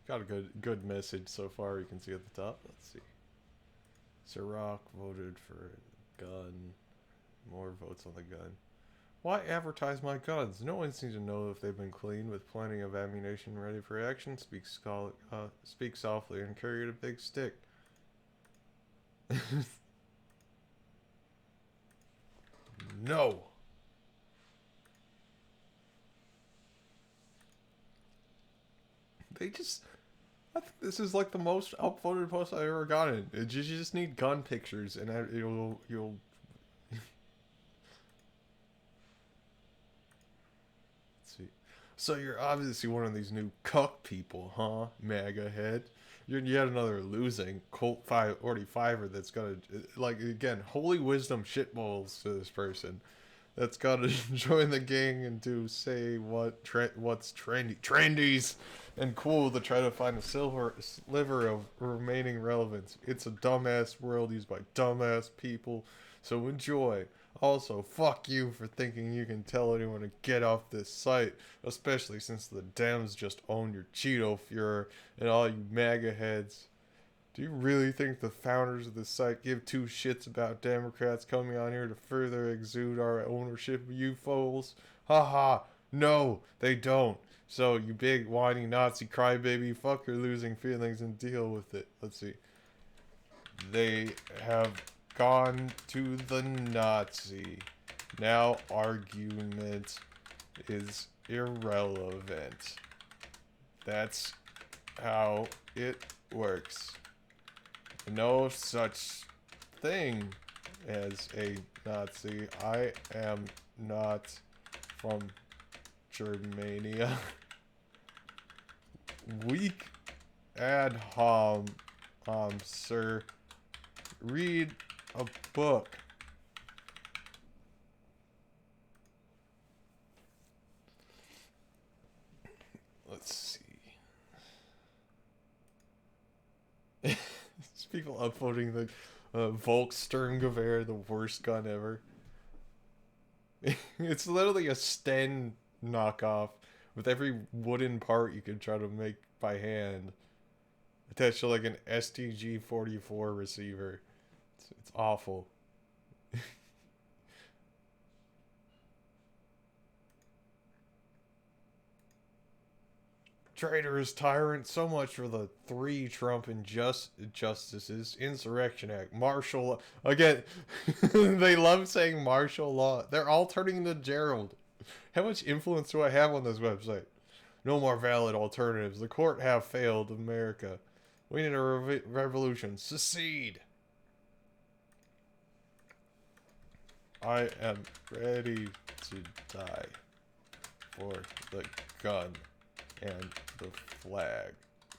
got a good message so far. You can see at the top. Let's see. Ciroc voted for gun. More votes on the gun. Why advertise my guns? No one seems to know if they've been cleaned with plenty of ammunition ready for action. Speak softly and carry a big stick. No. They just. I think this is like the most upvoted post I've ever gotten. You just need gun pictures, and you'll. Let's see. So you're obviously one of these new cuck people, huh? MAGA head. You're yet another losing Colt 45er that's gonna like again holy wisdom shitballs to this person. That's got to join the gang and do say what's trendies and cool to try to find a sliver of remaining relevance. It's a dumbass world used by dumbass people, so enjoy. Also, fuck you for thinking you can tell anyone to get off this site, especially since the Dems just own your Cheeto Fuhrer and all you MAGA heads. Do you really think the founders of the site give two shits about Democrats coming on here to further exude our ownership of you fools? Haha, no, they don't. So, you big whiny Nazi crybaby, fuck your losing feelings and deal with it. Let's see. They have gone to the Nazi. Now argument is irrelevant. That's how it works. No such thing as a Nazi. I am not from Germania. Weak ad sir. Read a book. Let's see. People upvoting the Volkssturmgewehr, the worst gun ever. It's literally a Sten knockoff with every wooden part you could try to make by hand attached to like an STG 44 receiver. It's awful. Traitorous tyrant, so much for the three Trump justices, Insurrection Act, martial law. Again, they love saying martial law. They're all turning into Gerald. How much influence do I have on this website? No more valid alternatives. The court have failed America. We need a revolution. Secede. I am ready to die for the gun and the flag.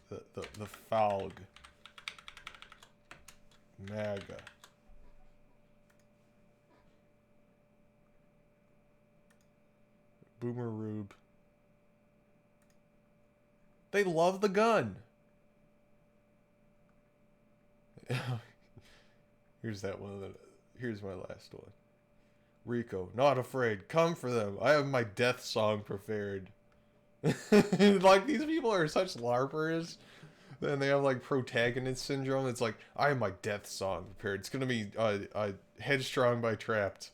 The FALG. MAGA. Boomer Rube. They love the gun. Here's that one. Here's my last one. Rico, not afraid. Come for them. I have my death song prepared. Like, these people are such LARPers. Then they have, like, protagonist syndrome. It's like, I have my death song prepared. It's gonna be Headstrong by Trapped.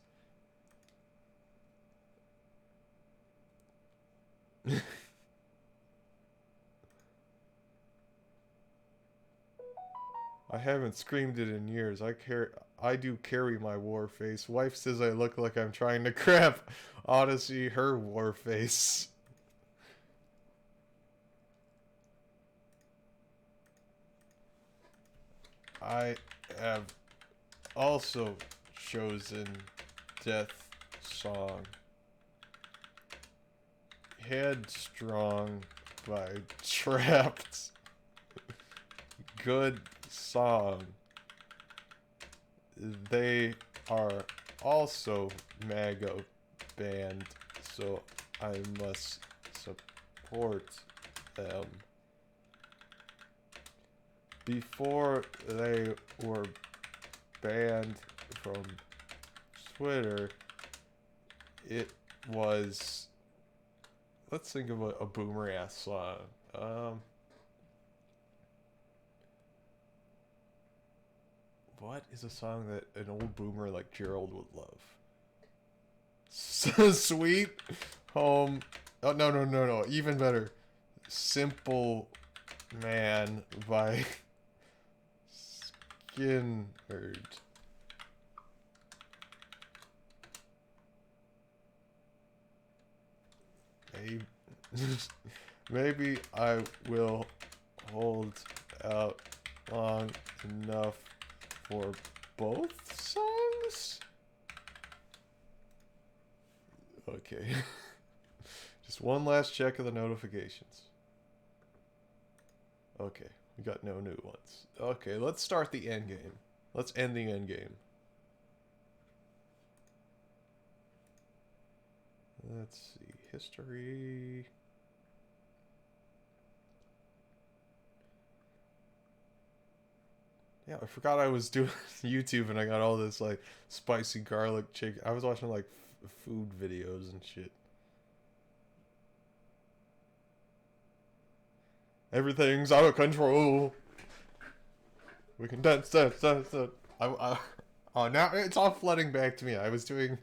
I haven't screamed it in years. I do carry my war face. Wife says I look like I'm trying to crap. Odyssey, her war face. I have also chosen Death Song. Headstrong by Trapped. Good song. They are also MAGA band, so I must support them. Before they were banned from Twitter, it was. Let's think of a boomer ass song. What is a song that an old boomer like Gerald would love? Sweet Home. Oh, no. Even better. Simple Man by Skinhead. Maybe, maybe I will hold out long enough for both songs? Okay. Just one last check of the notifications. Okay, we got no new ones. Okay, let's start the end game. Let's end the end game. Let's see. History. Yeah, I forgot I was doing YouTube and I got all this like spicy garlic chicken. I was watching like food videos and shit. Everything's out of control. We can dance. Oh, now it's all flooding back to me. I was doing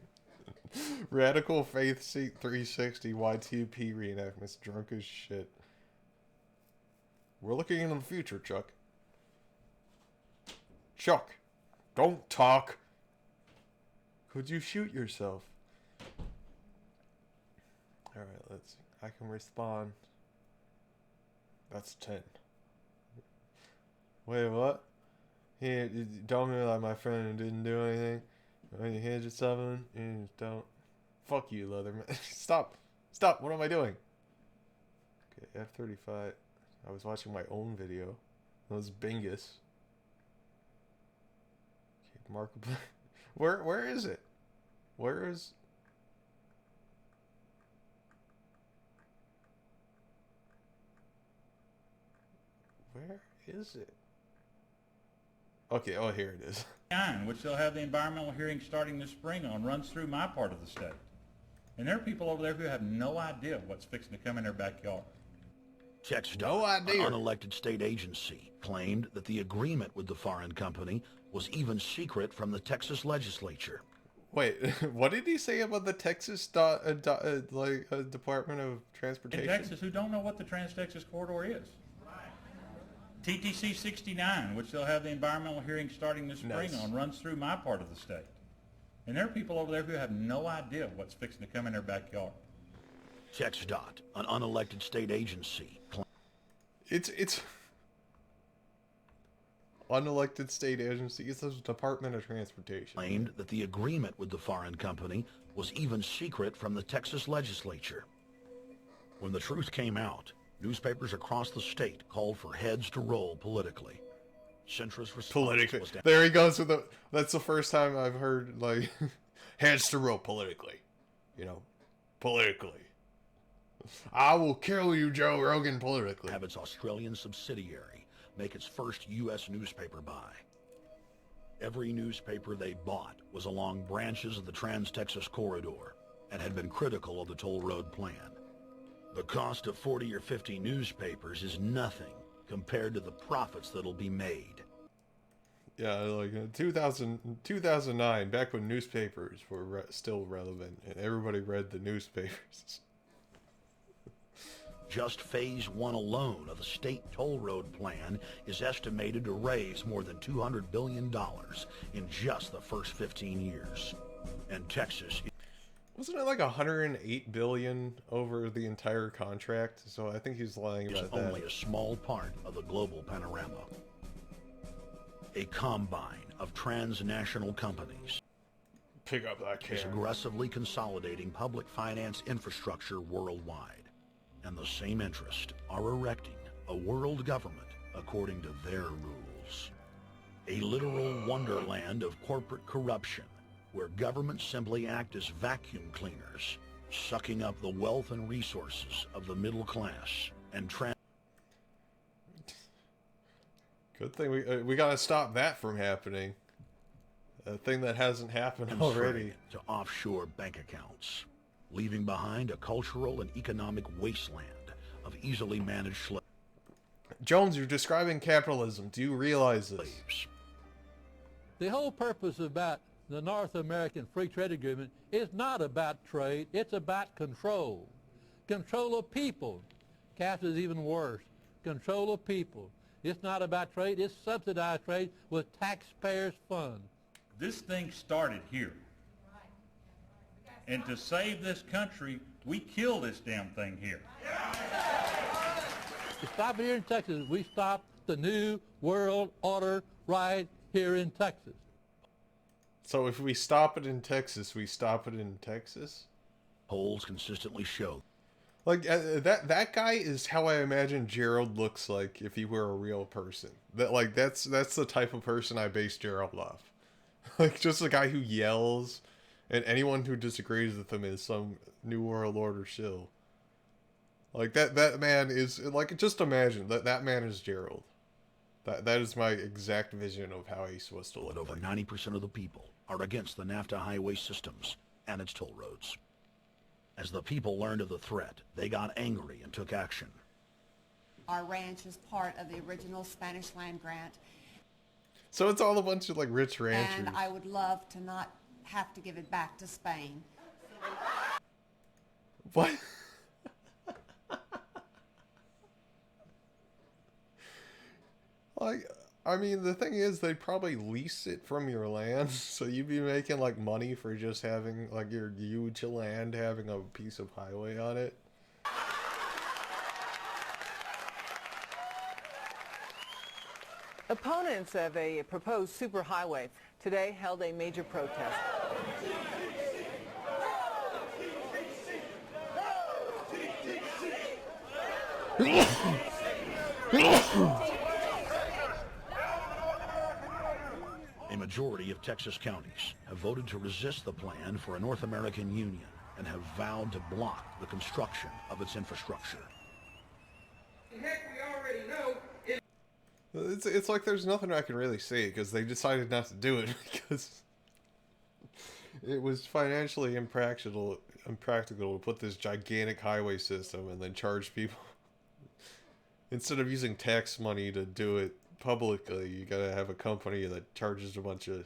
Radical Faith Seat 360 Y2P reenactments, drunk as shit. We're looking into the future, Chuck. Chuck, don't talk. Could you shoot yourself? Alright, let's see. I can respond. That's 10. Wait, what? He told me that my friend didn't do anything. When you hand you something, you just don't. Fuck you, Leatherman. Stop. Stop. What am I doing? Okay, F35. I was watching my own video. That was Bingus. Okay, Markiplier. Where is it? Where is... Where is it? Okay, oh, here it is. Which they'll have the environmental hearing starting this spring on, runs through my part of the state. And there are people over there who have no idea what's fixing to come in their backyard. No idea. An unelected state agency claimed that the agreement with the foreign company was even secret from the Texas legislature. Wait, what did he say about the Texas Department of Transportation? In Texas, who don't know what the Trans-Texas Corridor is. TTC 69, which they'll have the environmental hearing starting this spring on, runs through my part of the state. And there are people over there who have no idea what's fixing to come in their backyard. TxDOT, an unelected state agency. It's unelected state agency. It's the Department of Transportation. Claimed that the agreement with the foreign company was even secret from the Texas legislature. When the truth came out, newspapers across the state called for heads to roll politically. Centrist response politically. Was there he goes with the. That's the first time I've heard like heads to roll politically. You know, politically. I will kill you, Joe Rogan, politically. Have its Australian subsidiary make its first U.S. newspaper buy. Every newspaper they bought was along branches of the Trans-Texas Corridor and had been critical of the toll road plan. The cost of 40 or 50 newspapers is nothing compared to the profits that'll be made. Yeah, like in 2009, back when newspapers were still relevant and everybody read the newspapers. Just Phase 1 alone of the state toll road plan is estimated to raise more than $200 billion in just the first 15 years. And Texas... Wasn't it like 108 billion over the entire contract? So I think he's lying about that. It's only a small part of the global panorama. A combine of transnational companies. Pick up that can. Is aggressively consolidating public finance infrastructure worldwide. And the same interests are erecting a world government according to their rules. A literal wonderland of corporate corruption, where governments simply act as vacuum cleaners, sucking up the wealth and resources of the middle class and Good thing we gotta stop that from happening. A thing that hasn't happened already. To offshore bank accounts, leaving behind a cultural and economic wasteland of easily managed Jones, you're describing capitalism. Do you realize this? slaves. The whole purpose about the North American Free Trade Agreement is not about trade, it's about control. Control of people. CAFTA is even worse. Control of people. It's not about trade, it's subsidized trade with taxpayers' funds. This thing started here. And to save this country, we kill this damn thing here. To stop it here in Texas, we stop the New World Order right here in Texas. So if we stop it in Texas, we stop it in Texas? Polls consistently show. Like, that guy is how I imagine Gerald looks like if he were a real person. That's the type of person I base Gerald off. Like, just a guy who yells, and anyone who disagrees with him is some New World Order shill. Like, that man is, like, just imagine, that man is Gerald. That is my exact vision of how he's supposed to look. But over 90% of the people are against the NAFTA highway systems and its toll roads. As the people learned of the threat, they got angry and took action. Our ranch is part of the original Spanish land grant. So it's all a bunch of, like, rich ranchers. And I would love to not have to give it back to Spain. What? Like, I mean, the thing is, they'd probably lease it from your land, so you'd be making, like, money for just having, like, your huge land having a piece of highway on it. Opponents of a proposed superhighway today held a major protest. A majority of Texas counties have voted to resist the plan for a North American Union and have vowed to block the construction of its infrastructure. Heck, we already know It's like there's nothing I can really say, because they decided not to do it because it was financially impractical to put this gigantic highway system and then charge people. Instead of using tax money to do it publicly, you gotta have a company that charges a bunch of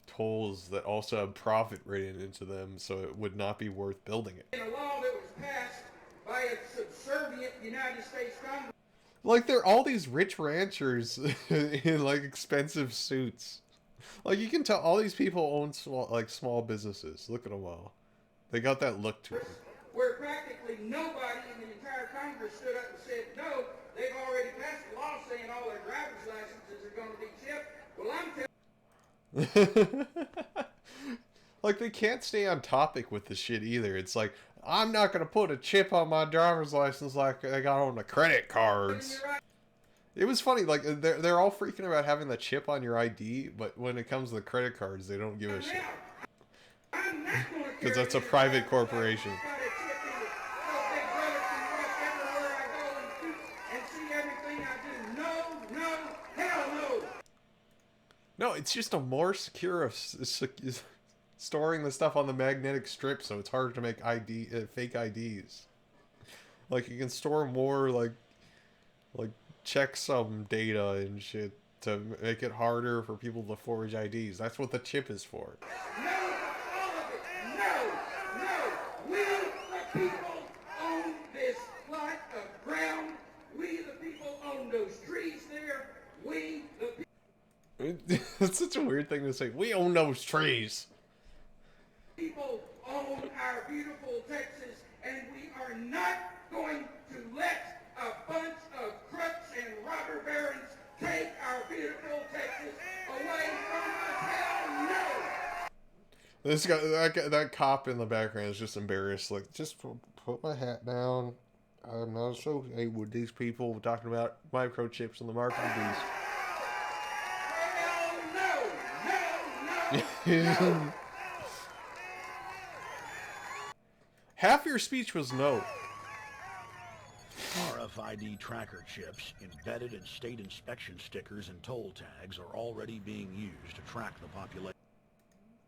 tolls that also have profit written into them, so it would not be worth building it. in a law that was passed by a subservient United States Congress. Like, they're all these rich ranchers in, like, expensive suits. Like, you can tell all these people own small businesses. Look at them all. They got that look to them. Where practically nobody in the entire Congress stood up and said, no, they've already passed a law saying all their driver's licenses are going to be chipped. Well, I'm telling Like, they can't stay on topic with the shit either. It's like, I'm not going to put a chip on my driver's license like they got on the credit cards. you right. It was funny, like, they're all freaking about having the chip on your ID, but when it comes to the credit cards, they don't give a shit. Now, I'm not going to Because that's a private corporation. got a chip in it so Big Brother can watch everywhere I go and see everything I do. No, no, hell no. No, it's just a more secure storing the stuff on the magnetic strip, so it's harder to make fake IDs. Like, you can store more, like checksum data and shit to make it harder for people to forge IDs. That's what the chip is for. No, all of it. No, no. We, the people, own this plot of ground. We, the people, own those trees there. We, the It's such a weird thing to say. We own those trees. people, own our beautiful Texas, and we are not going to let a bunch of crooks and robber barons take our beautiful Texas away from us. Hell no. This guy, that cop in the background is just embarrassed. Like, just put my hat down. I'm not associated with these people talking about microchips and the mark of the beast. Hell no. No, no. Half your speech was no. RFID tracker chips embedded in state inspection stickers and toll tags are already being used to track the population.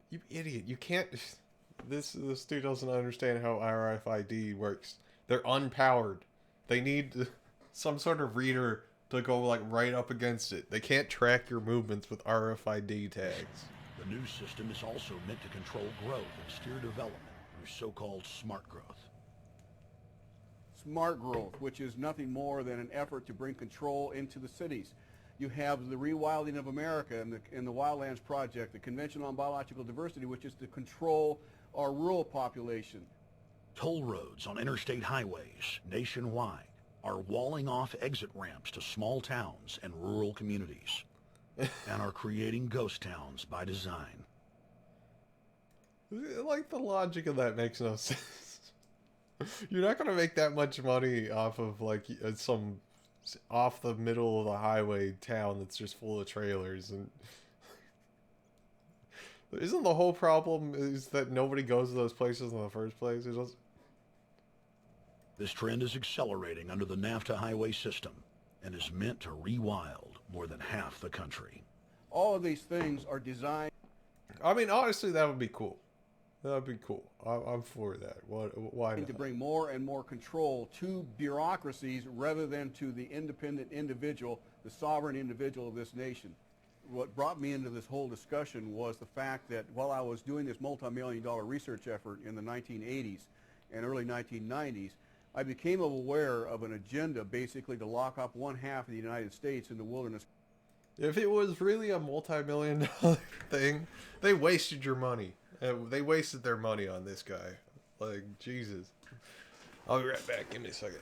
You idiot. You can't... This dude doesn't understand how RFID works. They're unpowered. They need some sort of reader to go like right up against it. They can't track your movements with RFID tags. The new system is also meant to control growth and steer development through so-called smart growth. Smart growth, which is nothing more than an effort to bring control into the cities. You have the Rewilding of America and the Wildlands Project, the Convention on Biological Diversity, which is to control our rural population. Toll roads on interstate highways nationwide are walling off exit ramps to small towns and rural communities and are creating ghost towns by design. Like, the logic of that makes no sense. You're not going to make that much money off of, like, some off the middle of the highway town that's just full of trailers. And isn't the whole problem is that nobody goes to those places in the first place? This trend is accelerating under the NAFTA highway system and is meant to rewild more than half the country. All of these things are designed... I mean, honestly, that would be cool. That would be cool. I'm for that. Why not? To bring more and more control to bureaucracies rather than to the independent individual, the sovereign individual of this nation. What brought me into this whole discussion was the fact that while I was doing this multi-million-dollar research effort in the 1980s and early 1990s, I became aware of an agenda basically to lock up one half of the United States in the wilderness. If it was really a multi-million-dollar thing, they wasted your money. They wasted their money on this guy. Like, Jesus. I'll be right back. Give me a second.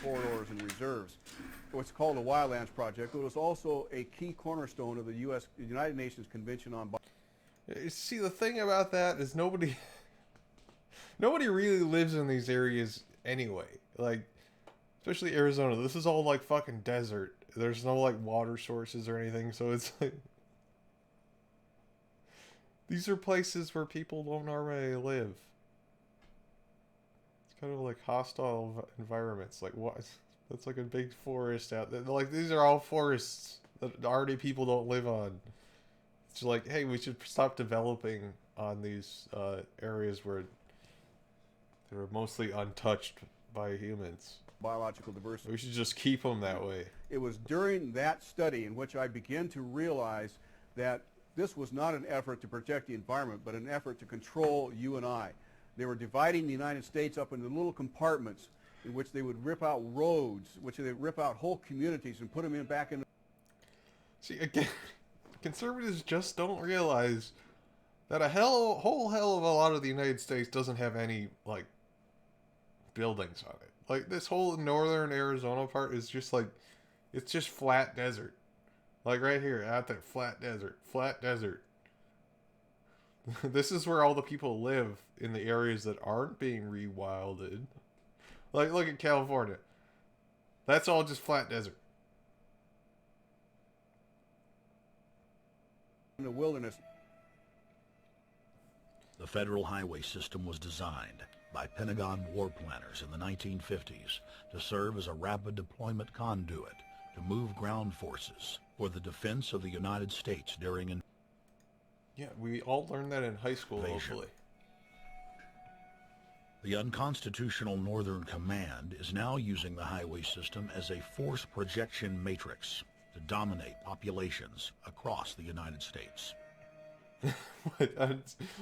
Corridors and reserves. What's called the Wildlands Project. It was also a key cornerstone of the United Nations Convention on See, the thing about that is nobody really lives in these areas anyway. Like, especially Arizona. This is all like fucking desert. There's no like water sources or anything, so it's like these are places where people don't already live. Kind of like hostile environments. Like, what? That's like a big forest out there. Like, these are all forests that already people don't live on. It's like, hey, we should stop developing on these areas where they're mostly untouched by humans. Biological diversity. We should just keep them that way. It was during that study in which I began to realize that this was not an effort to protect the environment, but an effort to control you and I. They were dividing the United States up into little compartments in which they would rip out roads, which they would rip out whole communities and put them back in. See, again, conservatives just don't realize that whole hell of a lot of the United States doesn't have any, like, buildings on it. Like, this whole northern Arizona part is just, like, it's just flat desert. Like, right here, out there, flat desert, flat desert. This is where all the people live in the areas that aren't being rewilded. Like, look at California. That's all just flat desert. In the wilderness. The federal highway system was designed by Pentagon war planners in the 1950s to serve as a rapid deployment conduit to move ground forces for the defense of the United States during an Yeah, we all learned that in high school, invasion. hopefully. The unconstitutional Northern Command is now using the highway system as a force projection matrix to dominate populations across the United States. What,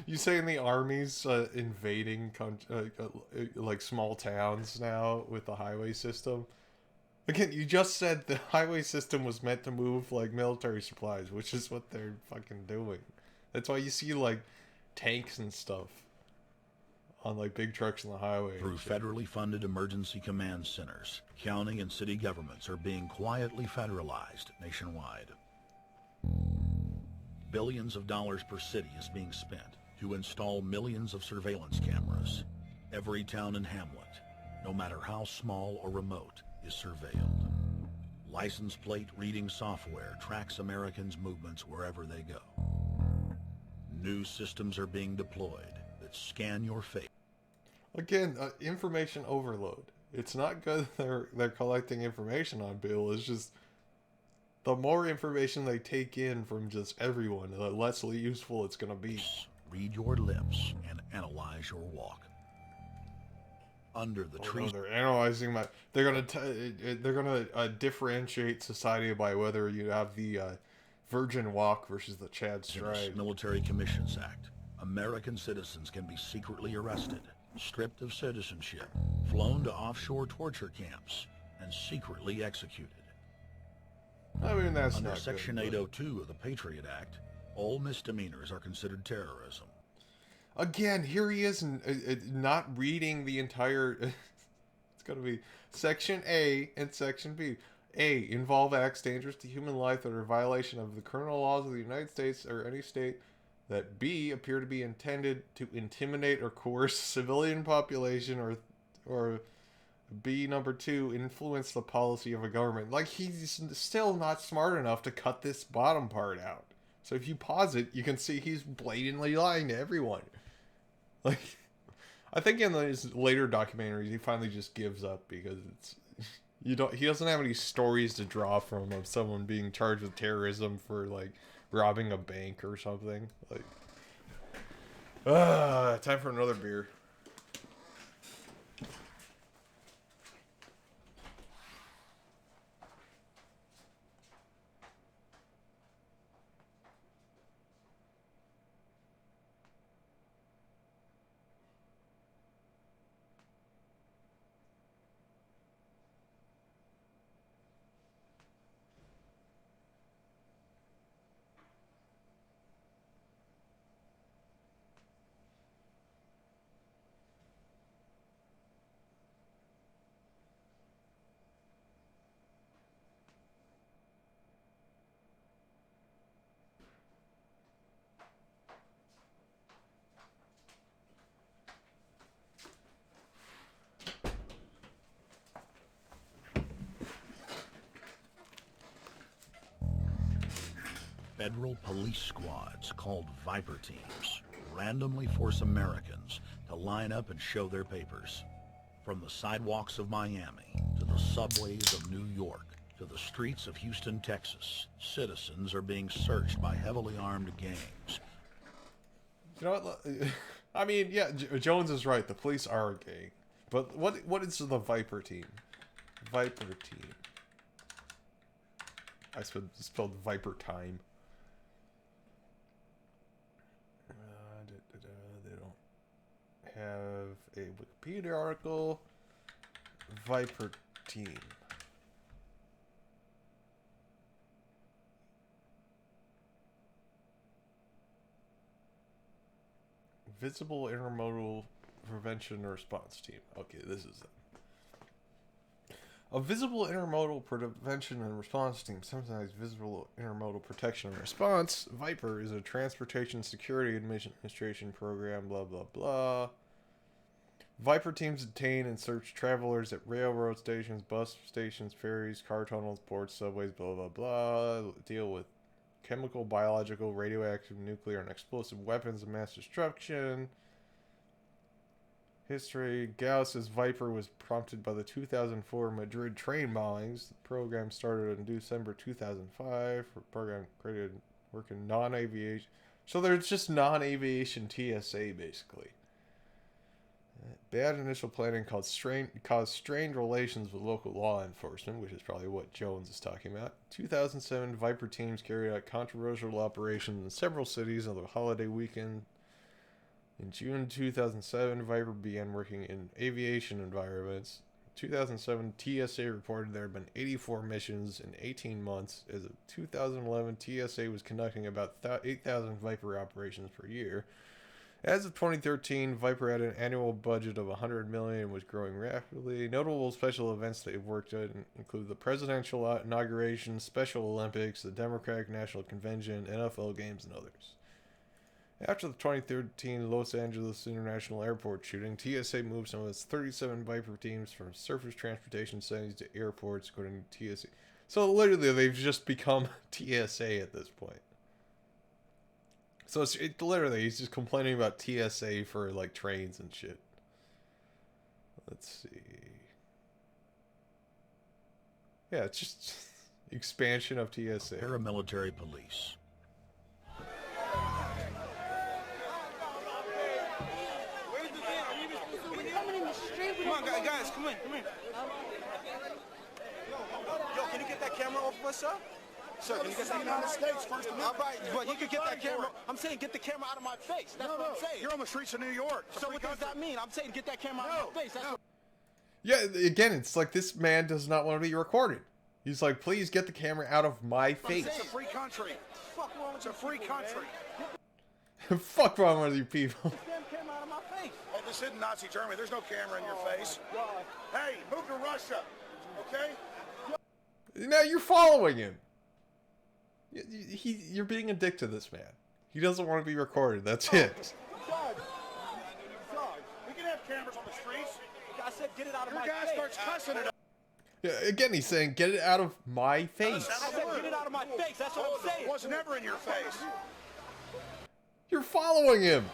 you saying the army's invading like small towns now with the highway system? Again, you just said the highway system was meant to move like military supplies, which is what they're fucking doing. That's why you see like tanks and stuff on like big trucks on the highway. Through federally funded emergency command centers, county and city governments are being quietly federalized nationwide. Billions of dollars per city is being spent to install millions of surveillance cameras. Every town and hamlet, no matter how small or remote, is surveilled. License plate reading software tracks Americans' movements wherever they go. New systems are being deployed that scan your face. Again, information overload. It's not good they're collecting information on Bill. It's just the more information they take in from just everyone, the less useful it's going to be. Read your lips and analyze your walk. Under the trees. No, they're analyzing my. They're gonna differentiate society by whether you have the virgin walk versus the Chad stride. Military Commissions Act. American citizens can be secretly arrested, stripped of citizenship, flown to offshore torture camps, and secretly executed. I mean, that's Under not Section good, 802 of the Patriot Act, all misdemeanors are considered terrorism. Again, here he is not reading the entire. It's going to be Section A and Section B. A. Involve acts dangerous to human life that are a violation of the criminal laws of the United States or any state. That B. Appear to be intended to intimidate or coerce civilian population, or B. Number 2. Influence the policy of a government. Like, he's still not smart enough to cut this bottom part out. So if you pause it, you can see he's blatantly lying to everyone. Like, I think in his later documentaries, he finally just gives up because it's he doesn't have any stories to draw from of someone being charged with terrorism for like robbing a bank or something. Like, time for another beer. Federal police squads called Viper teams randomly force Americans to line up and show their papers. From the sidewalks of Miami to the subways of New York to the streets of Houston, Texas, citizens are being searched by heavily armed gangs. You know what? I mean, yeah, Jones is right. The police are a gang. But what is the Viper team? Viper team. I spelled Viper time. They don't have a Wikipedia article. Viper team. Visible Intermodal Prevention and Response Team. Okay, this is it. A Visible Intermodal Prevention and Response Team, sometimes Visible Intermodal Protection and Response, VIPER, is a Transportation Security Administration program, blah, blah, blah. VIPER teams detain and search travelers at railroad stations, bus stations, ferries, car tunnels, ports, subways, blah, blah, blah. Deal with chemical, biological, radioactive, nuclear, and explosive weapons of mass destruction. History. Gauss's Viper was prompted by the 2004 Madrid train bombings. The program started in December 2005. The program created work in non-aviation. So there's just non-aviation TSA, basically. Bad initial planning caused strained relations with local law enforcement, which is probably what Jones is talking about. 2007, Viper teams carried out controversial operations in several cities on the holiday weekend. In June 2007, Viper began working in aviation environments. 2007, TSA reported there had been 84 missions in 18 months. As of 2011, TSA was conducting about 8,000 Viper operations per year. As of 2013, Viper had an annual budget of $100 million and was growing rapidly. Notable special events they've worked on include the presidential inauguration, Special Olympics, the Democratic National Convention, NFL games, and others. After the 2013 Los Angeles International Airport shooting, TSA moved some of its 37 Viper teams from surface transportation settings to airports, according to TSA. So literally, they've just become TSA at this point. So it's literally, he's just complaining about TSA for like trains and shit. Let's see. Yeah, it's just expansion of TSA. Paramilitary police. Come on, guys, come in. Yo, can you get that camera off of us, sir? Sir, can you get that United States First Amendment? All right, but you can get that camera. I'm saying get the camera out of my face. That's what I'm saying. You're on the streets of New York. So what does that mean? I'm saying get that camera out of my face. That's what... Yeah, again, it's like this man does not want to be recorded. He's like, please get the camera out of my face. It's a free country. Fuck wrong with It's a free country. Fuck wrong with you people. Damn camera out of my face. Hey, this isn't Nazi Germany. There's no camera in your face. Hey, move to Russia, okay? Now you're following him. You're being a dick to this man. He doesn't want to be recorded. That's it. We can have cameras on the streets. I said get it out of my Your guy face. starts cussing it. Yeah, again, he's saying, get it out of my face. I said get it out of my face. That's what I'm saying. It was never in your face. You're following him.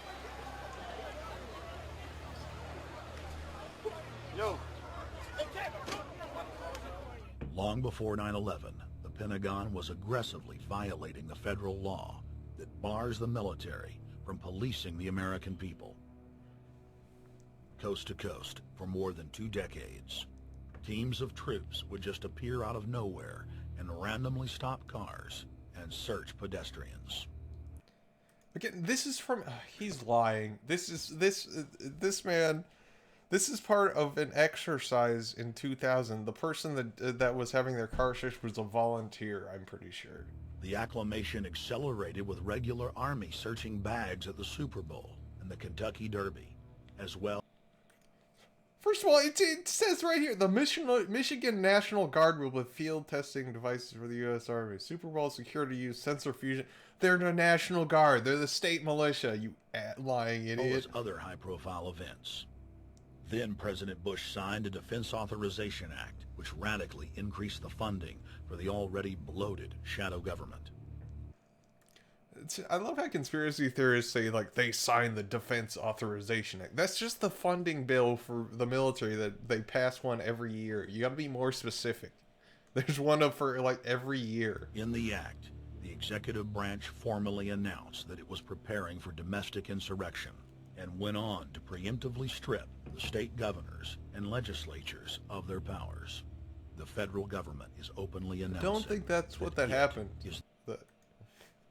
Yo. Long before 9/11, the Pentagon was aggressively violating the federal law that bars the military from policing the American people. Coast to coast, for more than 2 decades, teams of troops would just appear out of nowhere and randomly stop cars and search pedestrians. Again, this is from... he's lying. This man... This is part of an exercise in 2000. The person that was having their car searched was a volunteer, I'm pretty sure. The acclamation accelerated with regular Army searching bags at the Super Bowl and the Kentucky Derby, as well. First of all, it says right here, the Michigan National Guard will have field testing devices for the U.S. Army. Super Bowl security use sensor fusion. They're the National Guard. They're the state militia, you lying idiot. As other high-profile events. Then President Bush signed a Defense Authorization Act, which radically increased the funding for the already bloated shadow government. I love how conspiracy theorists say, like, they signed the Defense Authorization Act. That's just the funding bill for the military that they pass one every year. You gotta be more specific. There's one up for, like, every year. In the act, the executive branch formally announced that it was preparing for domestic insurrection and went on to preemptively strip the state governors and legislatures of their powers. The federal government is openly announcing... I don't think that's what that happened. Is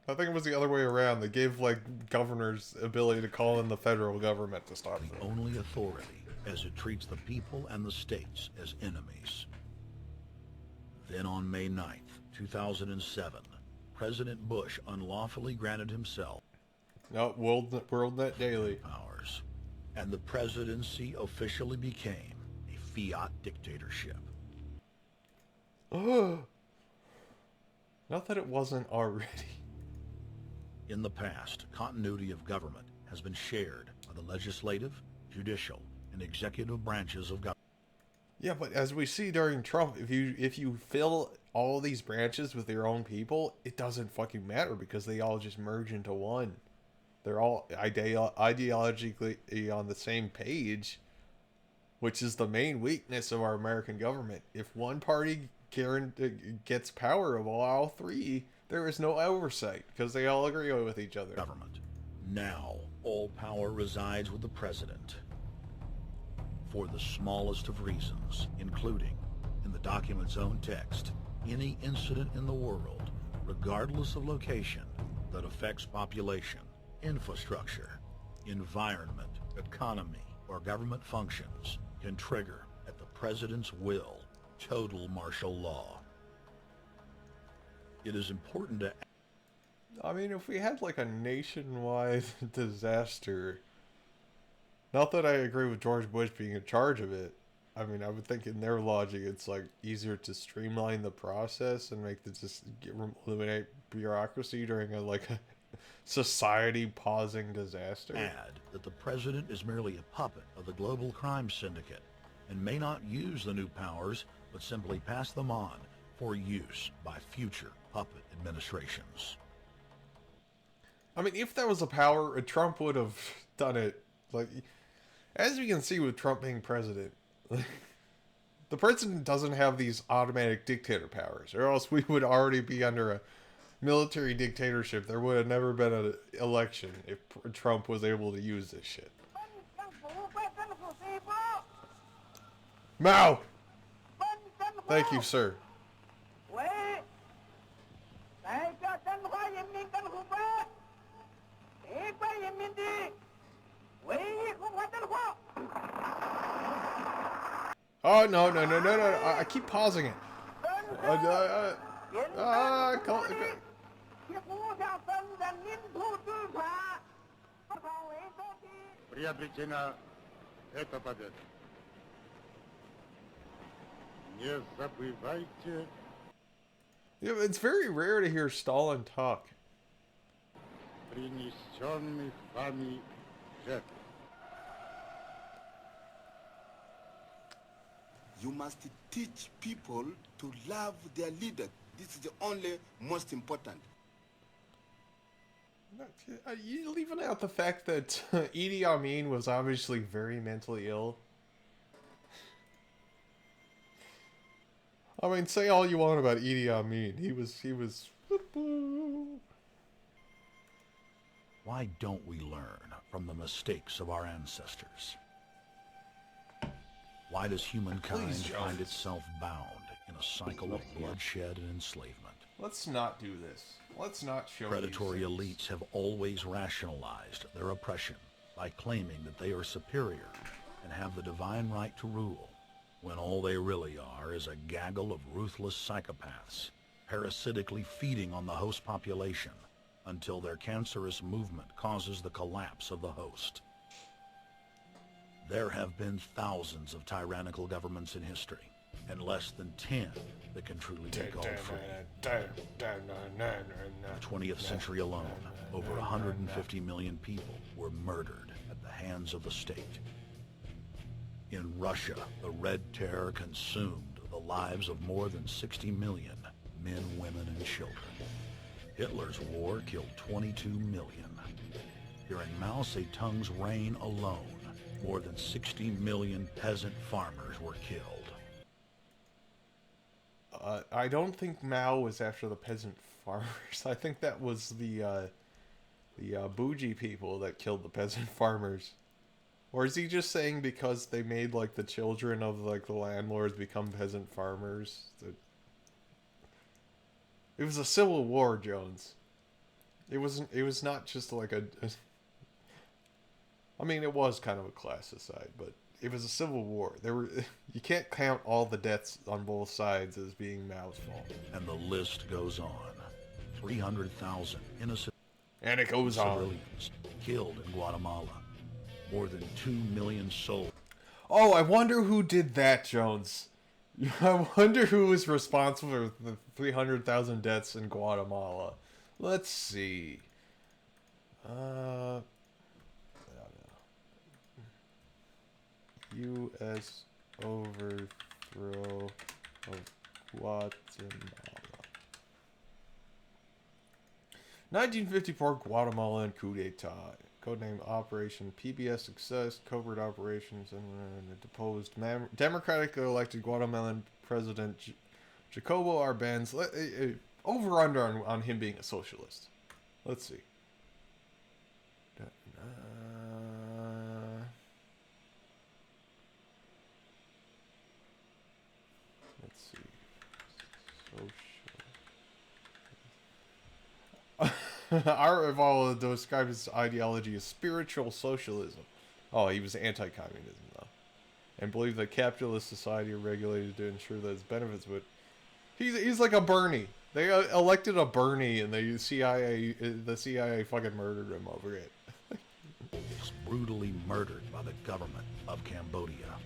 I think it was the other way around. They gave, like, governors ability to call in the federal government to stop them. the only authority, as it treats the people and the states as enemies. Then on May 9th, 2007, President Bush unlawfully granted himself No, WorldNet Daily. powers, and the presidency officially became a fiat dictatorship. Not that it wasn't already. In the past, continuity of government has been shared by the legislative, judicial, and executive branches of government. Yeah, but as we see during Trump, if you fill all these branches with your own people, it doesn't fucking matter because they all just merge into one. They're all ideologically on the same page, which is the main weakness of our American government. If one party gets power of all three, there is no oversight because they all agree with each other. Government. Now, all power resides with the president. For the smallest of reasons, including, in the document's own text, any incident in the world, regardless of location, that affects population, infrastructure, environment, economy, or government functions, can trigger, at the president's will, total martial law. It is important to... I mean, if we had like a nationwide disaster, not that I agree with George Bush being in charge of it. I mean, I would think in their logic, it's like easier to streamline the process and make the just eliminate bureaucracy during a like a society pausing disaster. Add that the president is merely a puppet of the global crime syndicate and may not use the new powers, but simply pass them on for use by future puppet administrations. I mean, if that was a power, Trump would have done it. Like, as we can see with Trump being president, the president doesn't have these automatic dictator powers, or else we would already be under a military dictatorship. There would have never been an election if Trump was able to use this shit. Mao! Thank you, sir. Oh, no. I keep pausing it. Приобретена эта победа. Не забывайте. Yeah, it's very rare to hear Stalin talk. Принесенных вами жертв. You must teach people to love their leader. This is the only most important. You leaving out the fact that Idi Amin was obviously very mentally ill. I mean, say all you want about Idi Amin. He was. Why don't we learn from the mistakes of our ancestors? Why does humankind find itself bound in a cycle of bloodshed and enslavement? Let's not do this. Let's not show Predatory elites have always rationalized their oppression by claiming that they are superior and have the divine right to rule, when all they really are is a gaggle of ruthless psychopaths, parasitically feeding on the host population until their cancerous movement causes the collapse of the host. There have been thousands of tyrannical governments in history, and less than 10 that can truly be called free. In the 20th century alone, over 150 million people were murdered at the hands of the state. In Russia, the Red Terror consumed the lives of more than 60 million men, women, and children. Hitler's war killed 22 million. During Mao Zedong's reign alone, more than 60 million peasant farmers were killed. I don't think Mao was after the peasant farmers. I think that was the bougie people that killed the peasant farmers. Or is he just saying because they made like the children of like the landlords become peasant farmers? It was a civil war, Jones. It wasn't. It was not just like I mean, it was kind of a classicide, but it was a civil war. You can't count all the deaths on both sides as being Mao's fault. And the list goes on. 300,000 innocent and it goes civilians killed in Guatemala. More than 2 million souls. Oh, I wonder who did that, Jones. I wonder who was responsible for the 300,000 deaths in Guatemala. Let's see. U.S. overthrow of Guatemala. 1954 Guatemalan coup d'etat. Codename Operation PBS Success. Covert operations and deposed democratically elected Guatemalan President Jacobo Arbenz. Over under on him being a socialist. Let's see. Let's see. Arevalo describes his ideology as spiritual socialism. Oh, he was anti-communism, though. and believe that capitalist society are regulated to ensure that its benefits would. He's like a Bernie. They elected a Bernie, and the CIA fucking murdered him over it. Was brutally murdered by the government of Cambodia.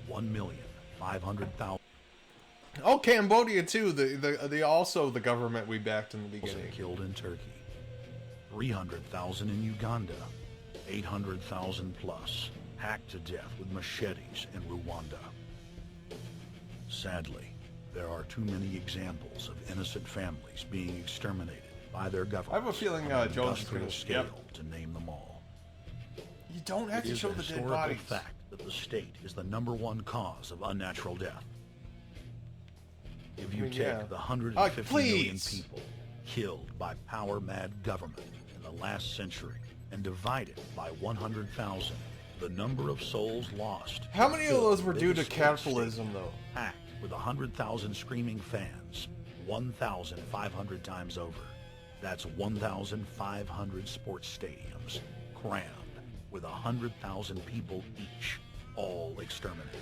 1,500,000 Oh, Cambodia too. The also the government we backed in the beginning. killed in Turkey. 300,000 in Uganda. 800,000 plus hacked to death with machetes in Rwanda. Sadly, there are too many examples of innocent families being exterminated by their government. I have a feeling on an Jones is industrial gonna scale, yep. to name them all. You don't have It to is show a the dead historical bodies. fact that the state is the #1 cause of unnatural death. If you take the 150 million people killed by power-mad government in the last century and divide it by 100,000, the number of souls lost. How many of filled those the were due to biggest capitalism, state though? Packed with 100,000 screaming fans, 1,500 times over. That's 1,500 sports stadiums crammed with 100,000 people each, all exterminated.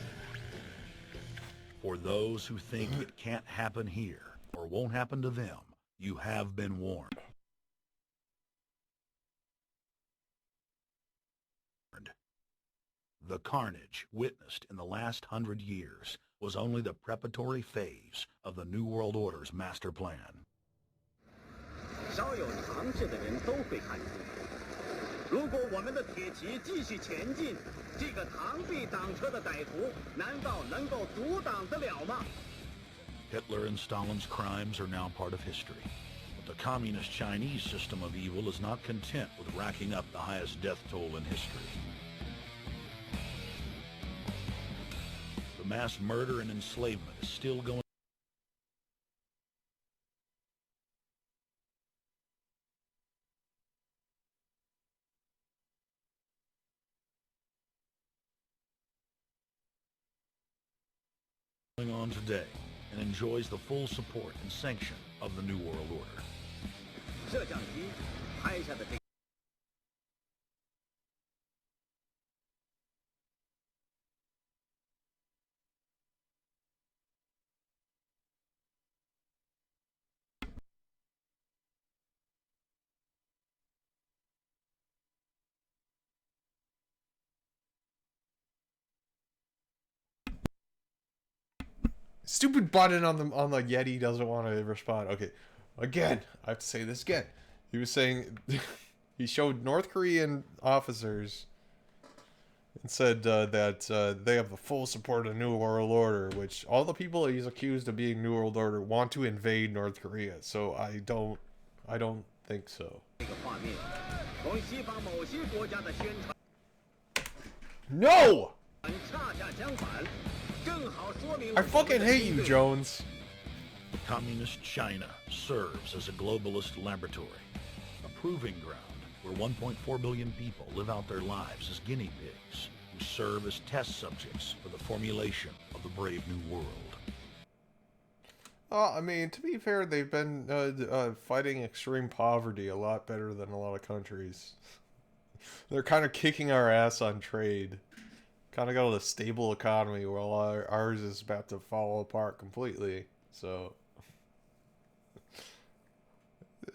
For those who think it can't happen here or won't happen to them, you have been warned. The carnage witnessed in the last 100 years was only the preparatory phase of the New World Order's master plan. 少有常识的人都会看出，如果我们的铁骑继续前进，这个螳臂挡车的歹徒难道能够阻挡得了吗？ Hitler and Stalin's crimes are now part of history. But the communist Chinese system of evil is not content with racking up the highest death toll in history. The mass murder and enslavement is still going on today and enjoys the full support and sanction of the New World Order. 摄像机拍下的这。 Stupid button on the Yeti doesn't want to respond. Okay, again, I have to say this again. He was saying he showed North Korean officers and said that they have the full support of the New World Order, which all the people he's accused of being New World Order want to invade North Korea. So I don't think so. No! I fucking hate you, Jones. Communist China serves as a globalist laboratory, a proving ground where 1.4 billion people live out their lives as guinea pigs who serve as test subjects for the formulation of the brave new world. I mean, to be fair, they've been fighting extreme poverty a lot better than a lot of countries. They're kind of kicking our ass on trade. Kind of got a stable economy while ours is about to fall apart completely. So,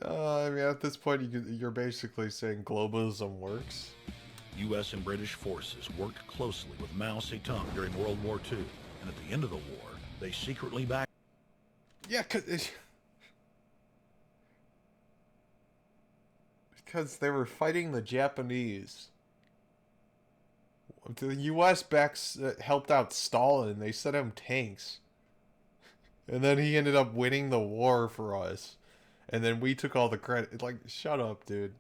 I mean, at this point, you're basically saying globalism works. U.S. and British forces worked closely with Mao Zedong during World War II, and at the end of the war, they secretly backed. Yeah, because they were fighting the Japanese. The U.S. helped out Stalin. They sent him tanks. And then he ended up winning the war for us. And then we took all the credit. Like, shut up, dude.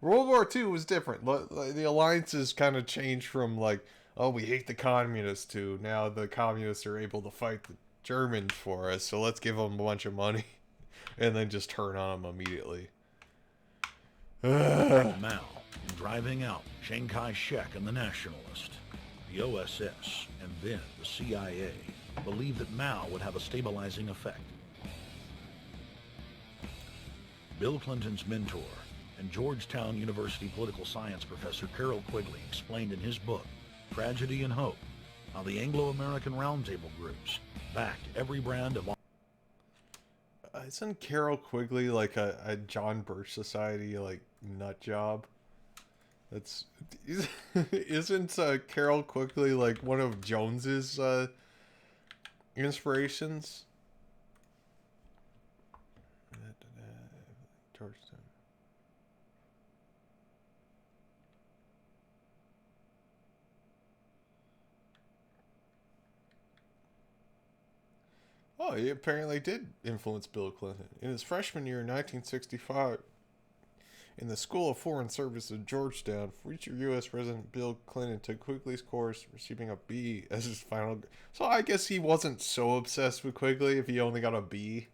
World War II was different. The alliances kind of changed from, like, oh, we hate the communists to now the communists are able to fight the Germans for us. So let's give them a bunch of money. And then just turn on them immediately. Mao, driving out Chiang Kai-shek and the Nationalists. The OSS, and then the CIA, believed that Mao would have a stabilizing effect. Bill Clinton's mentor and Georgetown University political science professor Carol Quigley explained in his book, Tragedy and Hope, while the Anglo-American Roundtable groups backed every brand of... Isn't Carol Quigley like a John Birch Society like nut job? That's isn't Carol Quigley like one of Jones's inspirations? Georgetown. Oh, he apparently did influence Bill Clinton. In his freshman year in 1965, in the School of Foreign Service at Georgetown, future U.S. President Bill Clinton took Quigley's course, receiving a B as his final... So I guess he wasn't so obsessed with Quigley if he only got a B.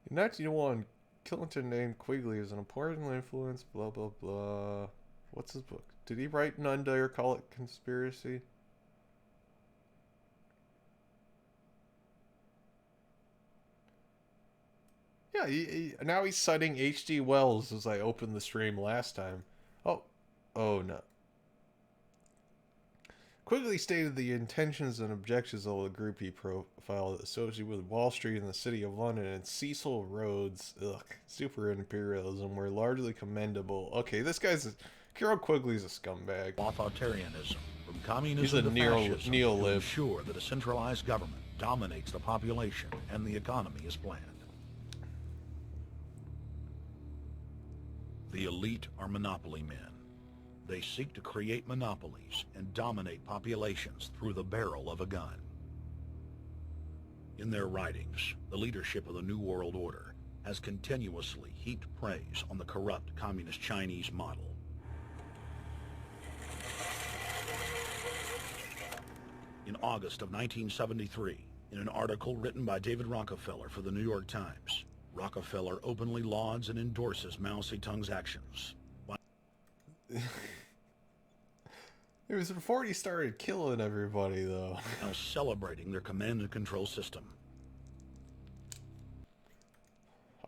In 1901, Clinton named Quigley as an important influence, blah, blah, blah. What's his book? Did he write None Dare Call It Conspiracy? Yeah, now he's citing H.G. Wells as I opened the stream last time. Oh no. Quigley stated the intentions and objectives of the group he profiled associated with Wall Street and the City of London and Cecil Rhodes, super imperialism, were largely commendable. Okay, this guy's... Carol Quigley's a scumbag. Authoritarianism, from communism to fascism, to ensure that a centralized government dominates the population and the economy is planned. The elite are monopoly men. They seek to create monopolies and dominate populations through the barrel of a gun. In their writings, the leadership of the New World Order has continuously heaped praise on the corrupt communist Chinese model. In August of 1973, in an article written by David Rockefeller for the New York Times, Rockefeller openly lauds and endorses Mao Zedong's actions. It was before he started killing everybody, though. Now celebrating their command and control system.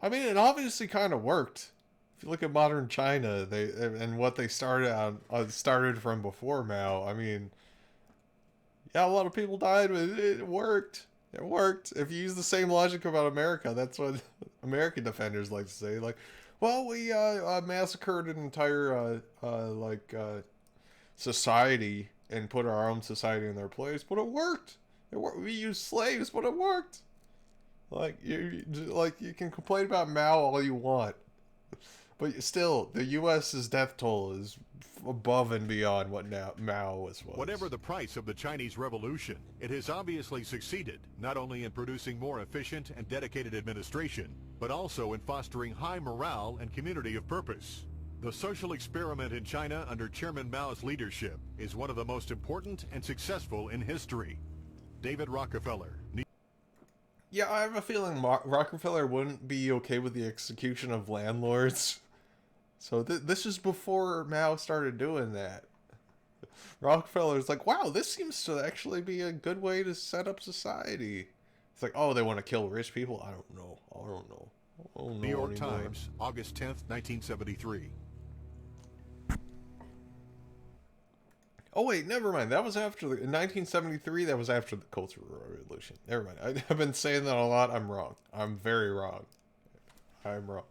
I mean, it obviously kind of worked. If you look at modern China, and what they started from before Mao. I mean, yeah, a lot of people died, but it worked. It worked. If you use the same logic about America, that's what American defenders like to say. Like, well, we massacred an entire society and put our own society in their place, but it worked. We used slaves, but it worked. Like you can complain about Mao all you want, but still, the U.S.'s death toll is above and beyond what Mao was. Whatever the price of the Chinese Revolution, it has obviously succeeded, not only in producing more efficient and dedicated administration, but also in fostering high morale and community of purpose. The social experiment in China under Chairman Mao's leadership is one of the most important and successful in history. David Rockefeller. Yeah, I have a feeling Rockefeller wouldn't be okay with the execution of landlords. So this is before Mao started doing that. Rockefeller's like, wow, this seems to actually be a good way to set up society. It's like, oh, they want to kill rich people? I don't know. New York Times, August 10th, 1973. Oh, wait, never mind. That was after in 1973, that was after the Cultural Revolution. Never mind. I've been saying that a lot. I'm wrong. I'm very wrong. I'm wrong.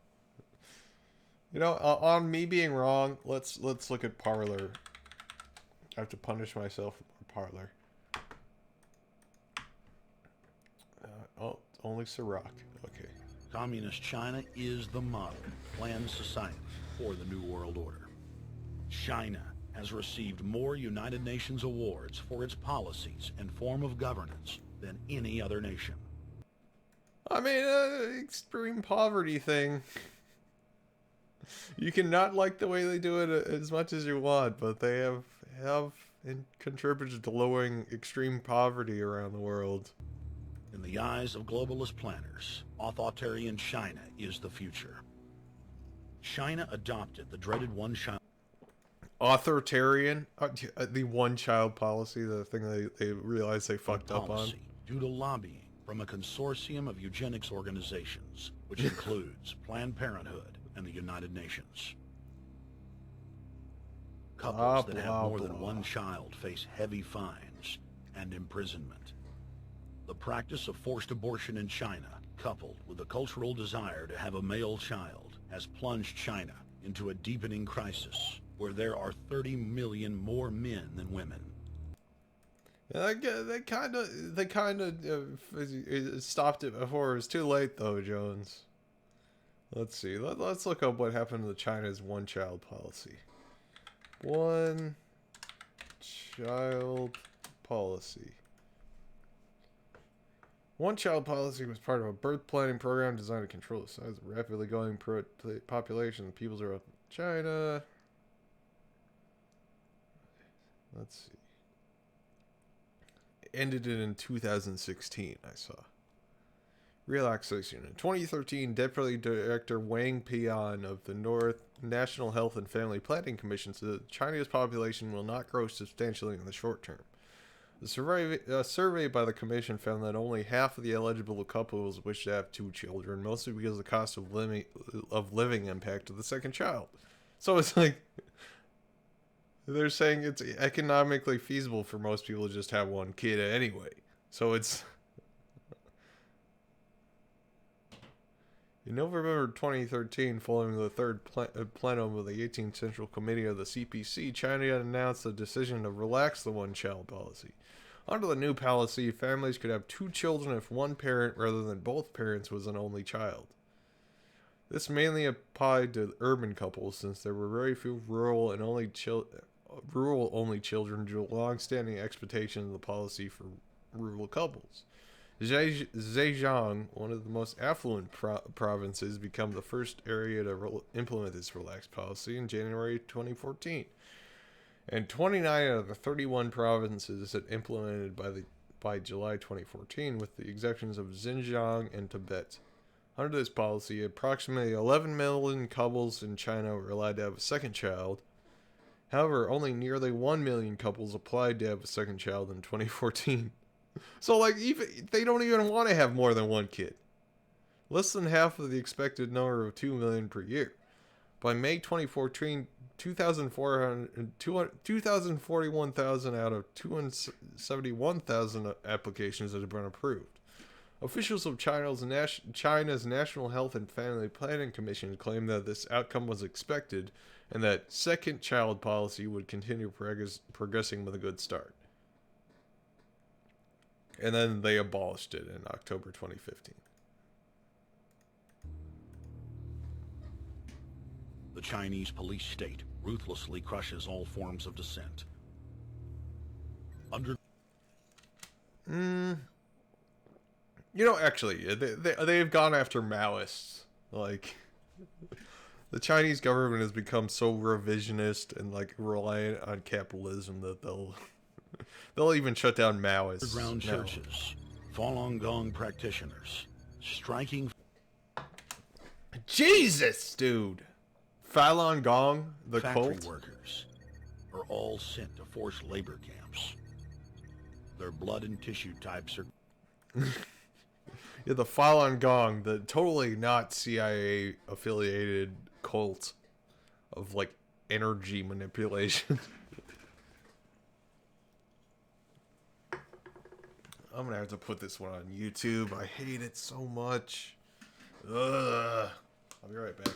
You know, on me being wrong, let's look at Parler. I have to punish myself for Parler. Oh, only Ciroc. Okay. Communist China is the model planned society for the New World Order. China has received more United Nations awards for its policies and form of governance than any other nation. I mean, extreme poverty thing. You can not like the way they do it as much as you want, but they have contributed to lowering extreme poverty around the world. In the eyes of globalist planners, authoritarian China is the future. China adopted the dreaded one-child... Authoritarian? The one-child policy, the thing they realized they fucked up on? Due to lobbying from a consortium of eugenics organizations, which includes Planned Parenthood and the United Nations. Couples that have more than one child face heavy fines and imprisonment. The practice of forced abortion in China, coupled with the cultural desire to have a male child, has plunged China into a deepening crisis where there are 30 million more men than women. Yeah, they kind of stopped it before it was too late, though, Jones. Let's see. Let's look up what happened to China's one-child policy. One-child policy. One-child policy was part of a birth planning program designed to control the size of the rapidly growing population of the peoples of China. Let's see. Ended it in 2016, I saw. Relaxation. In 2013, Deputy Director Wang Pian of the North National Health and Family Planning Commission said that China's population will not grow substantially in the short term. A survey by the commission found that only half of the eligible couples wish to have 2 children, mostly because of the cost of living impact of the second child. So it's like, they're saying it's economically feasible for most people to just have 1 kid anyway. So it's... In November 2013, following the third plenum of the 18th Central Committee of the CPC, China announced the decision to relax the one-child policy. Under the new policy, families could have 2 children if one parent rather than both parents was an only child. This mainly applied to urban couples, since there were very few rural-only children due to long-standing expectation of the policy for rural couples. Zhejiang, one of the most affluent provinces, became the first area to implement this relaxed policy in January 2014. And 29 out of the 31 provinces had implemented by July 2014, with the exceptions of Xinjiang and Tibet. Under this policy, approximately 11 million couples in China were allowed to have a second child. However, only nearly 1 million couples applied to have a second child in 2014. So, like, even they don't even want to have more than 1 kid. Less than half of the expected number of 2 million per year. By May 2014, 241,000 out of 271,000 applications had been approved. Officials of China's National Health and Family Planning Commission claimed that this outcome was expected and that second child policy would continue progressing with a good start. And then they abolished it in October 2015. The Chinese police state ruthlessly crushes all forms of dissent. You know, actually, they've gone after Maoists. Like, the Chinese government has become so revisionist and, like, reliant on capitalism that they'll even shut down Maoists. Underground churches, Falun Gong practitioners, striking... Jesus, dude! Falun Gong, the factory cult? workers are all sent to forced labor camps. Their blood and tissue types are... Yeah, the Falun Gong, the totally not CIA-affiliated cult of, like, energy manipulation. I'm gonna have to put this one on YouTube. I hate it so much. Ugh. I'll be right back.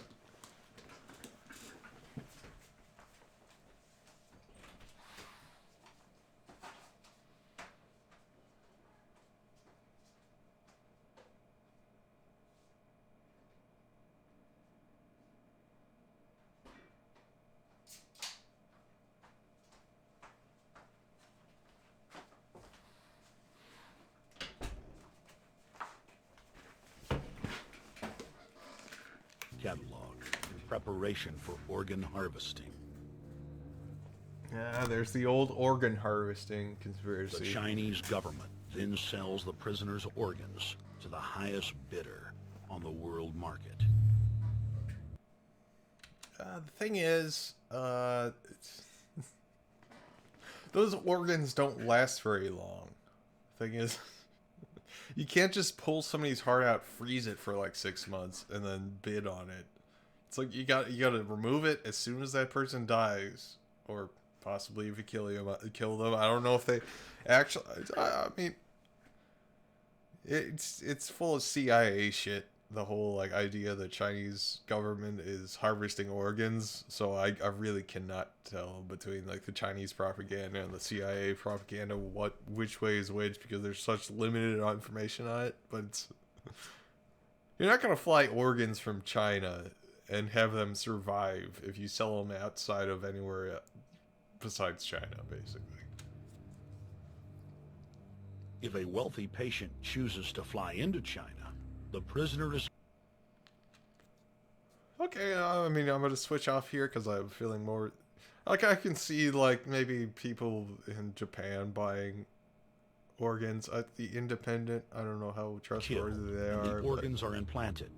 catalog in preparation for organ harvesting. Yeah, there's the old organ harvesting conspiracy. The Chinese government then sells the prisoners' organs to the highest bidder on the world market. The thing is, those organs don't last very long. The thing is, you can't just pull somebody's heart out, freeze it for like 6 months, and then bid on it. It's like you got to remove it as soon as that person dies, or possibly if you kill them. I don't know if they actually. I mean, it's full of CIA shit. The whole like idea the Chinese government is harvesting organs. So I really cannot tell between like the Chinese propaganda and the CIA propaganda which way is which, because there's such limited information on it. But it's, you're not gonna fly organs from China and have them survive if you sell them outside of anywhere besides China, basically. If a wealthy patient chooses to fly into China, the prisoner is... Okay, I mean, I'm gonna switch off here because I'm feeling more... Like, I can see, like, maybe people in Japan buying organs at the Independent. I don't know how trustworthy they are. The organs are implanted.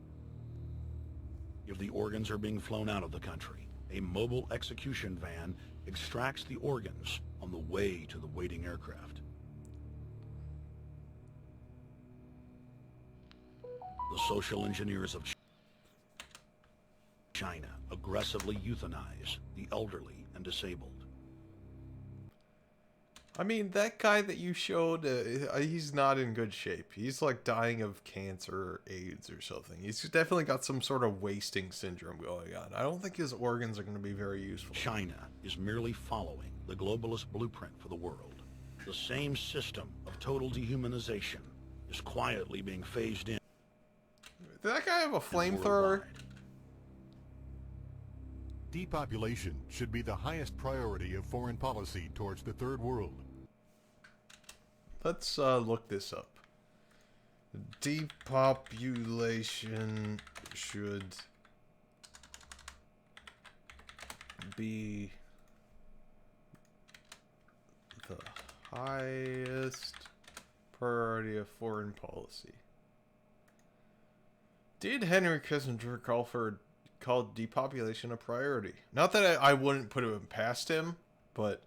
If the organs are being flown out of the country, a mobile execution van extracts the organs on the way to the waiting aircraft. The social engineers of China aggressively euthanize the elderly and disabled. I mean, that guy that you showed, he's not in good shape. He's like dying of cancer or AIDS or something. He's definitely got some sort of wasting syndrome going on. I don't think his organs are going to be very useful. China is merely following the globalist blueprint for the world. The same system of total dehumanization is quietly being phased in. Did that guy have a flamethrower? Depopulation should be the highest priority of foreign policy towards the third world. Let's look this up. Depopulation should be the highest priority of foreign policy. Did Henry Kissinger call depopulation a priority? Not that I wouldn't put it past him, but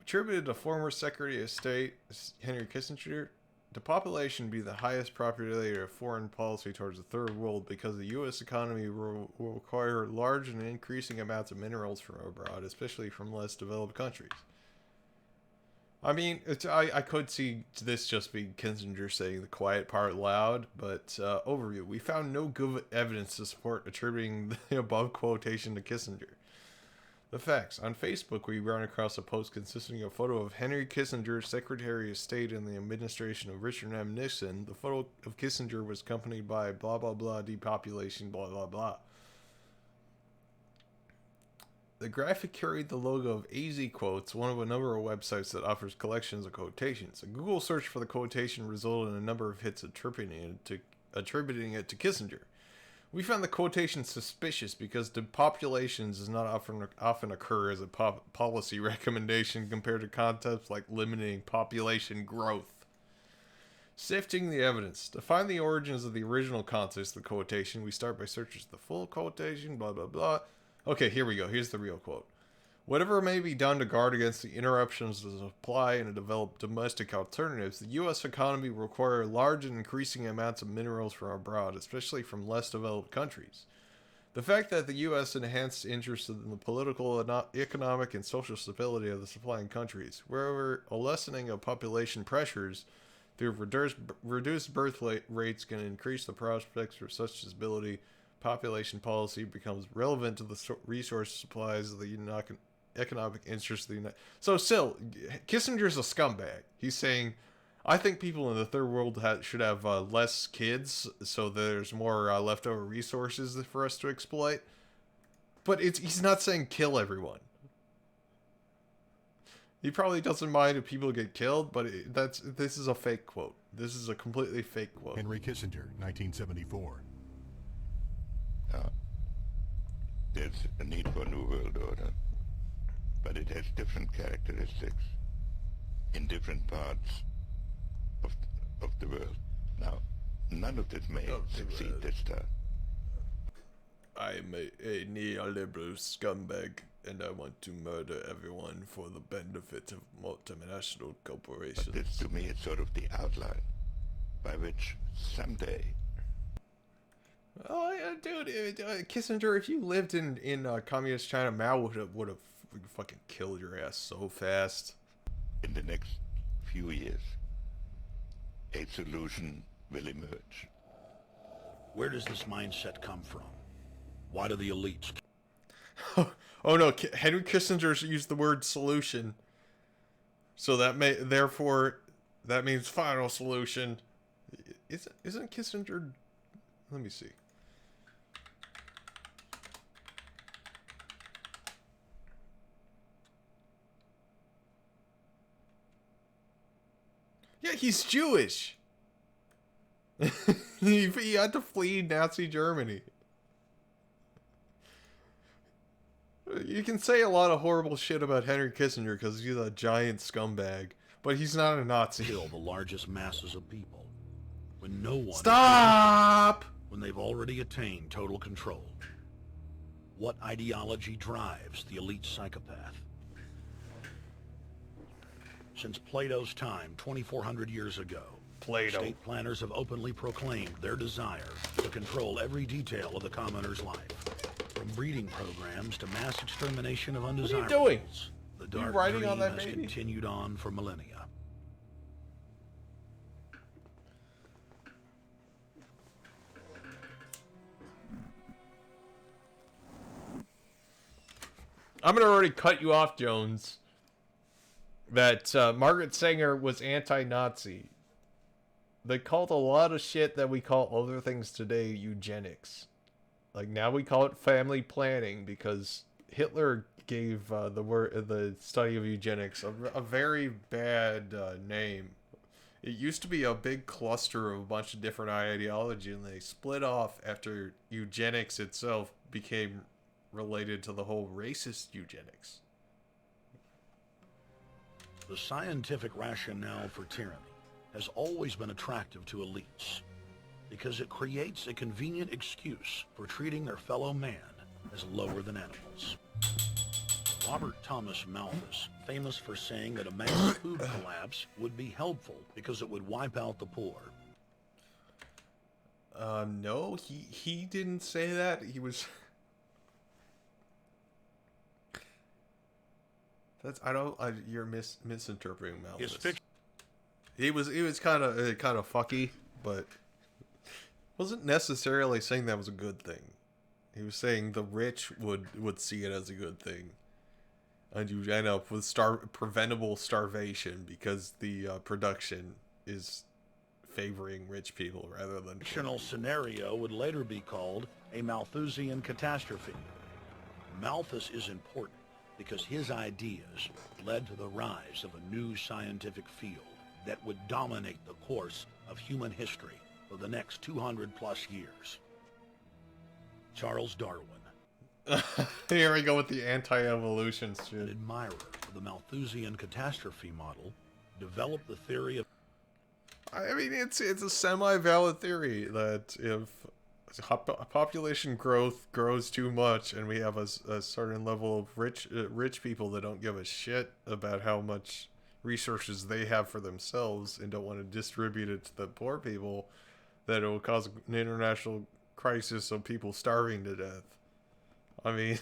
attributed to former Secretary of State Henry Kissinger, depopulation be the highest priority of foreign policy towards the third world because the U.S. economy will require large and increasing amounts of minerals from abroad, especially from less developed countries. I mean, I could see this just being Kissinger saying the quiet part loud, but overview. We found no good evidence to support attributing the above quotation to Kissinger. The facts. On Facebook, we ran across a post consisting of a photo of Henry Kissinger, Secretary of State in the administration of Richard M. Nixon. The photo of Kissinger was accompanied by blah, blah, blah, depopulation, blah, blah, blah. The graphic carried the logo of AZ Quotes, one of a number of websites that offers collections of quotations. A Google search for the quotation resulted in a number of hits attributing it to Kissinger. We found the quotation suspicious because depopulation does not often occur as a policy recommendation compared to concepts like limiting population growth. Sifting the evidence. To find the origins of the original context of the quotation, we start by searching the full quotation, blah, blah, blah. Okay, here we go. Here's the real quote. Whatever may be done to guard against the interruptions of supply and to develop domestic alternatives, the U.S. economy will require large and increasing amounts of minerals from abroad, especially from less developed countries. The fact that the U.S. enhanced interest in the political, economic, and social stability of the supplying countries, wherever a lessening of population pressures through reduced birth rates can increase the prospects for such stability, population policy becomes relevant to the resource supplies of the economic interests of the United. So still, Kissinger's a scumbag. He's saying, I think people in the third world should have less kids, so there's more leftover resources for us to exploit. But he's not saying kill everyone. He probably doesn't mind if people get killed, but this is a fake quote. This is a completely fake quote. Henry Kissinger, 1974. There's a need for a new world order, but it has different characteristics in different parts of the world. Now, none of this may succeed this time. I'm a neoliberal scumbag, and I want to murder everyone for the benefit of multinational corporations. But this, to me, is sort of the outline by which someday... Oh, yeah, dude, Kissinger, if you lived in communist China, Mao would have we can fucking kill your ass so fast. In the next few years, a solution will emerge. Where does this mindset come from? Why do the elites? Oh no, Henry Kissinger used the word solution. So that means final solution. Isn't Kissinger? Let me see. Yeah, he's Jewish. he had to flee Nazi Germany. You can say a lot of horrible shit about Henry Kissinger because he's a giant scumbag, but he's not a Nazi. Kill the largest masses of people when no one Stop! When they've already attained total control. What ideology drives the elite psychopath? Since Plato's time, 2,400 years ago, state planners have openly proclaimed their desire to control every detail of the commoner's life. From breeding programs to mass extermination of undesirables. What are you doing? The dark writing dream on that has baby? continued on for millennia. I'm gonna already cut you off, Jones. That Margaret Sanger was anti-Nazi. They called a lot of shit that we call other things today eugenics. Like now we call it family planning because Hitler gave the study of eugenics a very bad name. It used to be a big cluster of a bunch of different ideology, and they split off after eugenics itself became related to the whole racist eugenics. The scientific rationale for tyranny has always been attractive to elites because it creates a convenient excuse for treating their fellow man as lower than animals. Robert Thomas Malthus, famous for saying that a mass food collapse would be helpful because it would wipe out the poor. No, he didn't say that. He was... you're misinterpreting Malthus. He was kind of fucky, but wasn't necessarily saying that was a good thing. He was saying the rich would see it as a good thing, and you end up with preventable starvation because the production is favoring rich people rather than. The fictional scenario would later be called a Malthusian catastrophe. Malthus is important because his ideas led to the rise of a new scientific field that would dominate the course of human history for the next 200 plus years. Charles Darwin. Here we go with the anti-evolution shit. An admirer of the Malthusian catastrophe model, developed the theory of... I mean, it's a semi-valid theory that if population growth grows too much and we have a certain level of rich people that don't give a shit about how much resources they have for themselves and don't want to distribute it to the poor people, that it will cause an international crisis of people starving to death. I mean,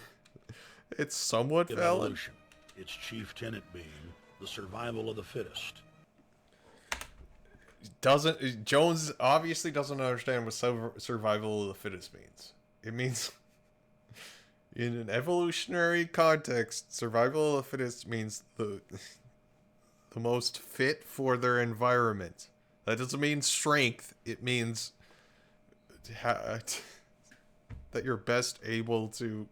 it's somewhat valid. Evolution, its chief tenet being the survival of the fittest. Jones obviously doesn't understand what survival of the fittest means. It means, in an evolutionary context, survival of the fittest means the most fit for their environment. That doesn't mean strength. It means that you're best able to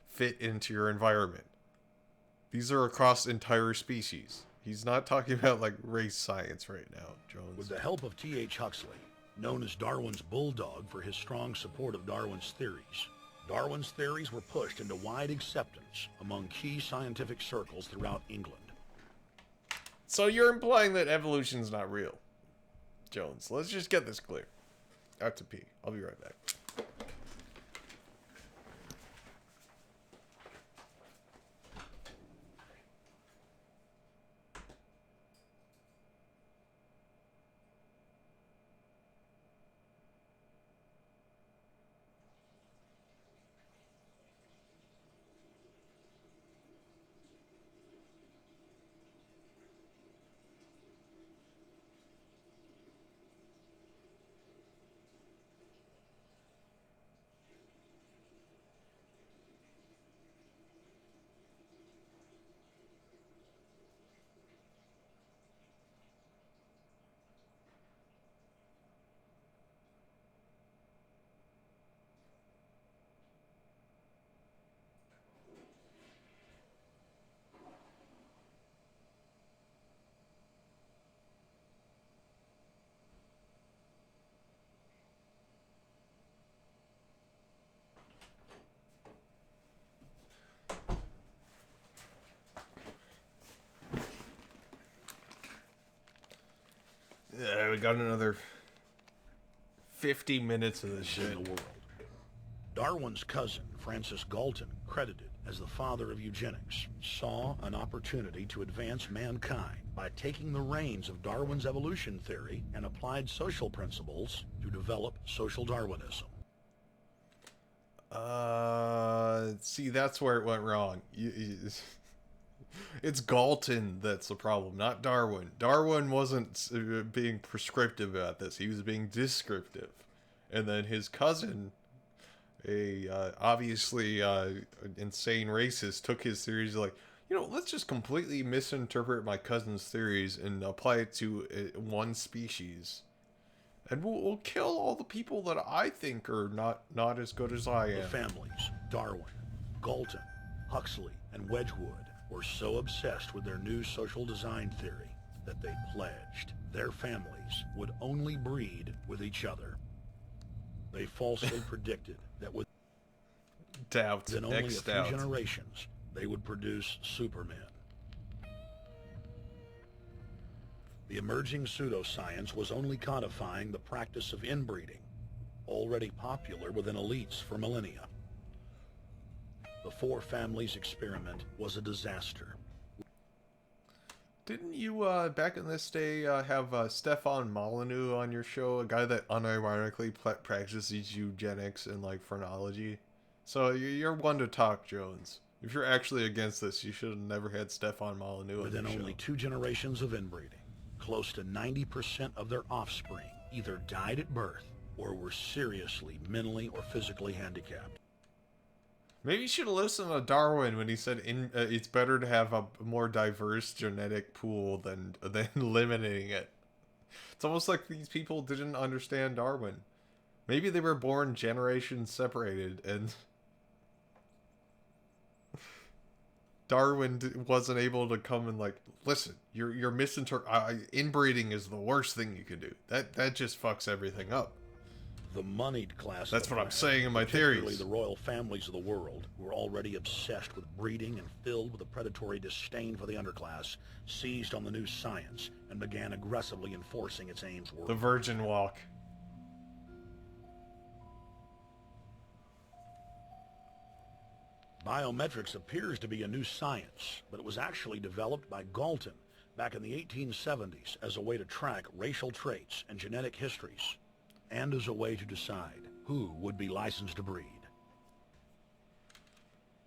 fit into your environment. These are across entire species. He's not talking about like race science right now, Jones. With the help of T.H. Huxley, known as Darwin's bulldog for his strong support of Darwin's theories were pushed into wide acceptance among key scientific circles throughout England. So you're implying that evolution's not real, Jones. Let's just get this clear. I have to pee. I'll be right back. we got another 50 minutes of this shit. In the world. Darwin's cousin, Francis Galton, credited as the father of eugenics, saw an opportunity to advance mankind by taking the reins of Darwin's evolution theory and applied social principles to develop social Darwinism. See, that's where it went wrong. It's Galton that's the problem, not Darwin. Darwin wasn't being prescriptive about this. He was being descriptive. And then his cousin, obviously insane racist, took his theories like, let's just completely misinterpret my cousin's theories and apply it to one species. And we'll kill all the people that I think are not as good as I am. The families, Darwin, Galton, Huxley, and Wedgwood, were so obsessed with their new social design theory that they pledged their families would only breed with each other. They falsely predicted that within only a few generations, they would produce supermen. The emerging pseudoscience was only codifying the practice of inbreeding, already popular within elites for millennia. The Four Families experiment was a disaster. Didn't you, back in this day, have Stefan Molyneux on your show? A guy that unironically practices eugenics and, phrenology? So you're one to talk, Jones. If you're actually against this, you should have never had Stefan Molyneux on your show. Within only 2 generations of inbreeding, close to 90% of their offspring either died at birth or were seriously mentally or physically handicapped. Maybe you should have listened to Darwin when he said it's better to have a more diverse genetic pool than eliminating it. It's almost like these people didn't understand Darwin. Maybe they were born generations separated, and Darwin wasn't able to come and listen, you're misinterpreting. Inbreeding is the worst thing you can do. That just fucks everything up. The moneyed class. That's what I'm saying in my theories. Particularly the royal families of the world, who were already obsessed with breeding and filled with a predatory disdain for the underclass, seized on the new science and began aggressively enforcing its aims worldwide. The Virgin Walk. Biometrics appears to be a new science, but it was actually developed by Galton back in the 1870s as a way to track racial traits and genetic histories, and as a way to decide who would be licensed to breed.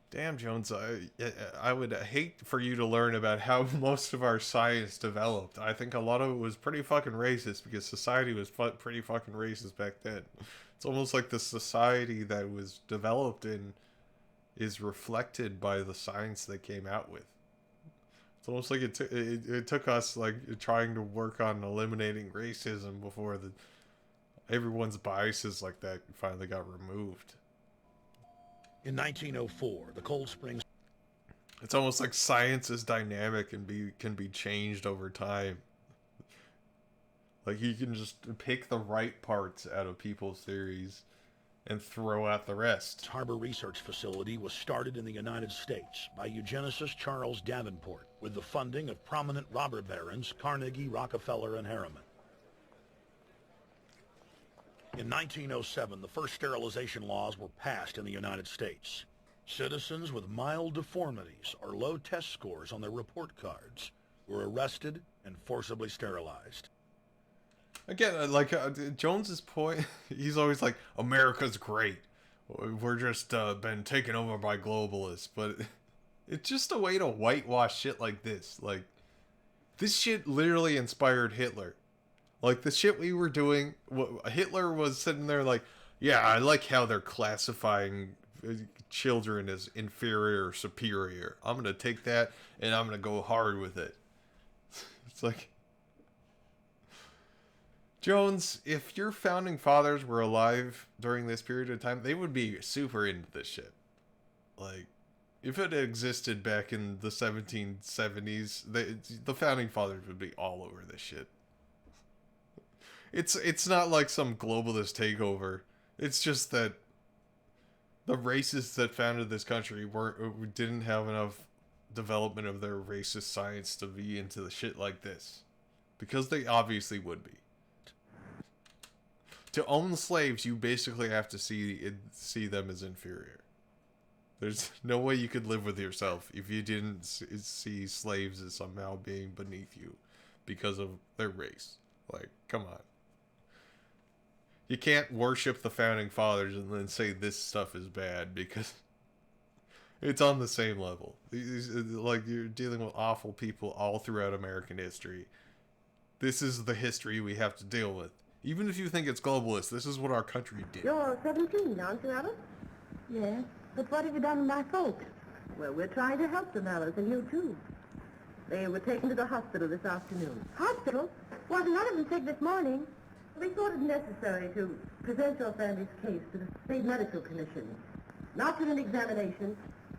Damn, Jones, I would hate for you to learn about how most of our science developed. I think a lot of it was pretty fucking racist because society was pretty fucking racist back then. It's almost like the society that was developed in is reflected by the science they came out with. It's almost like it took us trying to work on eliminating racism before everyone's biases like that finally got removed. In 1904, the Cold Springs... It's almost like science is dynamic and can be changed over time. You can just pick the right parts out of people's theories and throw out the rest. Harbor Research Facility was started in the United States by eugenicist Charles Davenport with the funding of prominent robber barons Carnegie, Rockefeller, and Harriman. In 1907, the first sterilization laws were passed in the United States. Citizens with mild deformities or low test scores on their report cards were arrested and forcibly sterilized. Again, Jones's point, he's always like, America's great. We're just been taken over by globalists. But it's just a way to whitewash shit like this. This shit literally inspired Hitler. The shit we were doing, Hitler was sitting there yeah, I like how they're classifying children as inferior or superior. I'm going to take that and I'm going to go hard with it. It's Jones, if your founding fathers were alive during this period of time, they would be super into this shit. If it existed back in the 1770s, the founding fathers would be all over this shit. It's not like some globalist takeover. It's just that the racists that founded this country didn't have enough development of their racist science to be into the shit like this. Because they obviously would be. To own slaves, you basically have to see them as inferior. There's no way you could live with yourself if you didn't see slaves as somehow being beneath you because of their race. Like, come on. You can't worship the founding fathers and then say this stuff is bad because it's on the same level. Like, you're dealing with awful people all throughout American history. This is the history we have to deal with. Even if you think it's globalist, this is what our country did. You're 17, aren't you, Alice? Yes. But what have you done with my folks? Well, we're trying to help them, Alice, and you too. They were taken to the hospital this afternoon. Hospital? Wasn't none of them sick this morning? We thought it necessary to present your family's case to the State Medical Commission. After an examination,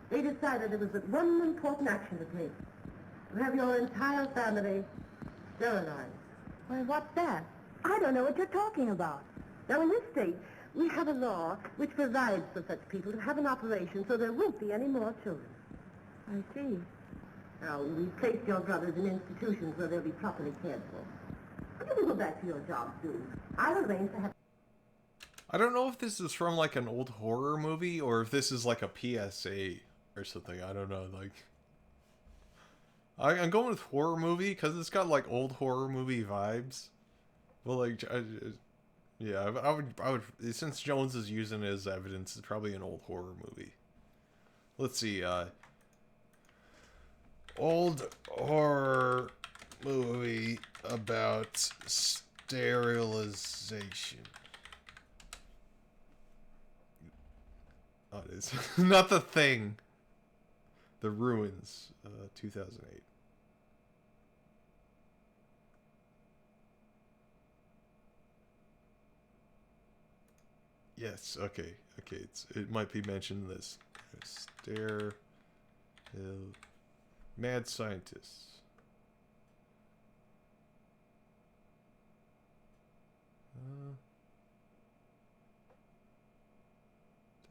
they decided there was but one important action to take. To have your entire family sterilized. Why, what's that? I don't know what you're talking about. Now, in this state, we have a law which provides for such people to have an operation so there won't be any more children. I see. Now, we've placed your brothers in institutions where they'll be properly cared for. You can go back to your job soon. I'll arrange to have... I don't know if this is from, like, an old horror movie or if this is, like, a PSA or something. I don't know, like... I'm going with horror movie because it's got, like, old horror movie vibes. Well, like, yeah, I would, since Jones is using it as evidence, it's probably an old horror movie. Let's see, old horror movie about sterilization. Oh, it is. Not The Thing. The Ruins, 2008. Yes, okay, it might be mentioned in this. Mad scientists.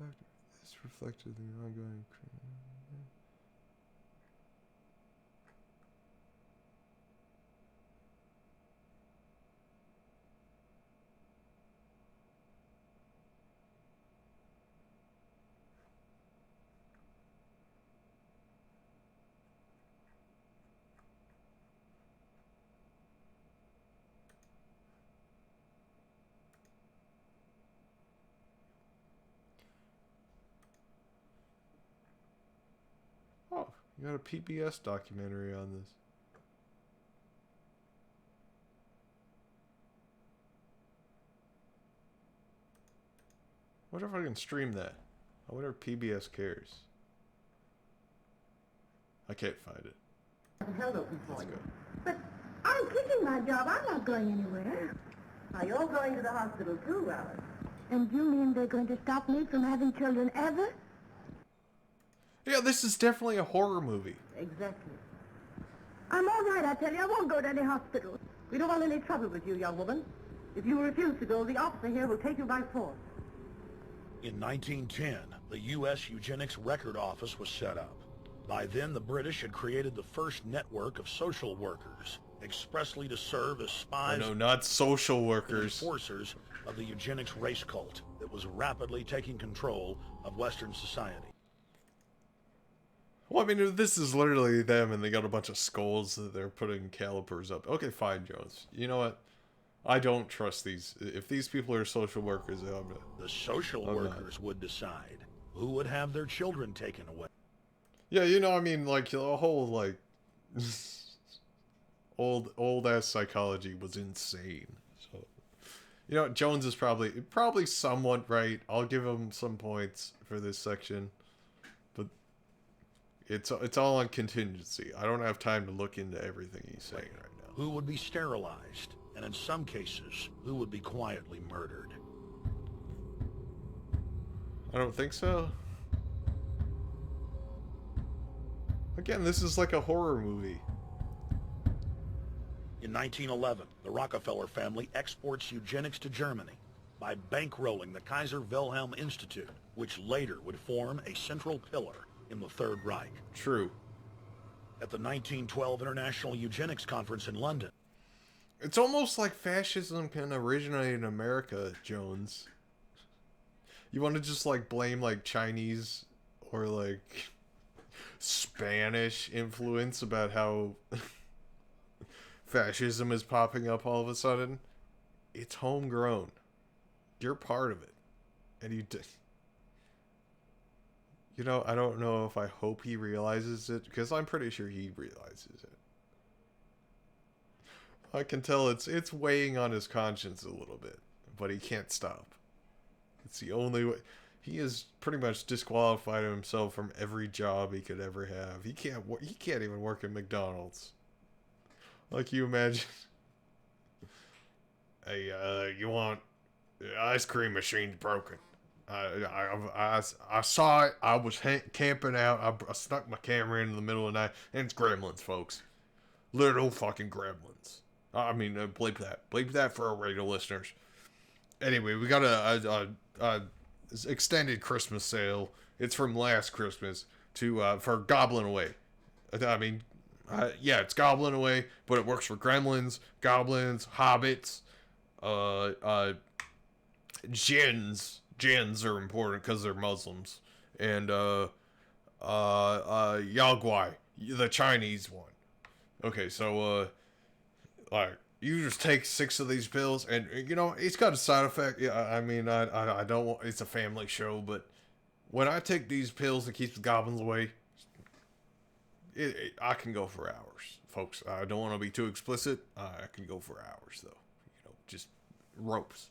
Doctor, this reflected the ongoing. Oh, you got a PBS documentary on this. I wonder if I can stream that. I wonder if PBS cares. I can't find it. Held open for you. But I'm keeping my job. I'm not going anywhere. Now, you're going to the hospital too, Alice. And you mean they're going to stop me from having children ever? Yeah, this is definitely a horror movie. Exactly. I'm all right, I tell you. I won't go to any hospital. We don't want any trouble with you, young woman. If you refuse to go, the officer here will take you by force. In 1910, the U.S. Eugenics Record Office was set up. By then, the British had created the first network of social workers, expressly to serve as spies... Oh, no, not social workers. ...enforcers of the eugenics race cult that was rapidly taking control of Western society. Well, I mean, this is literally them, and they got a bunch of skulls that they're putting calipers up. Okay, fine, Jones. You know what? I don't trust these. If these people are social workers, the social workers would decide who would have their children taken away. Yeah, you know, I mean, like, the whole, like, old-ass psychology was insane. So, you know, Jones is probably somewhat right. I'll give him some points for this section. But it's all on contingency. I don't have time to look into everything he's saying right now. Who would be sterilized, and in some cases, who would be quietly murdered. I don't think so. Again, this is like a horror movie. In 1911, the Rockefeller family exports eugenics to Germany by bankrolling the Kaiser Wilhelm Institute, which later would form a central pillar in the Third Reich. True. At the 1912 International Eugenics Conference in London. It's almost like fascism can originate in America, Jones. You want to just like blame like Chinese or like Spanish influence about how fascism is popping up all of a sudden? It's homegrown. You're part of it. And you know, I don't know if I hope he realizes it, because I'm pretty sure he realizes it. I can tell it's weighing on his conscience a little bit, but he can't stop. It's the only way. He has pretty much disqualified himself from every job he could ever have. He can't even work at McDonald's. Like, you imagine. Hey, you want the ice cream machine's broken. I saw it. I was camping out. I stuck my camera in the middle of the night, and it's gremlins, folks. Little fucking gremlins. I mean, bleep that. Bleep that for our radio listeners. Anyway, we got a extended Christmas sale. It's from last Christmas for Goblin Away. I mean, yeah, it's Goblin Away, but it works for gremlins, goblins, hobbits, jinns. Jinns are important because they're Muslims, and Yagwai, the Chinese one. Okay, so like, you just take 6 of these pills, and you know it's got a side effect. Yeah, I mean, I don't want. It's a family show, but when I take these pills that keeps the goblins away, I can go for hours, folks. I don't want to be too explicit. I can go for hours, though. You know, just ropes.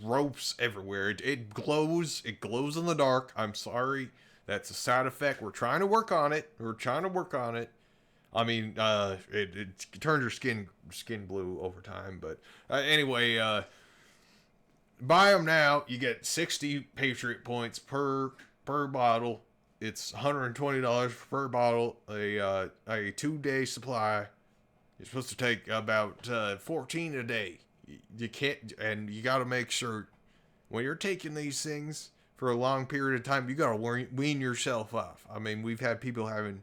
Ropes everywhere. It glows. It glows in the dark. I'm sorry. That's a side effect. We're trying to work on it. I mean, it turns your skin blue over time. But anyway, buy them now. You get 60 Patriot points per bottle. It's $120 per bottle. A 2-day supply. You're supposed to take about 14 a day. You can't, and you got to make sure when you're taking these things for a long period of time, you got to wean yourself off. I mean, we've had people having,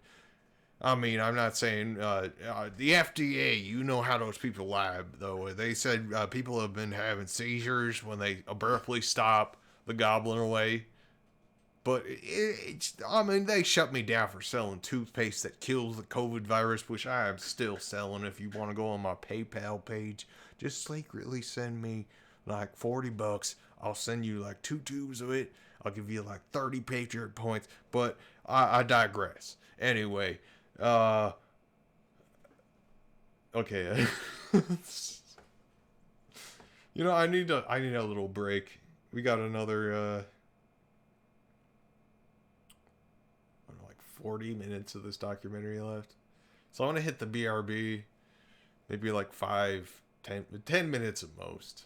I mean, I'm not saying, the FDA, you know how those people lie, though. They said people have been having seizures when they abruptly stop the Goblin Away. But I mean, they shut me down for selling toothpaste that kills the COVID virus, which I am still selling. If you want to go on my PayPal page, just secretly send me like $40. I'll send you like 2 tubes of it. I'll give you like 30 Patriot points. But I digress. Anyway, okay. You know, I need a little break. We got another 40 minutes of this documentary left. So I'm going to hit the BRB. Maybe like 10 minutes at most.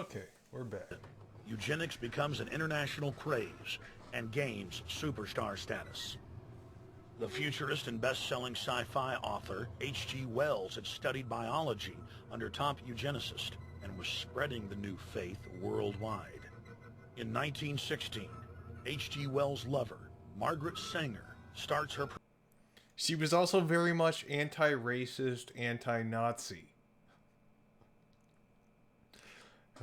Okay, we're back. Eugenics becomes an international craze and gains superstar status. The futurist and best-selling sci-fi author H.G. Wells had studied biology under top eugenicists and was spreading the new faith worldwide. In 1916, H.G. Wells' lover, Margaret Sanger, starts her... She was also very much anti-racist, anti-Nazi.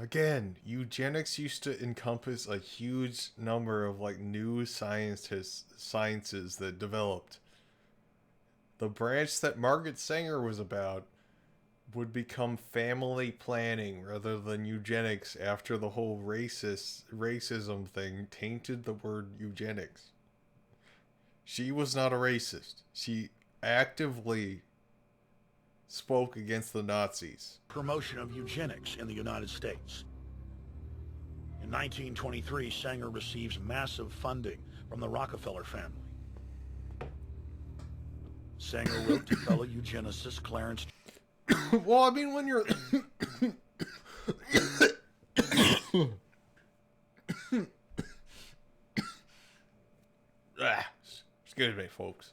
Again, eugenics used to encompass a huge number of like new sciences that developed. The branch that Margaret Sanger was about would become family planning rather than eugenics after the whole racism thing tainted the word eugenics. She was not a racist. She actively spoke against the Nazis. Promotion of eugenics in the United States. In 1923, Sanger receives massive funding from the Rockefeller family. Sanger wrote to fellow eugenicist Clarence... Well, I mean, when you're... Excuse me, folks.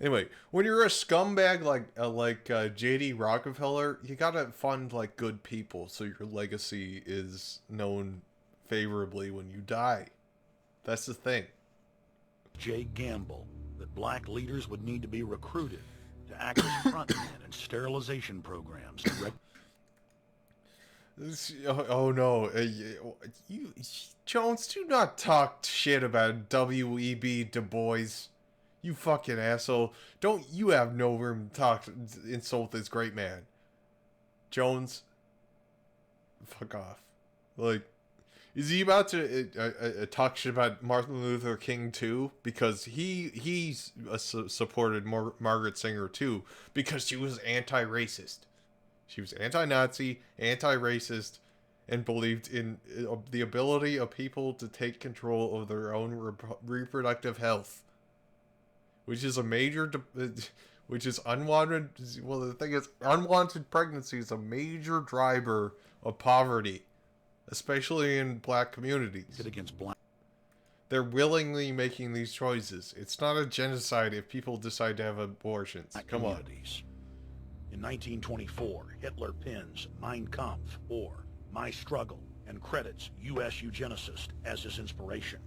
Anyway, when you're a scumbag like J.D. Rockefeller, you gotta fund like good people so your legacy is known favorably when you die. That's the thing. J. Gamble, that black leaders would need to be recruited to act as frontmen in sterilization programs. Oh no, you Jones, do not talk shit about W.E.B. Du Bois. You fucking asshole. Don't you have no room to insult this great man. Jones, fuck off. Like, is he about to talk shit about Martin Luther King too? Because he supported Margaret Sanger too, because she was anti-racist. She was anti-Nazi, anti-racist, and believed in the ability of people to take control of their own reproductive health. Which is a major, which is unwanted, well the thing is, unwanted pregnancy is a major driver of poverty, especially in black communities. Against black. They're willingly making these choices. It's not a genocide if people decide to have abortions. Come on. In 1924, Hitler pins Mein Kampf, or My Struggle, and credits U.S. eugenicist as his inspiration.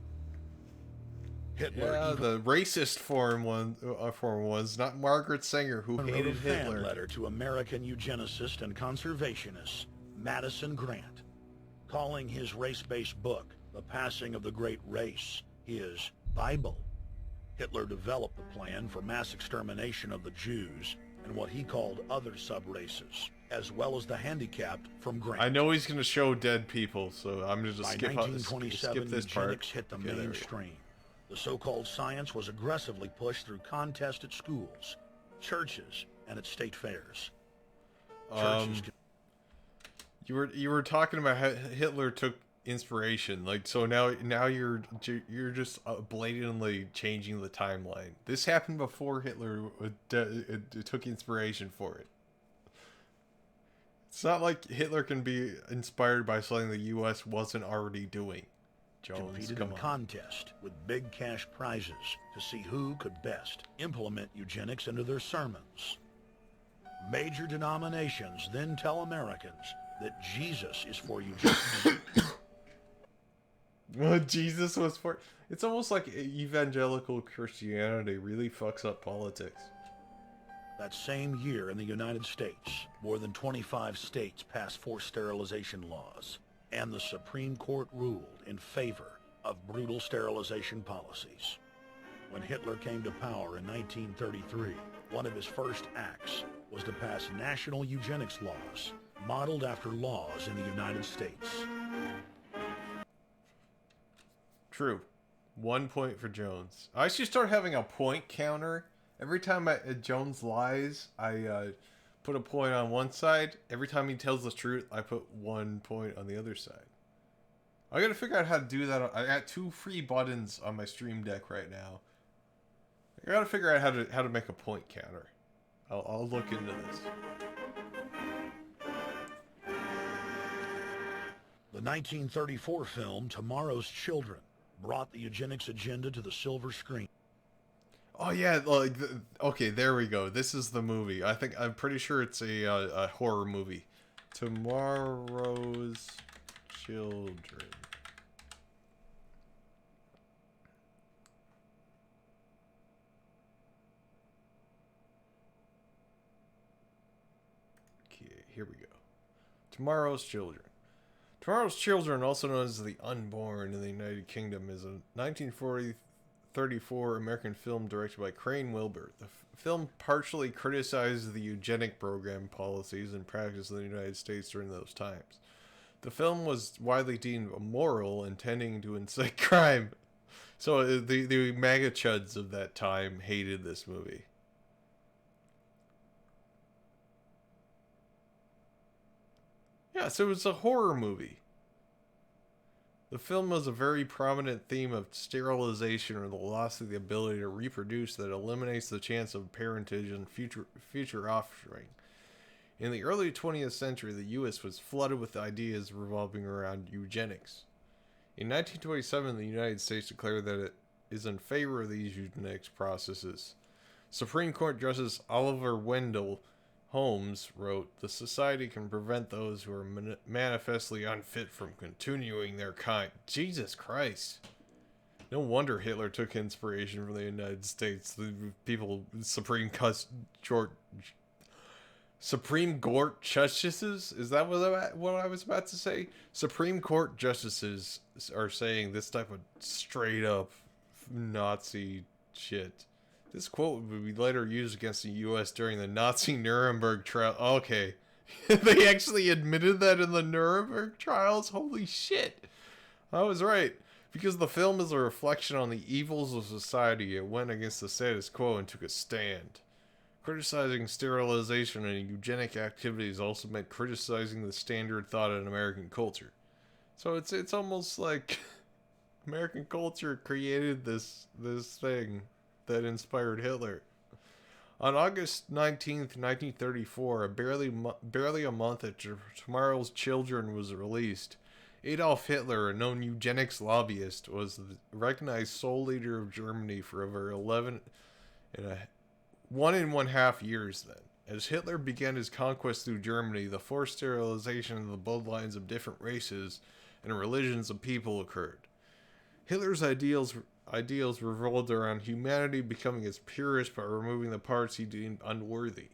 Hitler the racist form was not Margaret Sanger, who hated Hitler. Wrote a fan letter to American eugenicist and conservationist Madison Grant, calling his race-based book, The Passing of the Great Race, his Bible. Hitler developed the plan for mass extermination of the Jews and what he called other sub-races, as well as the handicapped from Grant. I know he's going to show dead people, so I'm going to just skip this part. Eugenics hit the mainstream. The so-called science was aggressively pushed through contests at schools, churches, and at state fairs. You were talking about how Hitler took inspiration, like, so now you're just blatantly changing the timeline. This happened before Hitler took inspiration for it. It's not like Hitler can be inspired by something the U.S. wasn't already doing. Jones, competed in contest with big cash prizes to see who could best implement eugenics into their sermons. Major denominations then tell Americans that Jesus is for eugenics. Jesus was for... It's almost like evangelical Christianity really fucks up politics. That same year in the United States, more than 25 states passed forced sterilization laws, and the Supreme Court ruled in favor of brutal sterilization policies. When Hitler came to power in 1933, one of his first acts was to pass national eugenics laws, modeled after laws in the United States. True. 1 point for Jones. I should start having a point counter. Every time Jones lies, I put a point on one side. Every time he tells the truth, I put 1 point on the other side. I gotta figure out how to do that. I got 2 free buttons on my Stream Deck right now. I gotta figure out how to make a point counter. I'll look into this. The The 1934 film Tomorrow's Children brought the eugenics agenda to the silver screen. Oh yeah, like okay, there we go. This is the movie. I'm pretty sure it's a horror movie. Tomorrow's Children. Okay, here we go. Tomorrow's Children. Tomorrow's Children, also known as The Unborn in the United Kingdom, is a 1934 American film directed by Crane Wilbur. The film partially criticizes the eugenic program policies and practice in the United States during those times. The film was widely deemed immoral, intending to incite crime. So the MAGA chuds of that time hated this movie. Yeah, so it's a horror movie. The film has a very prominent theme of sterilization or the loss of the ability to reproduce that eliminates the chance of parentage and future offspring. In the early 20th century, the U.S. was flooded with ideas revolving around eugenics. In 1927, the United States declared that it is in favor of these eugenics processes. Supreme Court Justice Oliver Wendell Holmes wrote, "The society can prevent those who are manifestly unfit from continuing their kind." Jesus Christ. No wonder Hitler took inspiration from the United States. The people, Supreme Court justices? Is that what I was about to say? Supreme Court justices are saying this type of straight up Nazi shit. This quote would be later used against the U.S. during the Nazi Nuremberg trial. Okay. They actually admitted that in the Nuremberg trials? Holy shit. I was right. Because the film is a reflection on the evils of society, it went against the status quo and took a stand. Criticizing sterilization and eugenic activities also meant criticizing the standard thought in American culture. So it's almost like American culture created this thing that inspired Hitler. On August 19th, 1934, barely a month after Tomorrow's Children was released, Adolf Hitler, a known eugenics lobbyist, was the recognized sole leader of Germany for over 1.5 years then. As Hitler began his conquest through Germany, the forced sterilization of the bloodlines of different races and religions of people occurred. Hitler's ideals revolved around humanity becoming its purest by removing the parts he deemed unworthy.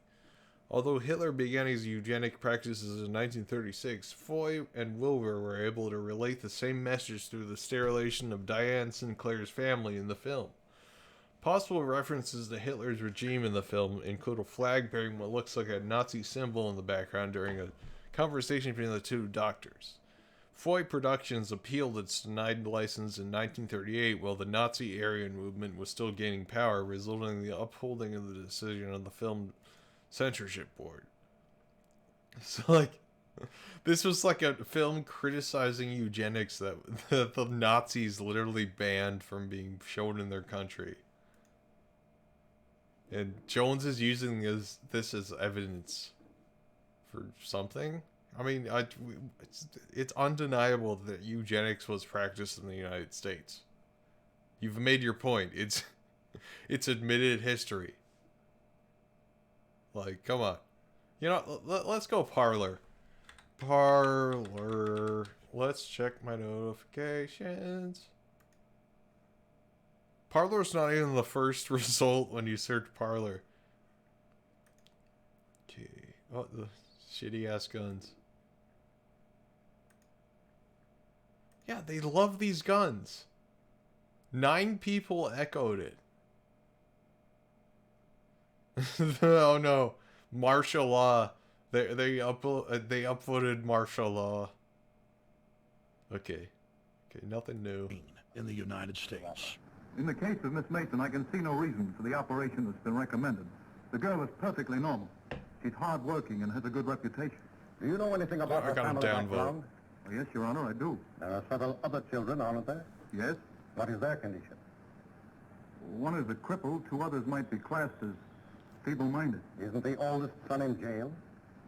Although Hitler began his eugenic practices in 1936, Foy and Wilbur were able to relate the same message through the sterilization of Diane Sinclair's family in the film. Possible references to Hitler's regime in the film include a flag bearing what looks like a Nazi symbol in the background during a conversation between the two doctors. Foy Productions appealed its denied license in 1938 while the Nazi Aryan movement was still gaining power, resulting in the upholding of the decision of the film censorship board. So, like, this was like a film criticizing eugenics that the Nazis literally banned from being shown in their country. And Jones is using this as evidence for something. I mean, it's undeniable that eugenics was practiced in the United States. You've made your point. It's admitted history. Like, come on. You know, let's go Parler. Parler. Let's check my notifications. Parler's not even the first result when you search Parler. Okay. Oh, the shitty ass guns. Yeah, they love these guns. 9 people echoed it. Oh no, martial law. They upvoted martial law. Okay, nothing new. In the United States. In the case of Miss Mason, I can see no reason for the operation that's been recommended. The girl is perfectly normal. She's hard-working and has a good reputation. Do you know anything about her family background? Oh, yes, Your Honor, I do. There are several other children, aren't there? Yes. What is their condition? One is a cripple. 2 others might be classed as feeble-minded. Isn't the oldest son in jail?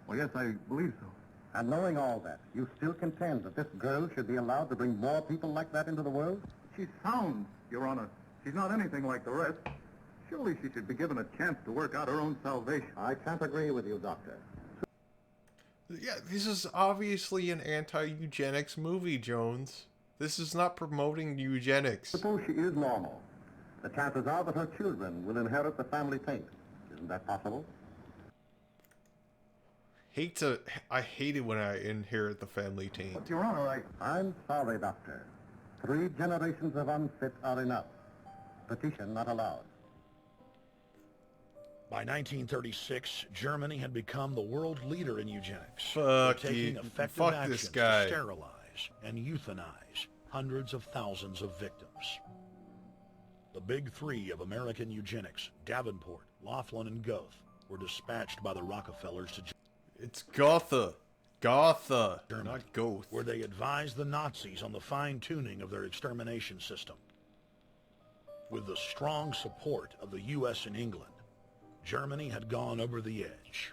Well, yes, I believe so. And knowing all that, you still contend that this girl should be allowed to bring more people like that into the world? She's sound, Your Honor. She's not anything like the rest. Surely she should be given a chance to work out her own salvation. I can't agree with you, Doctor. Yeah, this is obviously an anti-eugenics movie, Jones. This is not promoting eugenics. Suppose she is normal. The chances are that her children will inherit the family taint. Isn't that possible? I hate it when I inherit the family taint. But, Your Honor, I'm sorry, Doctor. 3 generations of unfit are enough. Petition not allowed. By 1936, Germany had become the world leader in eugenics. Fuck taking you. effective Fuck actions this guy. to sterilize and euthanize hundreds of thousands of victims. The big 3 of American eugenics, Davenport, Laughlin, and Goethe, were dispatched by the Rockefellers to It's Gotha. Gotha, not Goethe. where they advised the Nazis on the fine-tuning of their extermination system. With the strong support of the U.S. and England, Germany had gone over the edge,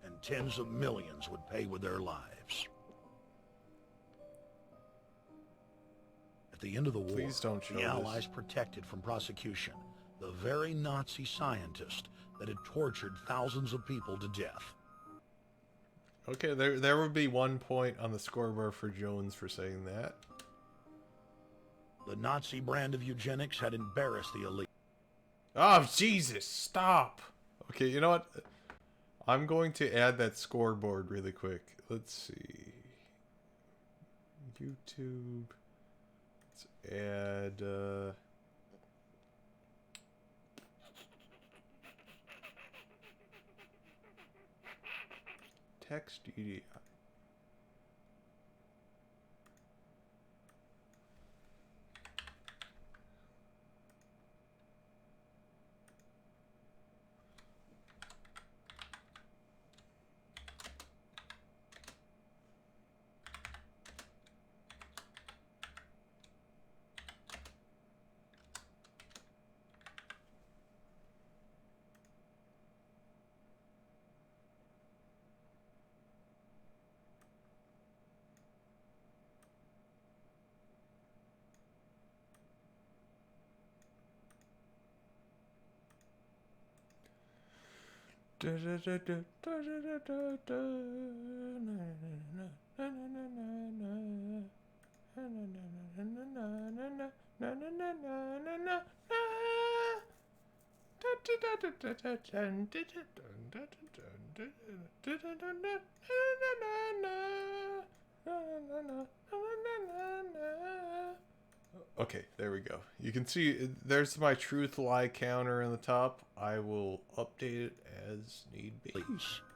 and tens of millions would pay with their lives. At the end of the war, Please don't show the this. Allies protected from prosecution the very Nazi scientist that had tortured thousands of people to death. Okay, there would be 1 point on the scoreboard for Jones for saying that. The Nazi brand of eugenics had embarrassed the elite. Oh, Jesus, stop. Okay, you know what? I'm going to add that scoreboard really quick. Let's see. YouTube. Let's add, text EDI. Okay, there we go. You can see there's my truth lie counter in the top. I will update it as need be.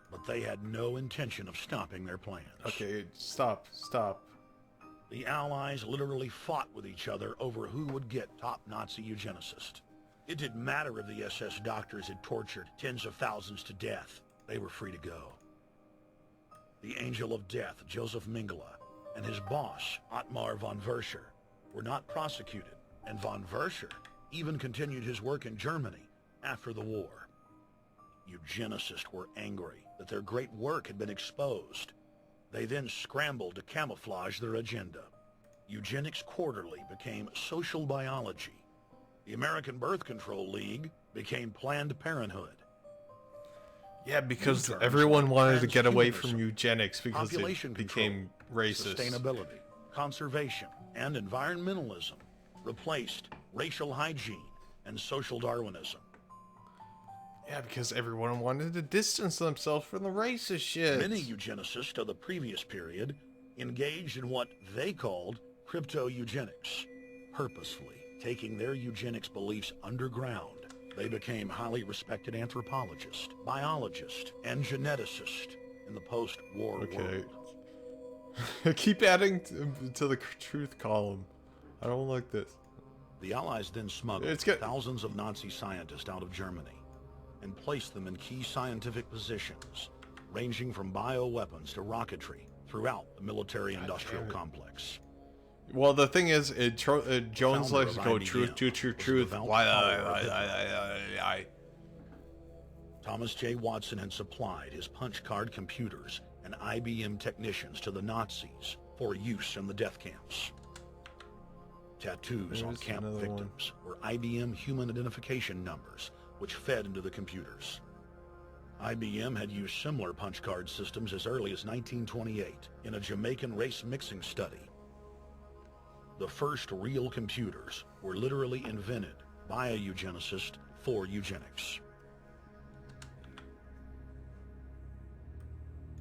But they had no intention of stopping their plans. Okay, stop. The Allies literally fought with each other over who would get top Nazi eugenicist. It didn't matter if the SS doctors had tortured tens of thousands to death. They were free to go. The Angel of Death, Joseph Mengele, and his boss, Ottmar von Verscher, were not prosecuted, and von Verscher even continued his work in Germany after the war. Eugenicists were angry that their great work had been exposed. They then scrambled to camouflage their agenda. Eugenics Quarterly became Social Biology. The American Birth Control League became Planned Parenthood. Yeah, because everyone wanted to get away from eugenics because it became racist. Sustainability, conservation, and environmentalism replaced racial hygiene and social Darwinism. Yeah, because everyone wanted to distance themselves from the racist shit. Many eugenicists of the previous period engaged in what they called crypto-eugenics, purposefully taking their eugenics beliefs underground. They became highly respected anthropologists, biologists, and geneticists in the post-war world. Keep adding to the truth column. I don't like this. The Allies then smuggled thousands of Nazi scientists out of Germany and placed them in key scientific positions, ranging from bioweapons to rocketry throughout the military-industrial complex. Well, the thing is, Jones likes to go truth. Thomas J. Watson had supplied his punch card computers and IBM technicians to the Nazis for use in the death camps. Tattoos on camp victims were IBM human identification numbers, which fed into the computers. IBM had used similar punch card systems as early as 1928 in a Jamaican race mixing study. The first real computers were literally invented by a eugenicist for eugenics.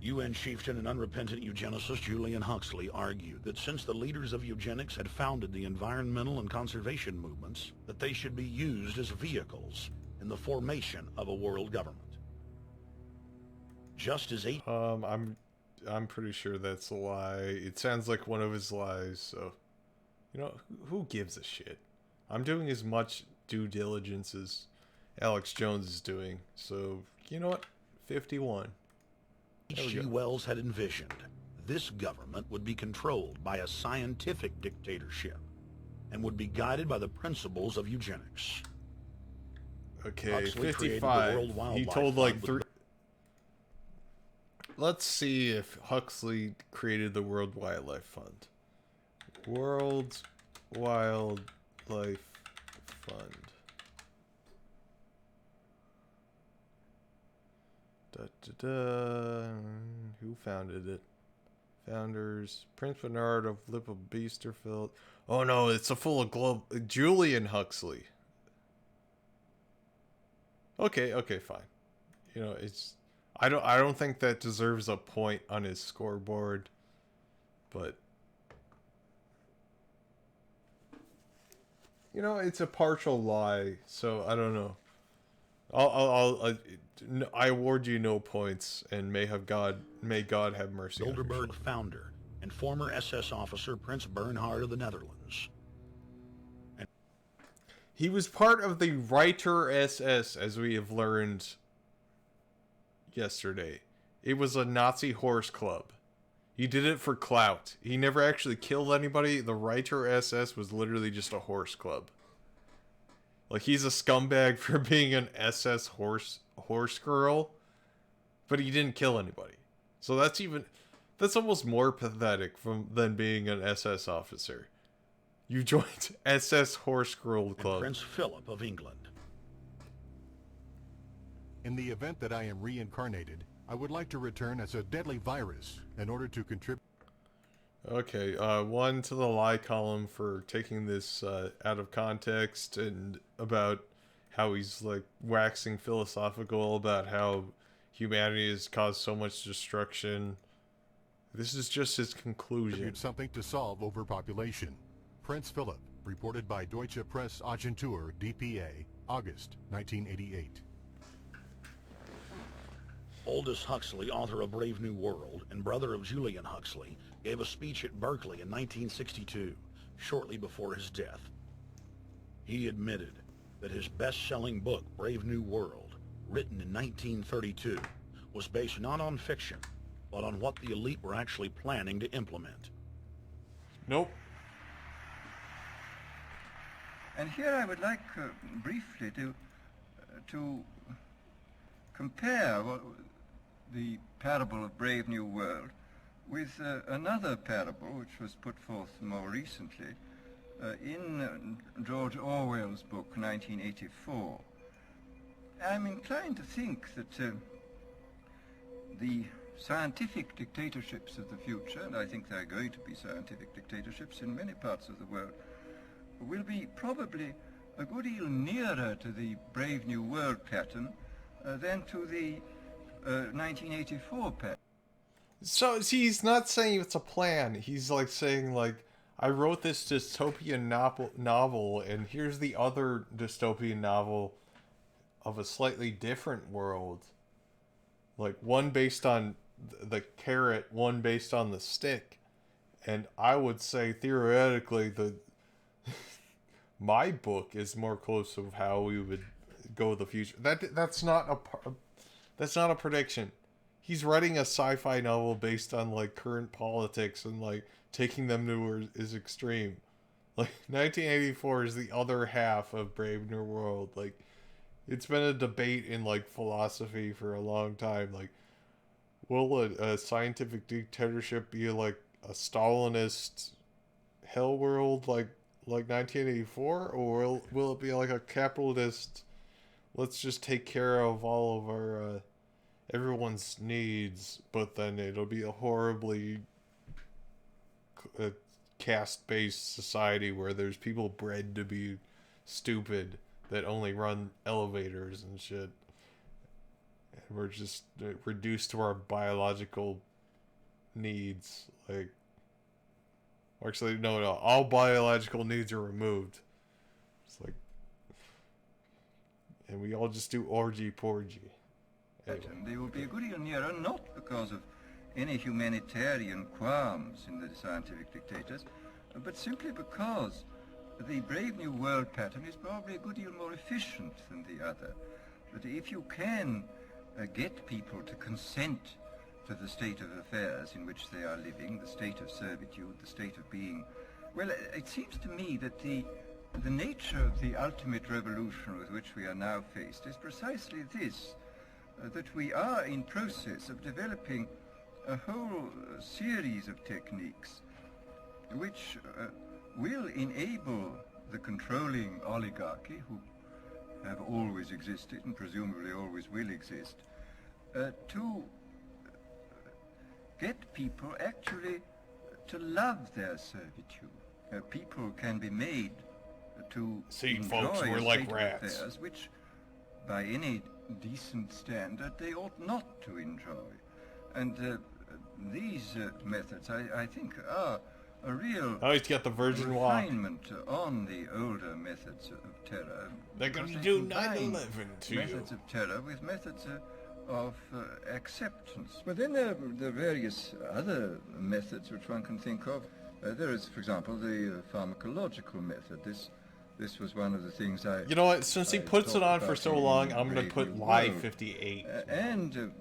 UN chieftain and unrepentant eugenicist Julian Huxley argued that since the leaders of eugenics had founded the environmental and conservation movements, that they should be used as vehicles in the formation of a world government. Just as I'm pretty sure that's a lie. It sounds like one of his lies, so you know, who gives a shit? I'm doing as much due diligence as Alex Jones is doing, so you know what? 51. H.G. Wells had envisioned, this government would be controlled by a scientific dictatorship and would be guided by the principles of eugenics. Okay, Huxley 55. He told like three. Let's see if Huxley created the World Wildlife Fund. World Wildlife Fund. Who founded it? Founders: Prince Bernard of Lippe Biesterfeld. Oh no, it's a full of Julian Huxley. Okay, fine. You know, it's I don't think that deserves a point on his scoreboard, but you know, it's a partial lie, so I don't know. I award you no points, and may God have mercy. Bilderberg founder and former SS officer Prince Bernhard of the Netherlands. He was part of the Reiter SS, as we have learned yesterday. It was a Nazi horse club. He did it for clout. He never actually killed anybody. The Reiter SS was literally just a horse club. Like, he's a scumbag for being an SS horse girl, but he didn't kill anybody. So that's almost more pathetic than being an SS officer. You joined SS Horse Girl Club. And Prince Philip of England. In the event that I am reincarnated, I would like to return as a deadly virus in order to contribute. Okay, 1 to the lie column for taking this out of context and about how he's like waxing philosophical about how humanity has caused so much destruction. This is just his conclusion. Something to solve overpopulation. Prince Philip, reported by Deutsche Presse-Agentur, DPA, August 1988. Aldous Huxley, author of Brave New World and brother of Julian Huxley, gave a speech at Berkeley in 1962, shortly before his death. He admitted that his best-selling book, Brave New World, written in 1932, was based not on fiction, but on what the elite were actually planning to implement. Nope. And here I would like briefly to compare the parable of Brave New World with another parable which was put forth more recently in George Orwell's book 1984. I'm inclined to think that the scientific dictatorships of the future, and I think there are going to be scientific dictatorships in many parts of the world, will be probably a good deal nearer to the Brave New World pattern than to the 1984 pattern. So, see, he's not saying it's a plan. He's like saying, like, I wrote this dystopian novel, and here's the other dystopian novel of a slightly different world. Like, one based on the carrot, one based on the stick. And I would say, theoretically, my book is more close to how we would go the future. That's not a prediction. He's writing a sci-fi novel based on like current politics and like taking them to his extreme. Like 1984 is the other half of Brave New World. Like, it's been a debate in like philosophy for a long time. Like, will a scientific dictatorship be like a Stalinist hell world like 1984, or will it be like a capitalist? Let's just take care of all of our everyone's needs, but then it'll be a horribly caste-based society where there's people bred to be stupid that only run elevators and shit. And we're just reduced to our biological needs. Like, actually, no, all biological needs are removed. It's like, and we all just do orgy porgy. Anyway. They will be a good deal nearer, not because of any humanitarian qualms in the scientific dictators, but simply because the Brave New World pattern is probably a good deal more efficient than the other. That if you can get people to consent to the state of affairs in which they are living, the state of servitude, the state of being, well, it seems to me that the nature of the ultimate revolution with which we are now faced is precisely this, that we are in process of developing a whole series of techniques which will enable the controlling oligarchy, who have always existed and presumably always will exist, to get people actually to love their servitude. People can be made to enjoy folks, we're a like state of rats. affairs which, by any decent standard, they ought not to enjoy. And these methods, I think, are a real He's got the virgin walk. refinement on the older methods of terror. They're going to Because do they combine 9/11 to you. methods of terror with methods of acceptance. But then there are various other methods which one can think of. There is, for example, the pharmacological method. This was one of the things I... You know what? Since he puts it on for so long, I'm going to Brave put New Lie World. 58. And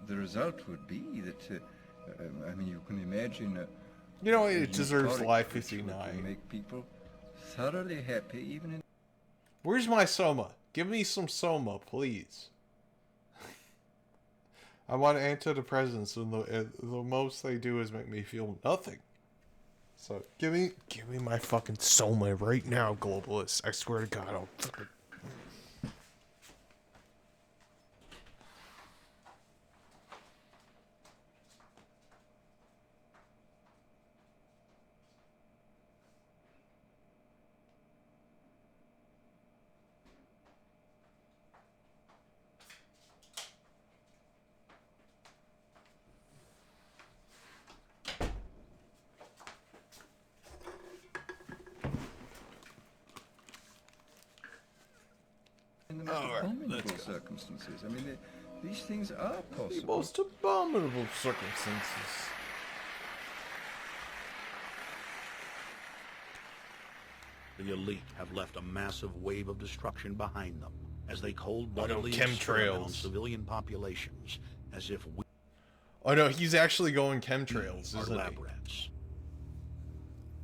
the result would be that, I mean, you can imagine... You know, it deserves euphoric Lie which would 59. make people thoroughly happy, even in... Where's my Soma? Give me some Soma, please. I want antidepressants, and the most they do is make me feel nothing. So give me my fucking Soma right now, globalists. I swear to God, I'll fucking... in the most abominable circumstances. I mean, these things are The possible. most abominable circumstances. The elite have left a massive wave of destruction behind them as they cold-bloodedly chemtrails. experiment on civilian populations as if we Oh no, he's actually going chemtrails, are isn't lab he? rats.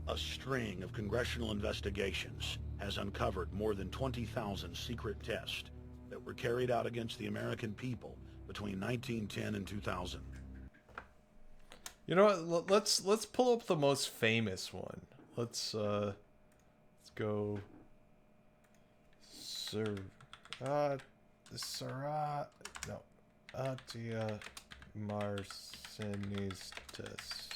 A string of congressional investigations has uncovered more than 20,000 secret tests that were carried out against the American people between 1910 and 2000. You know what? Let's pull up the most famous one. Let's go. Atia Marcinistus.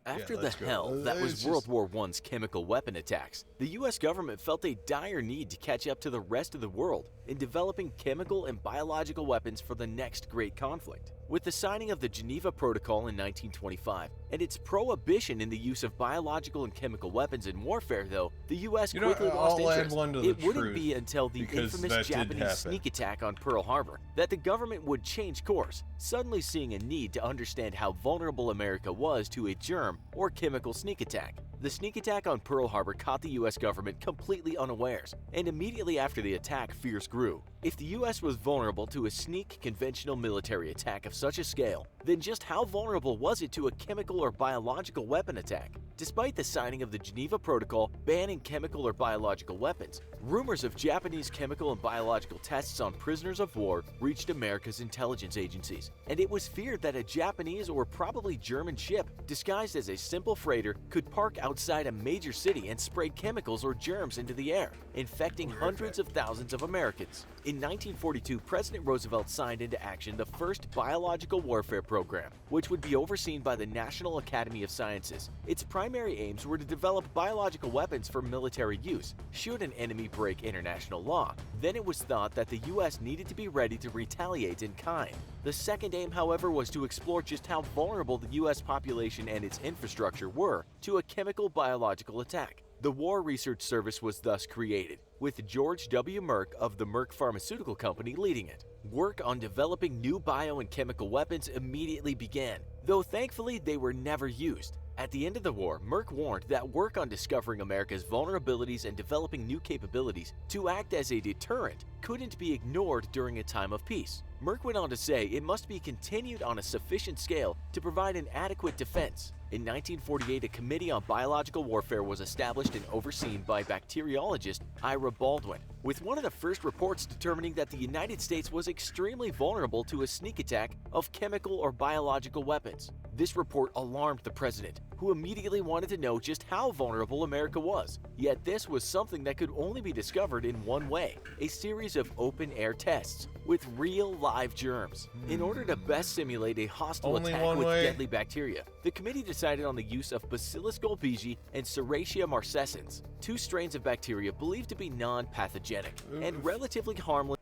After the let's go. hell that It's was just- World War I's chemical weapon attacks, the US government felt a dire need to catch up to the rest of the world in developing chemical and biological weapons for the next great conflict. With the signing of the Geneva Protocol in 1925 and its prohibition in the use of biological and chemical weapons in warfare, though, the US You know, quickly lost I'll add interest. one to the It wouldn't truth, be until the because infamous that did Japanese happen. sneak attack on Pearl Harbor that the government would change course, suddenly seeing a need to understand how vulnerable America was to a germ or chemical sneak attack. The sneak attack on Pearl Harbor caught the U.S. government completely unawares, and immediately after the attack, fears grew. If the U.S. was vulnerable to a sneak conventional military attack of such a scale, then just how vulnerable was it to a chemical or biological weapon attack? Despite the signing of the Geneva Protocol banning chemical or biological weapons, rumors of Japanese chemical and biological tests on prisoners of war reached America's intelligence agencies, and it was feared that a Japanese or probably German ship disguised as a simple freighter could park outside a major city and spray chemicals or germs into the air, infecting hundreds of thousands of Americans. In 1942, President Roosevelt signed into action the first biological warfare program, which would be overseen by the National Academy of Sciences. Its primary aims were to develop biological weapons for military use, should an enemy break international law. Then it was thought that the U.S. needed to be ready to retaliate in kind. The second aim, however, was to explore just how vulnerable the U.S. population and its infrastructure were to a chemical biological attack. The War Research Service was thus created, with George W. Merck of the Merck Pharmaceutical Company leading it. Work on developing new bio and chemical weapons immediately began, though thankfully they were never used. At the end of the war, Merck warned that work on discovering America's vulnerabilities and developing new capabilities to act as a deterrent couldn't be ignored during a time of peace. Merck went on to say it must be continued on a sufficient scale to provide an adequate defense. In 1948, a committee on biological warfare was established and overseen by bacteriologist Ira Baldwin, with one of the first reports determining that the United States was extremely vulnerable to a sneak attack of chemical or biological weapons. This report alarmed the president, who immediately wanted to know just how vulnerable America was. Yet this was something that could only be discovered in one way: a series of open-air tests with real live germs. In order to best simulate a hostile attack with deadly bacteria, the committee decided on the use of Bacillus golbezii and Serratia marcescens, two strains of bacteria believed to be non-pathogenic and relatively harmless.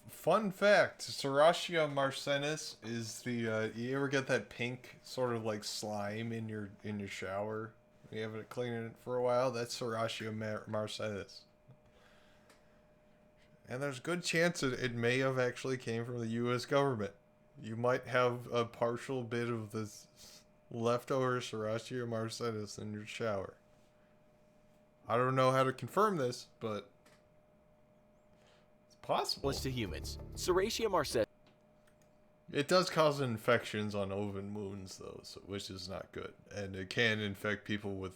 Fun fact, Serratia marcescens is the, you ever get that pink sort of like slime in your shower? You haven't cleaned it for a while? That's Serratia marcescens. And there's a good chance that it may have actually came from the U.S. government. You might have a partial bit of this leftover Serratia marcescens in your shower. I don't know how to confirm this, but it's possible. To humans. Serratia marcescens. It does cause infections on oven wounds, though, which is not good. And it can infect people with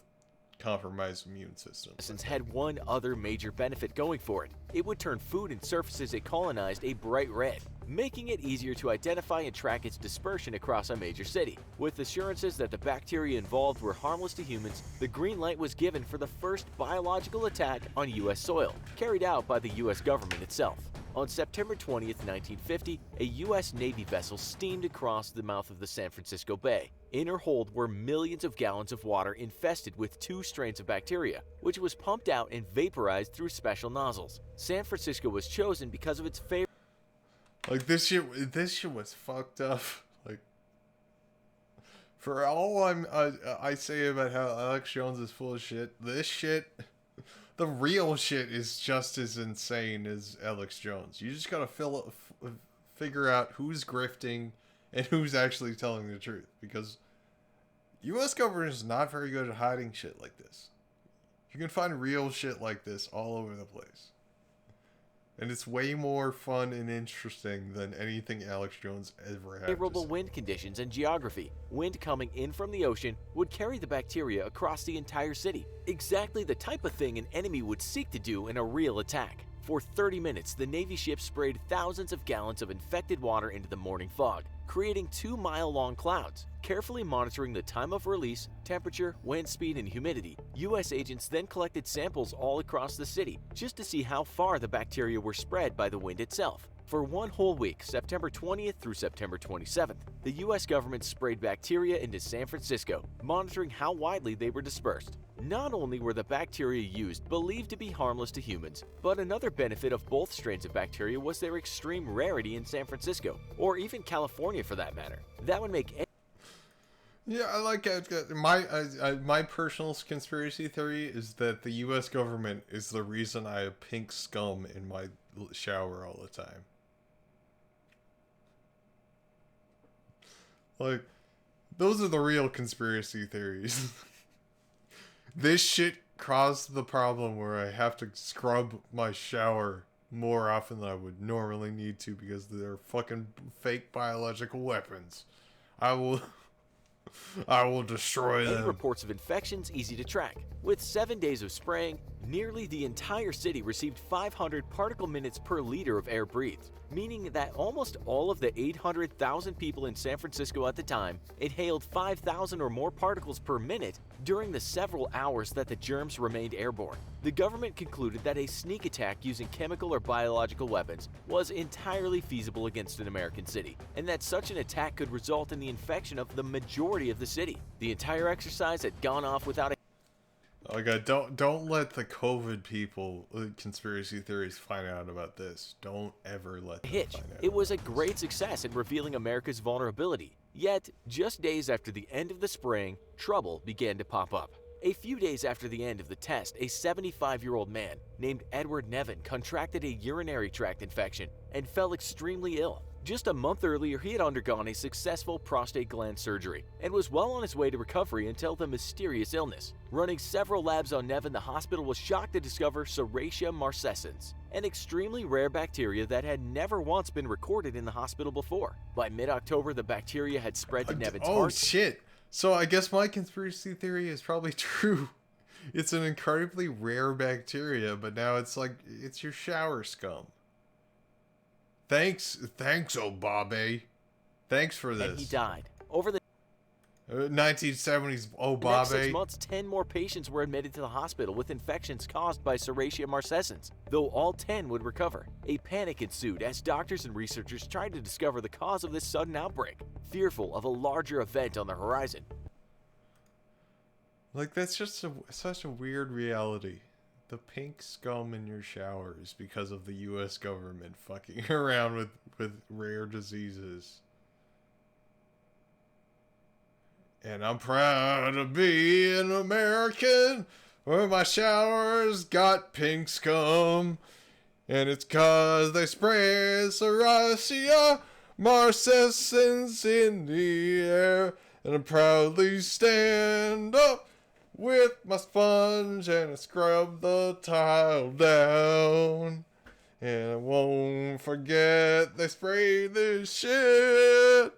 compromised immune systems. Had one other major benefit going for it. It would turn food and surfaces it colonized a bright red, making it easier to identify and track its dispersion across a major city. With assurances that the bacteria involved were harmless to humans, the green light was given for the first biological attack on U.S. soil, carried out by the U.S. government itself. On September 20th, 1950, a U.S. Navy vessel steamed across the mouth of the San Francisco Bay. In her hold were millions of gallons of water infested with two strains of bacteria, which was pumped out and vaporized through special nozzles. San Francisco was chosen because of its favorite. Like, this shit was fucked up. Like, for all I say about how Alex Jones is full of shit, this shit, the real shit is just as insane as Alex Jones. You just gotta figure out who's grifting and who's actually telling the truth, because U.S. government is not very good at hiding shit like this. You can find real shit like this all over the place. And it's way more fun and interesting than anything Alex Jones ever had. Favorable wind conditions and geography. Wind coming in from the ocean would carry the bacteria across the entire city. Exactly the type of thing an enemy would seek to do in a real attack. For 30 minutes, the Navy ship sprayed thousands of gallons of infected water into the morning fog, creating 2-mile-long clouds. Carefully monitoring the time of release, temperature, wind speed, and humidity, U.S. agents then collected samples all across the city just to see how far the bacteria were spread by the wind itself. For one whole week, September 20th through September 27th, the U.S. government sprayed bacteria into San Francisco, monitoring how widely they were dispersed. Not only were the bacteria used believed to be harmless to humans, but another benefit of both strains of bacteria was their extreme rarity in San Francisco, or even California for that matter. That would make Yeah, I like it. My personal conspiracy theory is that the U.S. government is the reason I have pink scum in my shower all the time. Like, those are the real conspiracy theories. This shit caused the problem where I have to scrub my shower more often than I would normally need to because they're fucking fake biological weapons. I will destroy Any them. reports of infections easy to track. With 7 days of spraying, nearly the entire city received 500 particle minutes per liter of air breathed, meaning that almost all of the 800,000 people in San Francisco at the time inhaled 5,000 or more particles per minute during the several hours that the germs remained airborne. The government concluded that a sneak attack using chemical or biological weapons was entirely feasible against an American city, and that such an attack could result in the infection of the majority of the city. The entire exercise had gone off without a Oh god, don't let the COVID people, conspiracy theories, find out about this. Don't ever let them hitch. find out. It was a great success in revealing America's vulnerability. Yet, just days after the end of the spraying, trouble began to pop up. A few days after the end of the test, a 75-year-old man named Edward Nevin contracted a urinary tract infection and fell extremely ill. Just a month earlier, he had undergone a successful prostate gland surgery and was well on his way to recovery until the mysterious illness. Running several labs on Nevin, the hospital was shocked to discover Serratia marcescens, an extremely rare bacteria that had never once been recorded in the hospital before. By mid-October, the bacteria had spread to Nevin's Oh heart. shit! So I guess my conspiracy theory is probably true. It's an incredibly rare bacteria, but now it's like, it's your shower scum. Thanks, oh Bobby. Thanks for this. And he died. Over the 1970s, oh next Bobby. 6 months, 10 more patients were admitted to the hospital with infections caused by Serratia marcescens, though all 10 would recover. A panic ensued as doctors and researchers tried to discover the cause of this sudden outbreak, fearful of a larger event on the horizon. Like, that's just such a weird reality. The pink scum in your showers because of the U.S. government fucking around with rare diseases. And I'm proud to be an American where my showers got pink scum. And it's 'cause they spray Serratia marcescens in the air. And I proudly stand up with my sponge and I scrub the tile down. And I won't forget they sprayed this shit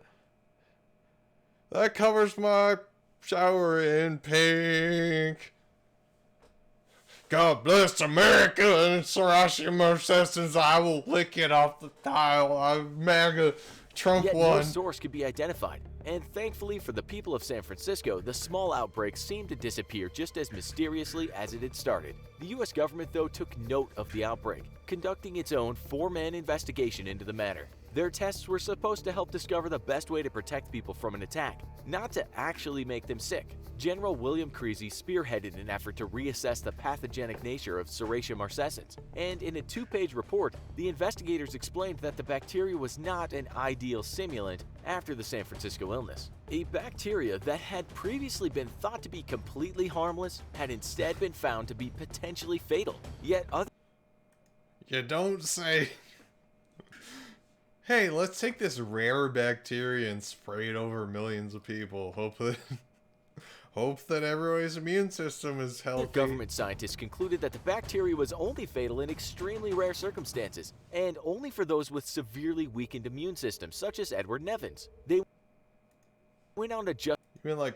that covers my shower in pink. God bless America and Serratia marcescens. I will lick it off the tile. I'm MAGA. Trump Yet won. no source could be identified, and thankfully for the people of San Francisco, the small outbreak seemed to disappear just as mysteriously as it had started. The U.S. government, though, took note of the outbreak, conducting its own 4-man investigation into the matter. Their tests were supposed to help discover the best way to protect people from an attack, not to actually make them sick. General William Creasy spearheaded an effort to reassess the pathogenic nature of Serratia marcescens, and in a 2-page report, the investigators explained that the bacteria was not an ideal simulant after the San Francisco illness. A bacteria that had previously been thought to be completely harmless had instead been found to be potentially fatal. Yet other... You don't say... Hey, let's take this rare bacteria and spray it over millions of people. Hope that everybody's immune system is healthy. The government scientists concluded that the bacteria was only fatal in extremely rare circumstances, and only for those with severely weakened immune systems, such as Edward Nevin's. They went on to justify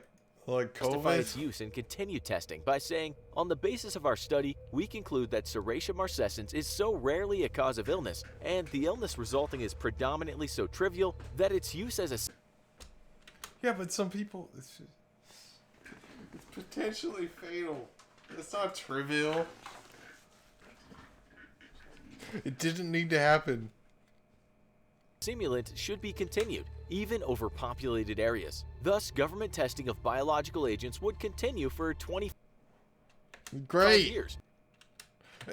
its use and continue testing by saying, on the basis of our study, we conclude that Serratia marcescens is so rarely a cause of illness, and the illness resulting is predominantly so trivial, that its use as a... Yeah, but some people... It's potentially fatal. It's not trivial. It didn't need to happen. Simulant should be continued, even over populated areas. Thus, government testing of biological agents would continue for 25 years.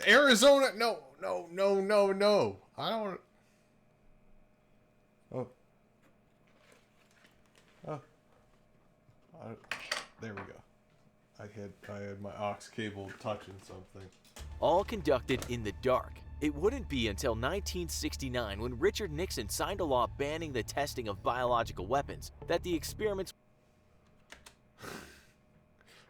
Arizona, no. I don't want to... There we go. I had my aux cable touching something. All conducted in the dark. It wouldn't be until 1969, when Richard Nixon signed a law banning the testing of biological weapons, that the experiments...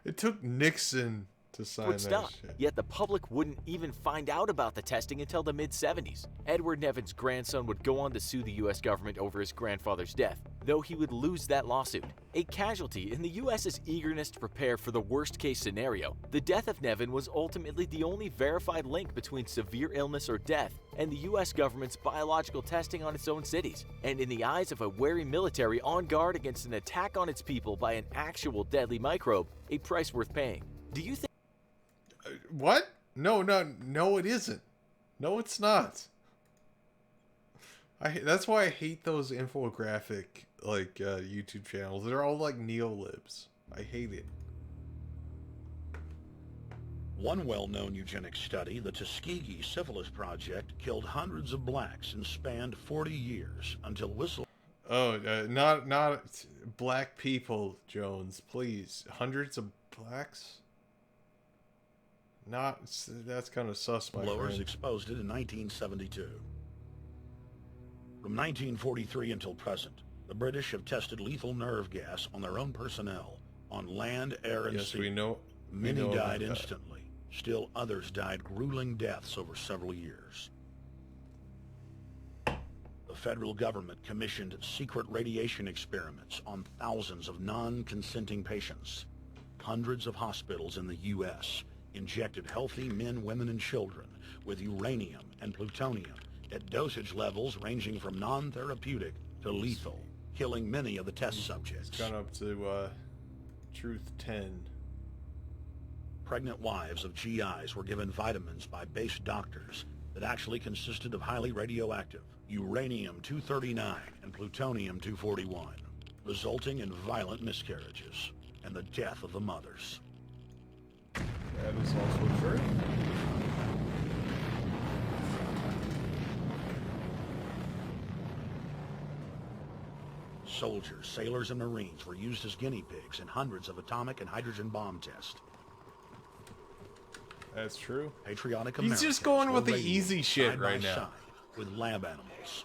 It took Nixon to sign would that stop, shit. yet the public wouldn't even find out about the testing until the mid-70s. Edward Nevin's grandson would go on to sue the US government over his grandfather's death, though he would lose that lawsuit. A casualty in the US's eagerness to prepare for the worst-case scenario, the death of Nevin was ultimately the only verified link between severe illness or death and the US government's biological testing on its own cities, and in the eyes of a wary military on guard against an attack on its people by an actual deadly microbe, a price worth paying. Do you think What? No, it isn't. No, it's not. That's why I hate those infographic YouTube channels. They're all like neolibs. I hate it. One well-known eugenics study, the Tuskegee Syphilis Project, killed hundreds of blacks and spanned 40 years until not black people, Jones, please. Hundreds of blacks? That's kind of sus, my whistleblowers friend. exposed it in 1972. From 1943 until present, the British have tested lethal nerve gas on their own personnel, on land, air, and sea. We know. Many know died about instantly. Still others died grueling deaths over several years. The federal government commissioned secret radiation experiments on thousands of non-consenting patients. Hundreds of hospitals in the U.S. injected healthy men, women, and children with uranium and plutonium at dosage levels ranging from non-therapeutic to lethal, killing many of the test subjects. It's gone up to Truth 10. Pregnant wives of GIs were given vitamins by base doctors that actually consisted of highly radioactive uranium-239 and plutonium-241, resulting in violent miscarriages and the death of the mothers. That is also true. Soldiers, sailors, and Marines were used as guinea pigs in hundreds of atomic and hydrogen bomb tests. That's true. Patriotic He's Americans just going with were the raised easy shit side by right now. side with lab animals.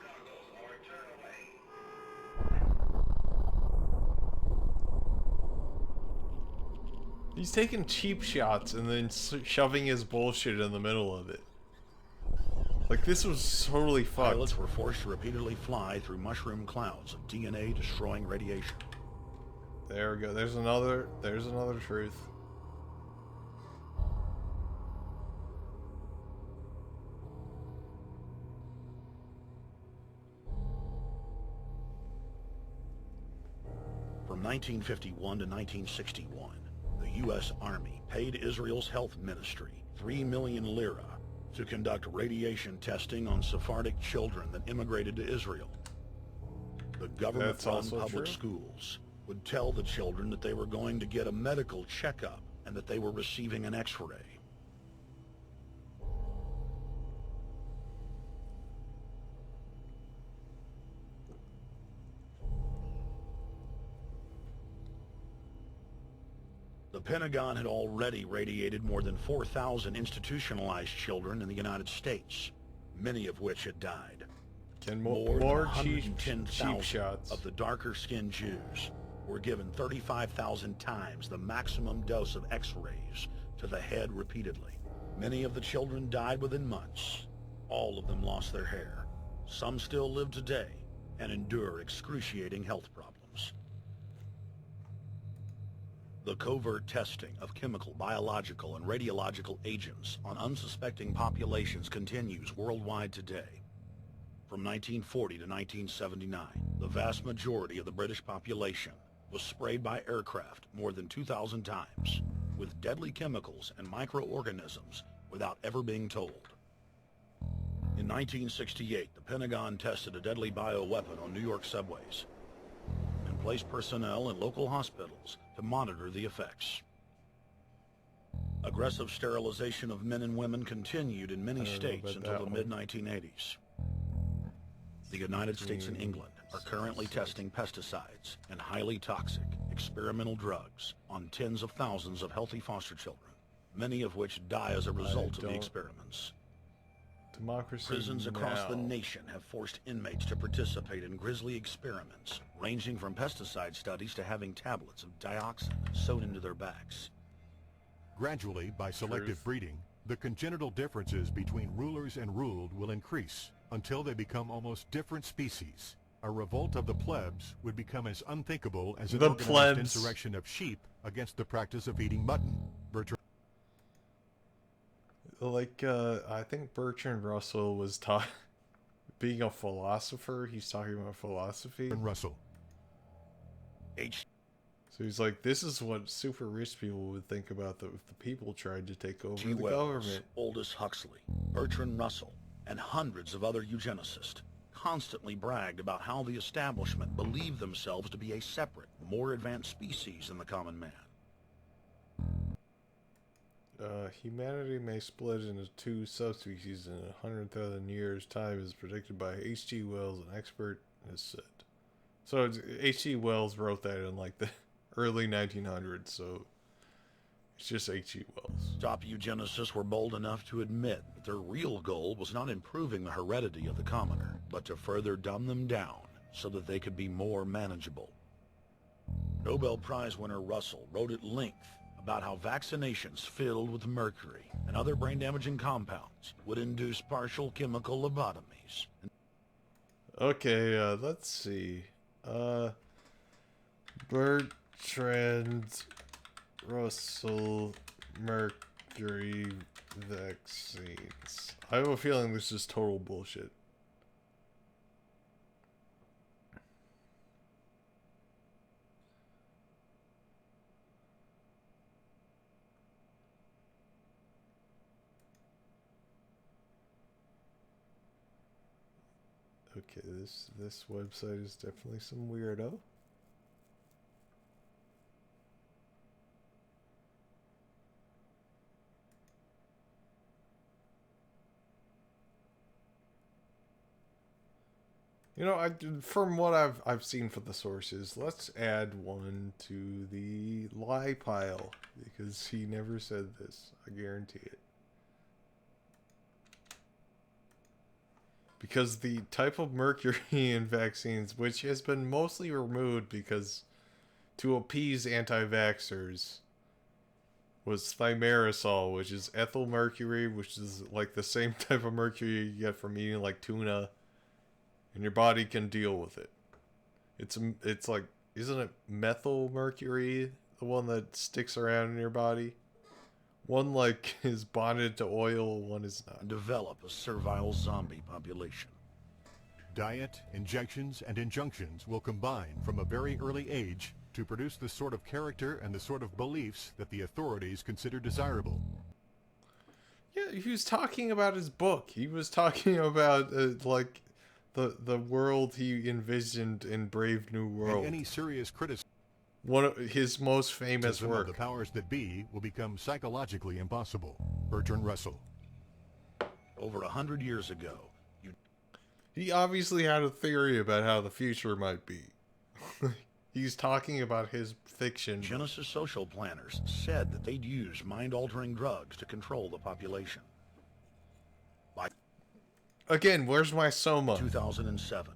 He's taking cheap shots and then shoving his bullshit in the middle of it. Like, this was totally fucked. Pilots were forced to repeatedly fly through mushroom clouds of DNA-destroying radiation. There we go. There's another truth. From 1951 to 1961, the U.S. Army paid Israel's health ministry 3 million lira to conduct radiation testing on Sephardic children that immigrated to Israel. The government-run public schools would tell the children that they were going to get a medical checkup and that they were receiving an X-ray. The Pentagon had already radiated more than 4,000 institutionalized children in the United States, many of which had died. More than cheap 110,000 shots of the darker-skinned Jews were given 35,000 times the maximum dose of X-rays to the head repeatedly. Many of the children died within months. All of them lost their hair. Some still live today and endure excruciating health problems. The covert testing of chemical, biological, and radiological agents on unsuspecting populations continues worldwide today. From 1940 to 1979, the vast majority of the British population was sprayed by aircraft more than 2,000 times with deadly chemicals and microorganisms without ever being told. In 1968, the Pentagon tested a deadly bioweapon on New York subways and placed personnel in local hospitals to monitor the effects. Aggressive sterilization of men and women continued in many states until the mid-1980s. The United States and England are currently testing pesticides and highly toxic experimental drugs on tens of thousands of healthy foster children, many of which die as a result of the experiments. Democracy Prisons across the now. nation have forced inmates to participate in grisly experiments, ranging from pesticide studies to having tablets of dioxin sewn into their backs. Gradually, by selective breeding, the congenital differences between rulers and ruled will increase until they become almost different species. A revolt of the plebs would become as unthinkable as an organized insurrection of sheep against the practice of eating mutton. Like, I think Bertrand Russell was being a philosopher. He's talking about philosophy. Russell. So he's like, this is what super rich people would think about if the people tried to take over the Wells, government. Aldous Huxley, Bertrand Russell, and hundreds of other eugenicists constantly bragged about how the establishment believed themselves to be a separate, more advanced species than the common man. Humanity may split into two subspecies in 100,000 years' time, is predicted by H.G. Wells, an expert has said. So H.G. Wells wrote that in like the early 1900s, so it's just H.G. Wells. Top eugenicists were bold enough to admit that their real goal was not improving the heredity of the commoner, but to further dumb them down so that they could be more manageable. Nobel Prize winner Russell wrote at length about how vaccinations filled with mercury and other brain-damaging compounds would induce partial chemical lobotomies. Okay, let's see. Bertrand Russell mercury vaccines. I have a feeling this is total bullshit. Okay, this website is definitely some weirdo. You know, from what I've seen for the sources, let's add one to the lie pile because he never said this. I guarantee it. Because the type of mercury in vaccines, which has been mostly removed because to appease anti-vaxxers, was thimerosal, which is ethyl mercury, which is like the same type of mercury you get from eating like tuna, and your body can deal with it. It's like, isn't it methyl mercury, the one that sticks around in your body? One like is bonded to oil, one is not. Develop a servile zombie population. Diet, injections, and injunctions will combine from a very early age to produce the sort of character and the sort of beliefs that the authorities consider desirable. Yeah, he was talking about his book. He was talking about like the world he envisioned in Brave New World. And any serious criticism. One of his most famous work. The powers that be will become psychologically impossible. Bertrand Russell. Over 100 years ago, he obviously had a theory about how the future might be. He's talking about his fiction. Genesis social planners said that they'd use mind-altering drugs to control the population. Again, where's my soma? 2007,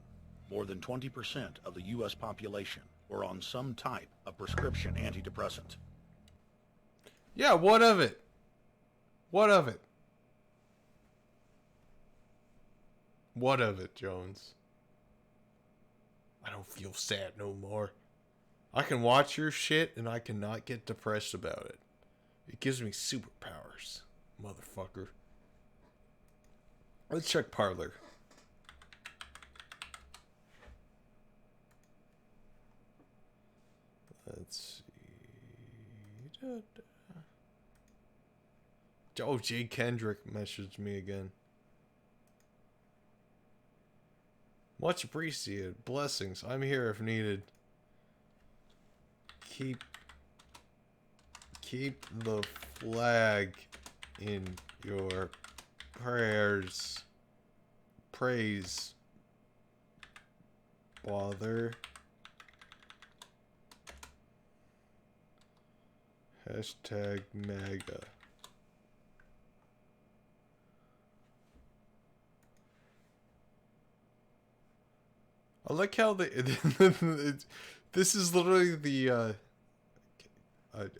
more than 20% of the U.S. population were on some type of prescription antidepressant. Yeah, what of it? What of it? What of it, Jones? I don't feel sad no more. I can watch your shit and I cannot get depressed about it. It gives me superpowers, motherfucker. Let's check Parler. Let's see. Oh, Jay Kendrick messaged me again. Much appreciated. Blessings. I'm here if needed. Keep the flag in your prayers. Praise. Father. Hashtag MAGA. I like how this is literally the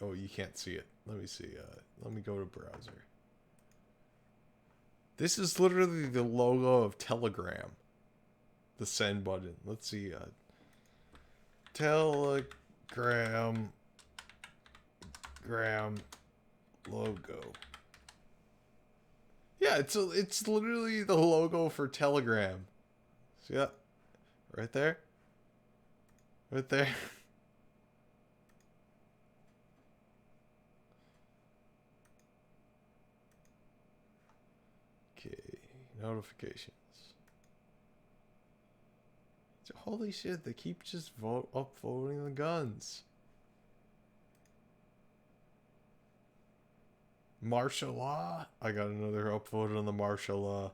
Oh, you can't see it. Let me see. Let me go to browser. This is literally the logo of Telegram. The send button. Let's see. Telegram logo. Yeah, it's literally the logo for Telegram. See that? Right there? Right there. Okay, notifications. Holy shit, they keep just upvoting the guns. Martial law? I got another upvote on the martial law.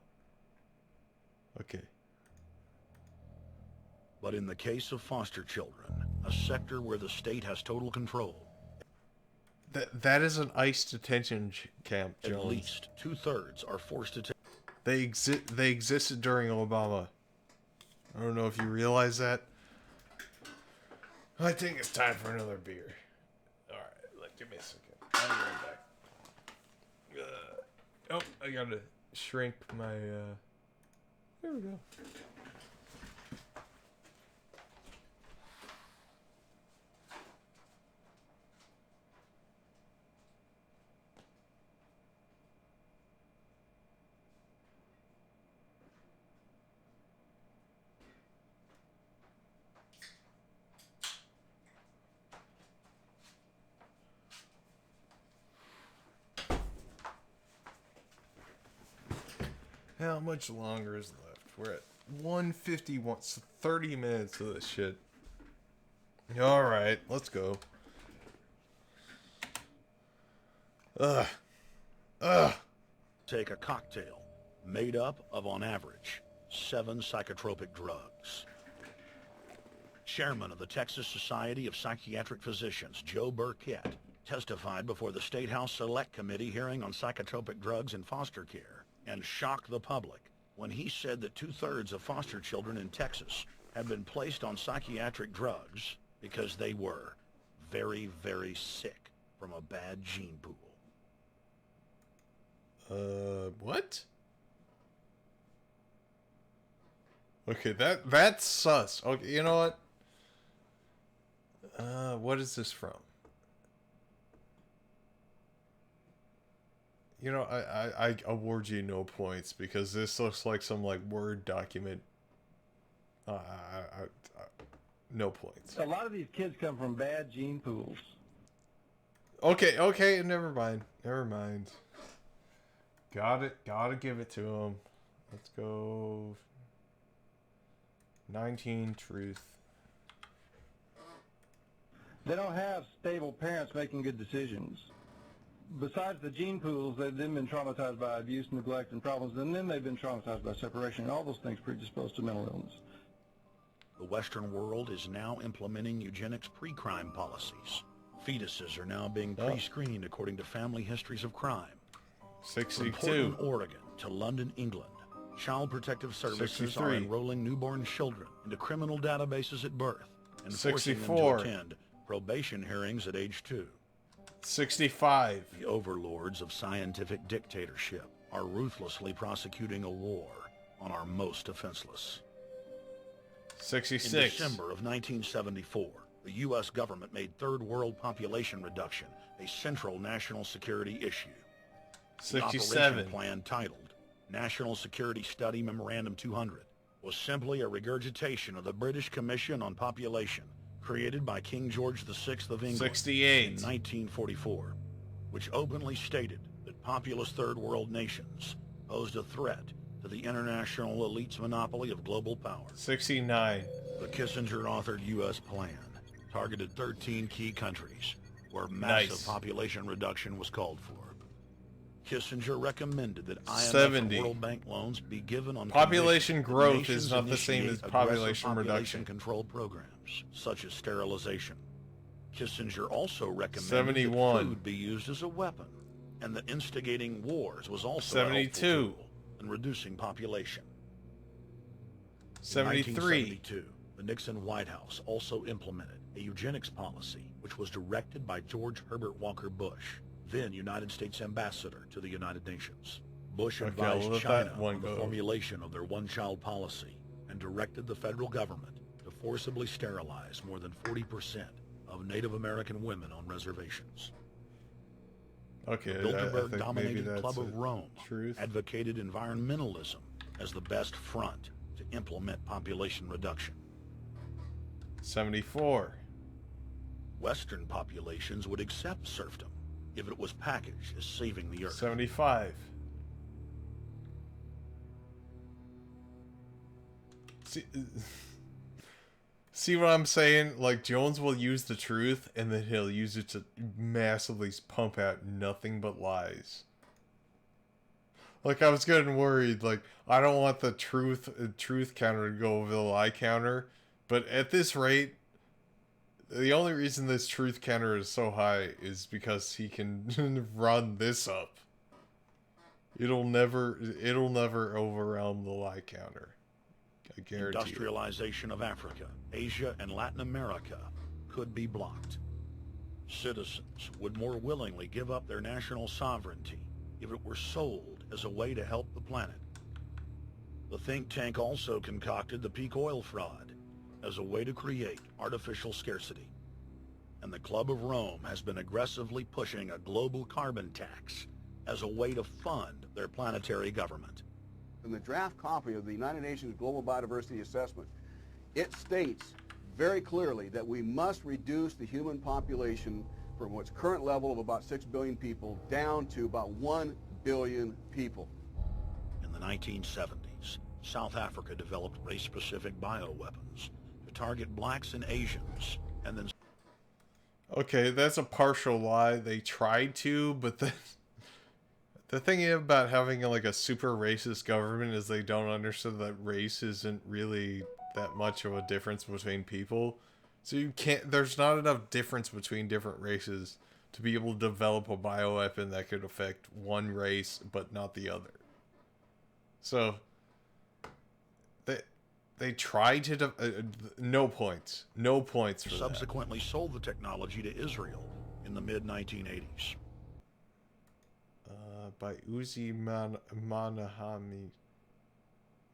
Okay. But in the case of foster children, a sector where the state has total control, That is an ICE detention camp, Jones. at least 2/3 are forced to take. They existed during Obama. I don't know if you realize that. I think it's time for another beer. All right, give me a second. I'll be right back. Oh, I gotta shrink my. There we go. How much longer is left? We're at 151, so 30 minutes of this shit. Alright, let's go. Take a cocktail made up of, on average, 7 psychotropic drugs. Chairman of the Texas Society of Psychiatric Physicians, Joe Burkett, testified before the State House Select Committee hearing on psychotropic drugs in foster care and shocked the public when he said that 2/3 of foster children in Texas had been placed on psychiatric drugs because they were very, very sick from a bad gene pool. What? Okay, that's sus. Okay, you know what? What is this from? You know, I award you no points because this looks like some like Word document. No points. A lot of these kids come from bad gene pools. Okay, never mind. Gotta give it to him. Let's go. 19 truth. They don't have stable parents making good decisions. Besides the gene pools, they've then been traumatized by abuse, neglect, and problems, and then they've been traumatized by separation, and all those things predispose to mental illness. The Western world is now implementing eugenics pre-crime policies. Fetuses are now being pre-screened according to family histories of crime. 62. From Portland, Oregon to London, England, Child Protective Services 63. are enrolling newborn children into criminal databases at birth and forcing 64. them to attend probation hearings at age 2. 65. The overlords of scientific dictatorship are ruthlessly prosecuting a war on our most defenseless. 66. In December of 1974, the U.S. government made third world population reduction a central national security issue. 67. The operation plan, titled National Security Study Memorandum 200, was simply a regurgitation of the British Commission on Population, created by King George VI of England 68. in 1944, which openly stated that populous third world nations posed a threat to the international elite's monopoly of global power. 69. The Kissinger-authored U.S. plan targeted 13 key countries where massive population reduction was called for. Kissinger recommended that IMF 70. and World Bank loans be given on Population condition that growth nations is not the same as initiate population aggressive reduction. control programs, such as sterilization. Kissinger also recommended 71. that food be used as a weapon, and that instigating wars was also 72. a helpful tool in reducing population. In 73. 1972, the Nixon White House also implemented a eugenics policy which was directed by George Herbert Walker Bush, then United States Ambassador to the United Nations. Bush advised China on the formulation of their one-child policy and directed the federal government to forcibly sterilize more than 40% of Native American women on reservations. Okay, the Bilderberg-dominated Club of Rome advocated environmentalism as the best front to implement population reduction. 74. Western populations would accept serfdom if it was packaged as saving the earth. 75. See what I'm saying? Like, Jones will use the truth, and then he'll use it to massively pump out nothing but lies. Like, I was getting worried. Like, I don't want the truth counter to go over the lie counter. But at this rate, the only reason this truth counter is so high is because he can run this up. It'll never overwhelm the lie counter. I guarantee Industrialization of Africa, Asia, and Latin America could be blocked. Citizens would more willingly give up their national sovereignty if it were sold as a way to help the planet. The think tank also concocted the peak oil fraud as a way to create artificial scarcity. And the Club of Rome has been aggressively pushing a global carbon tax as a way to fund their planetary government. In the draft copy of the United Nations Global Biodiversity Assessment, it states very clearly that we must reduce the human population from its current level of about 6 billion people down to about 1 billion people. In the 1970s, South Africa developed race-specific bioweapons to target blacks and Asians, and then... Okay, that's a partial lie. They tried to, but the thing about having like a super racist government is they don't understand that race isn't really that much of a difference between people. So you can't, there's not enough difference between different races to be able to develop a bioweapon that could affect one race but not the other. So they tried to no points for subsequently sold the technology to Israel in the mid-1980s. By Uzi Manahami.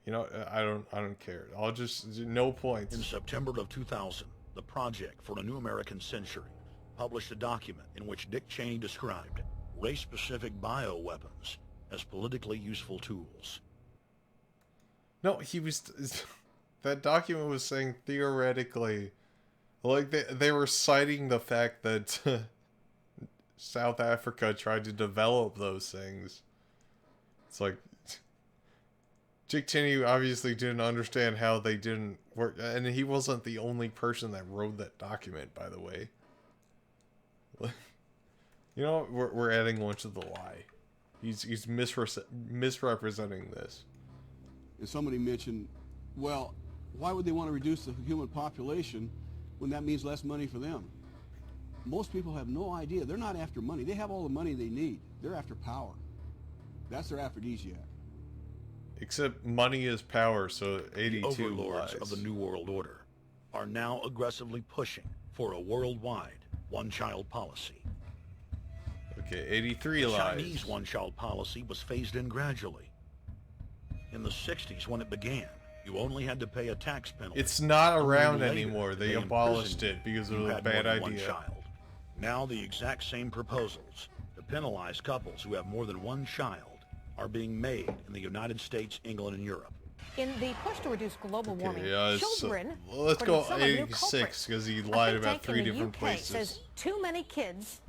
You know, I don't care. I'll just no points. In September of 2000, the Project for a New American Century published a document in which Dick Cheney described race-specific bioweapons as politically useful tools. No, he was that document was saying theoretically, like they were citing the fact that South Africa tried to develop those things. It's like Dick Cheney obviously didn't understand how they didn't work, and he wasn't the only person that wrote that document, by the way. You know, we're adding one to the lie. He's misrepresenting this. And somebody mentioned, well, why would they want to reduce the human population when that means less money for them? Most people have no idea. They're not after money. They have all the money they need. They're after power. That's their aphrodisiac. Except money is power, so 82 The overlords lies. of the New World Order are now aggressively pushing for a worldwide one-child policy. Okay, 83 the lies. Chinese one-child policy was phased in gradually. In the 60s, when it began, you only had to pay a tax penalty. It's not around Later, anymore. They imprisoned abolished you it because if it you was a had bad more than one idea. child. Now the exact same proposals to penalize couples who have more than one child are being made in the United States, England, and Europe. In the push to reduce global warming, children, let's go according to some, are new 86 because he culprits. lied A think about tank 3 in the different UK places. says too many kids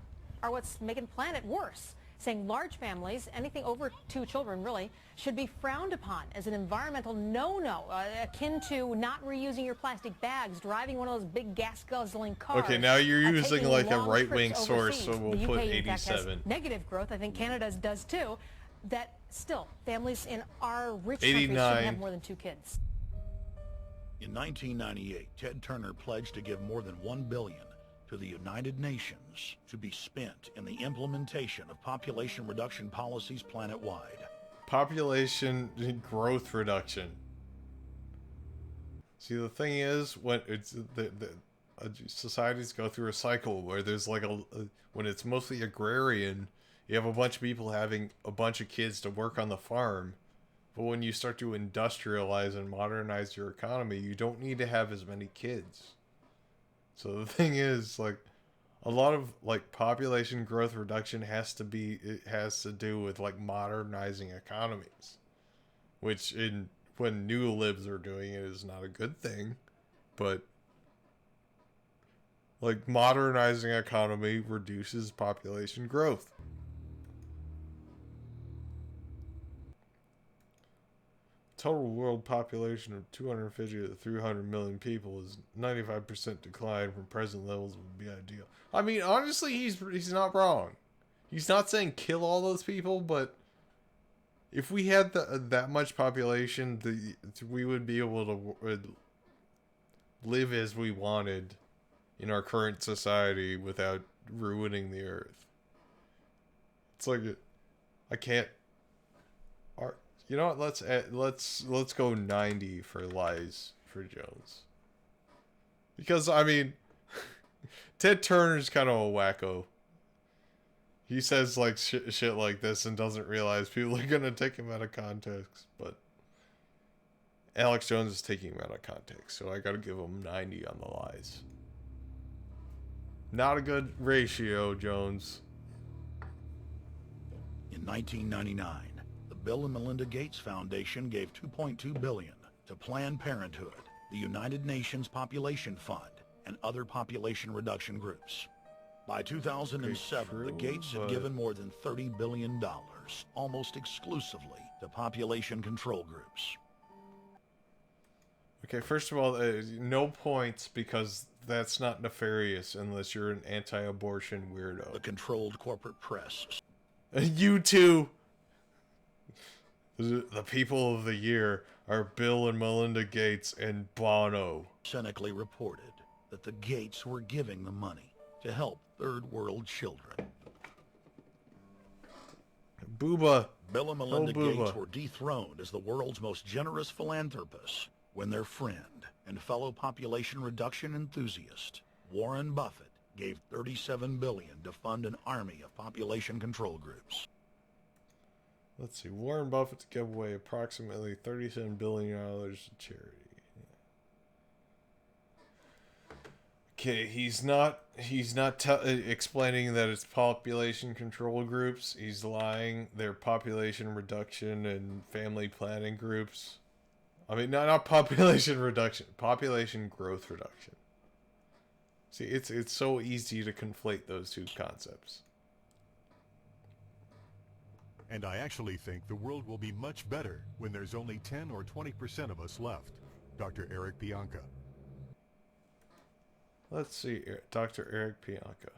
are what's making the planet worse, saying large families, anything over 2 children really, should be frowned upon as an environmental no-no, akin to not reusing your plastic bags, driving one of those big gas-guzzling cars. Okay, now you're using taking like a long right-wing trips source, so overseas. we'll The put UK, in fact, has 87. negative growth. I think Canada does too. That still, families in our rich countries 89. should have more than 2 kids. In 1998, Ted Turner pledged to give more than $1 billion to the United Nations to be spent in the implementation of population reduction policies planet-wide. Population growth reduction. See, the thing is, when it's the societies go through a cycle where there's like when it's mostly agrarian, you have a bunch of people having a bunch of kids to work on the farm. But when you start to industrialize and modernize your economy, you don't need to have as many kids. So the thing is, like, a lot of like population growth reduction has to do with like modernizing economies, which when new libs are doing it is not a good thing, but like modernizing economy reduces population growth. Total world population of 250 to 300 million people is 95% decline from present levels would be ideal. I mean, honestly, he's not wrong. He's not saying kill all those people, but if we had that much population, we would be able to live as we wanted in our current society without ruining the earth. It's like I can't. You know what? Let's go 90 for lies for Jones. Because I mean, Ted Turner's kind of a wacko. He says like shit like this and doesn't realize people are gonna take him out of context. But Alex Jones is taking him out of context, so I gotta give him 90 on the lies. Not a good ratio, Jones. In 1999, the Bill and Melinda Gates Foundation gave $2.2 billion to Planned Parenthood, the United Nations Population Fund, and other population reduction groups. By 2007, the Gates had given more than $30 billion, almost exclusively to population control groups. Okay, first of all, no points because that's not nefarious unless you're an anti-abortion weirdo. The controlled corporate press. You two, the people of the year are Bill and Melinda Gates and Bono. Cynically reported that the Gates were giving the money to help third world children. Booba. Bill and Melinda Gates were dethroned as the world's most generous philanthropists when their friend and fellow population reduction enthusiast, Warren Buffett, gave $37 billion to fund an army of population control groups. Let's see, Warren Buffett gave away approximately $37 billion to charity. Okay, he's not explaining that it's population control groups. He's lying. They're population reduction and family planning groups. I mean, not population reduction, population growth reduction. See, it's so easy to conflate those two concepts. And I actually think the world will be much better when there's only 10 or 20% of us left. Dr. Eric Pianka. Let's see, Dr. Eric Pianka.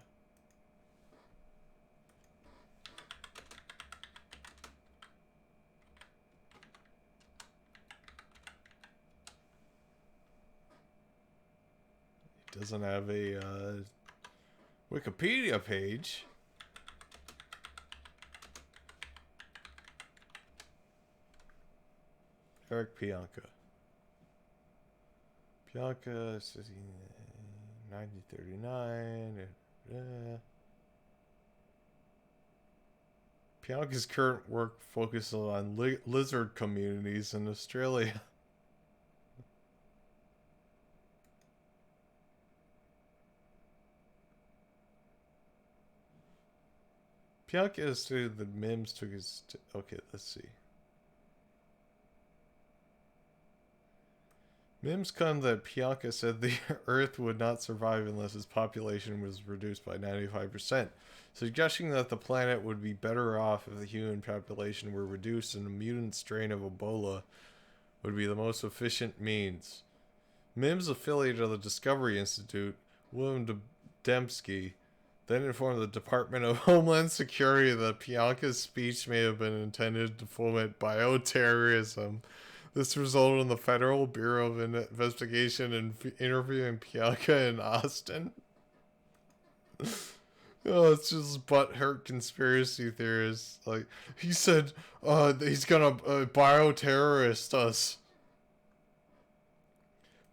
He doesn't have a Wikipedia page. Eric Pianka. Pianka says 1939. Pianka's current work focuses on lizard communities in Australia. Pianka is stated that Mims took his... Okay, let's see. Mims claimed that Pianka said the Earth would not survive unless its population was reduced by 95%, suggesting that the planet would be better off if the human population were reduced and a mutant strain of Ebola would be the most efficient means. Mims' affiliate of the Discovery Institute, William Dembski, then informed the Department of Homeland Security that Pianka's speech may have been intended to foment bioterrorism. This resulted in the Federal Bureau of Investigation interviewing Pianka in Austin. Oh, it's just butthurt conspiracy theorists. Like, he said he's gonna bioterrorist us.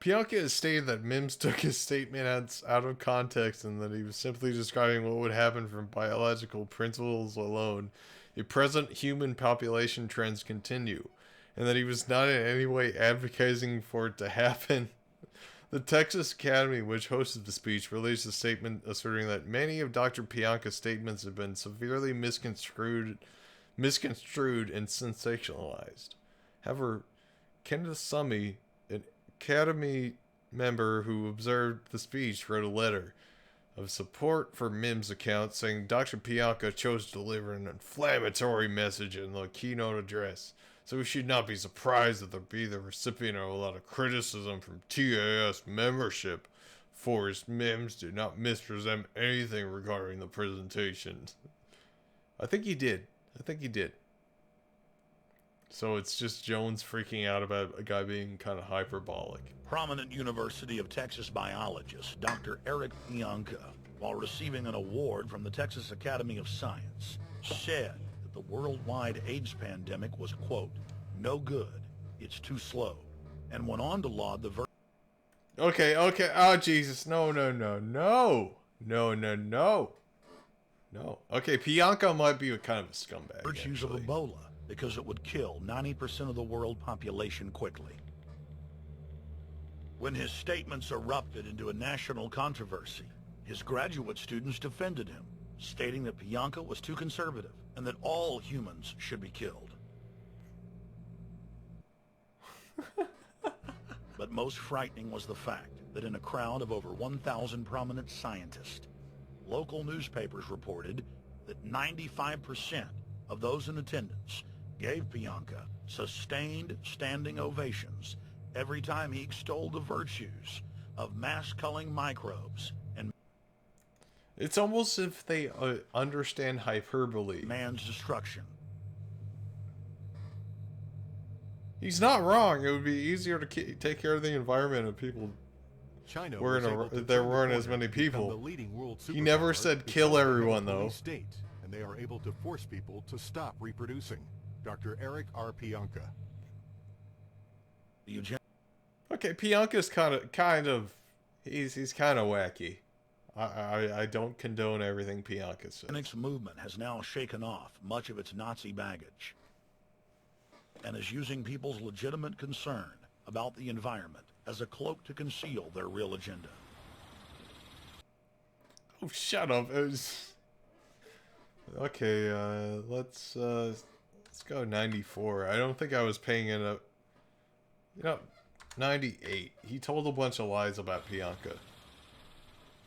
Pianka has stated that Mims took his statement out of context and that he was simply describing what would happen from biological principles alone if present human population trends continue, and that he was not in any way advocating for it to happen. The Texas Academy, which hosted the speech, released a statement asserting that many of Dr. Pianka's statements have been severely misconstrued and sensationalized. However, Kenneth Summy, an Academy member who observed the speech, wrote a letter of support for Mims' account, saying Dr. Pianka chose to deliver an inflammatory message in the keynote address, so we should not be surprised that they'll be the recipient of a lot of criticism from TAS membership. Forrest Mims did not mispresent anything regarding the presentation. I think he did. So it's just Jones freaking out about a guy being kind of hyperbolic. Prominent University of Texas biologist Dr. Eric Pianka, while receiving an award from the Texas Academy of Science, said that the worldwide AIDS pandemic was, quote, no good, it's too slow, and went on to laud the Okay. Oh, Jesus. No. Okay, Pianka might be a kind of a scumbag. virtues of Ebola, because it would kill 90% of the world population quickly. When his statements erupted into a national controversy, his graduate students defended him, stating that Pianka was too conservative and that all humans should be killed. But most frightening was the fact that in a crowd of over 1,000 prominent scientists, local newspapers reported that 95% of those in attendance gave Pianka sustained standing ovations every time he extolled the virtues of mass-culling microbes and it's almost as if they understand hyperbole. Man's destruction. He's not wrong. It would be easier to take care of the environment if people China there weren't as many people. He never said kill everyone, though. State, and they are able to force people to stop reproducing. Dr. Eric R. Pianka. Okay, Pianka's kind of he's kind of wacky. I don't condone everything Pianka says. The eugenics movement has now shaken off much of its Nazi baggage and is using people's legitimate concern about the environment as a cloak to conceal their real agenda. Oh, shut up. Okay, let's go 94. I don't think I was paying it up. 98. He told a bunch of lies about Pianka.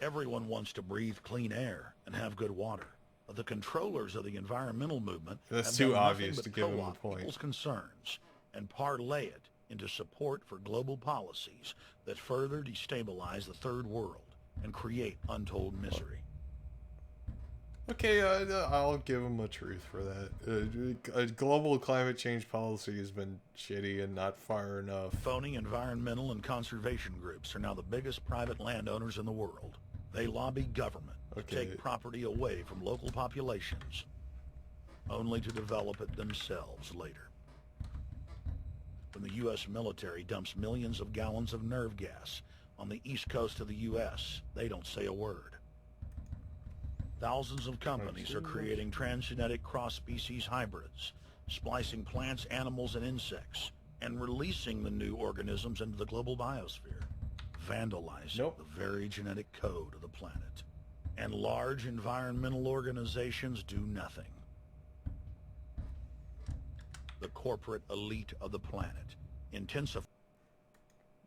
Everyone wants to breathe clean air and have good water. But the controllers of the environmental movement That's have too done obvious nothing to but give him a co-opt point. people's concerns and parlay it into support for global policies that further destabilize the third world and create untold misery. Okay, I'll give him a truth for that. Global climate change policy has been shitty and not far enough. Phony environmental and conservation groups are now the biggest private landowners in the world. They lobby government to take property away from local populations, only to develop it themselves later. When the U.S. military dumps millions of gallons of nerve gas on the east coast of the U.S., they don't say a word. Thousands of companies are creating transgenic cross-species hybrids, splicing plants, animals, and insects, and releasing the new organisms into the global biosphere, vandalizing the very genetic code of the planet. And large environmental organizations do nothing. The corporate elite of the planet intensify.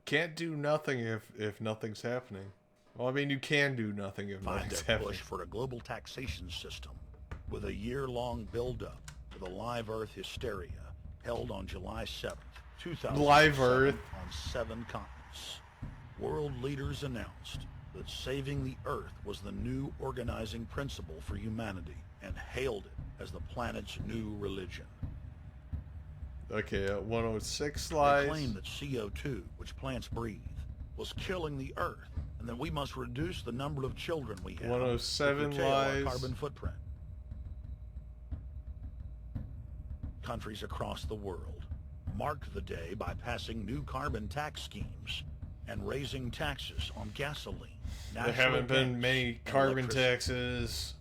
Can't do nothing if nothing's happening. Well, I mean, you can do nothing if nothing's their happening. push for a global taxation system with a year-long build-up to the Live Earth hysteria held on July 7th, 2007 Live Earth. on 7 continents. World leaders announced that saving the Earth was the new organizing principle for humanity and hailed it as the planet's new religion. Okay, 106 They lies. claimed that CO2, which plants breathe, was killing the Earth, and that we must reduce the number of children we have 107 to curtail lies. our carbon footprint. Countries across the world marked the day by passing new carbon tax schemes and raising taxes on gasoline. There haven't been many carbon taxes.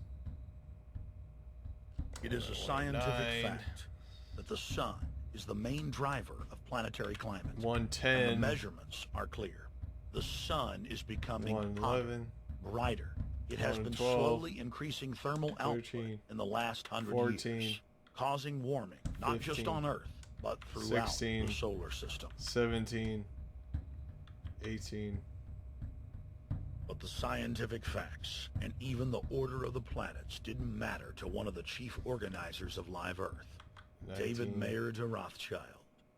It is a scientific fact that the sun is the main driver of planetary climate. 110. And the measurements are clear. The sun is becoming hotter, brighter. It has been slowly increasing thermal output in the last 100 years, causing warming, not just on Earth, but throughout the solar system. 17. 18. But the scientific facts and even the order of the planets didn't matter to one of the chief organizers of Live Earth, 19. David Mayer de Rothschild,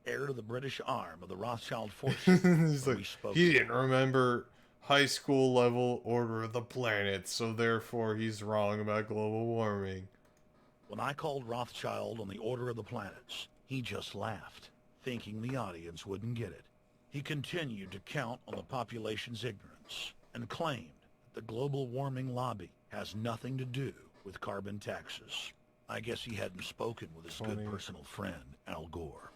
heir to the British arm of the Rothschild forces. He's like, he didn't remember high school level order of the planets, so therefore he's wrong about global warming. When I called Rothschild on the order of the planets, he just laughed, thinking the audience wouldn't get it. He continued to count on the population's ignorance and claimed the global warming lobby has nothing to do with carbon taxes. I guess he hadn't spoken with his good personal friend, Al Gore.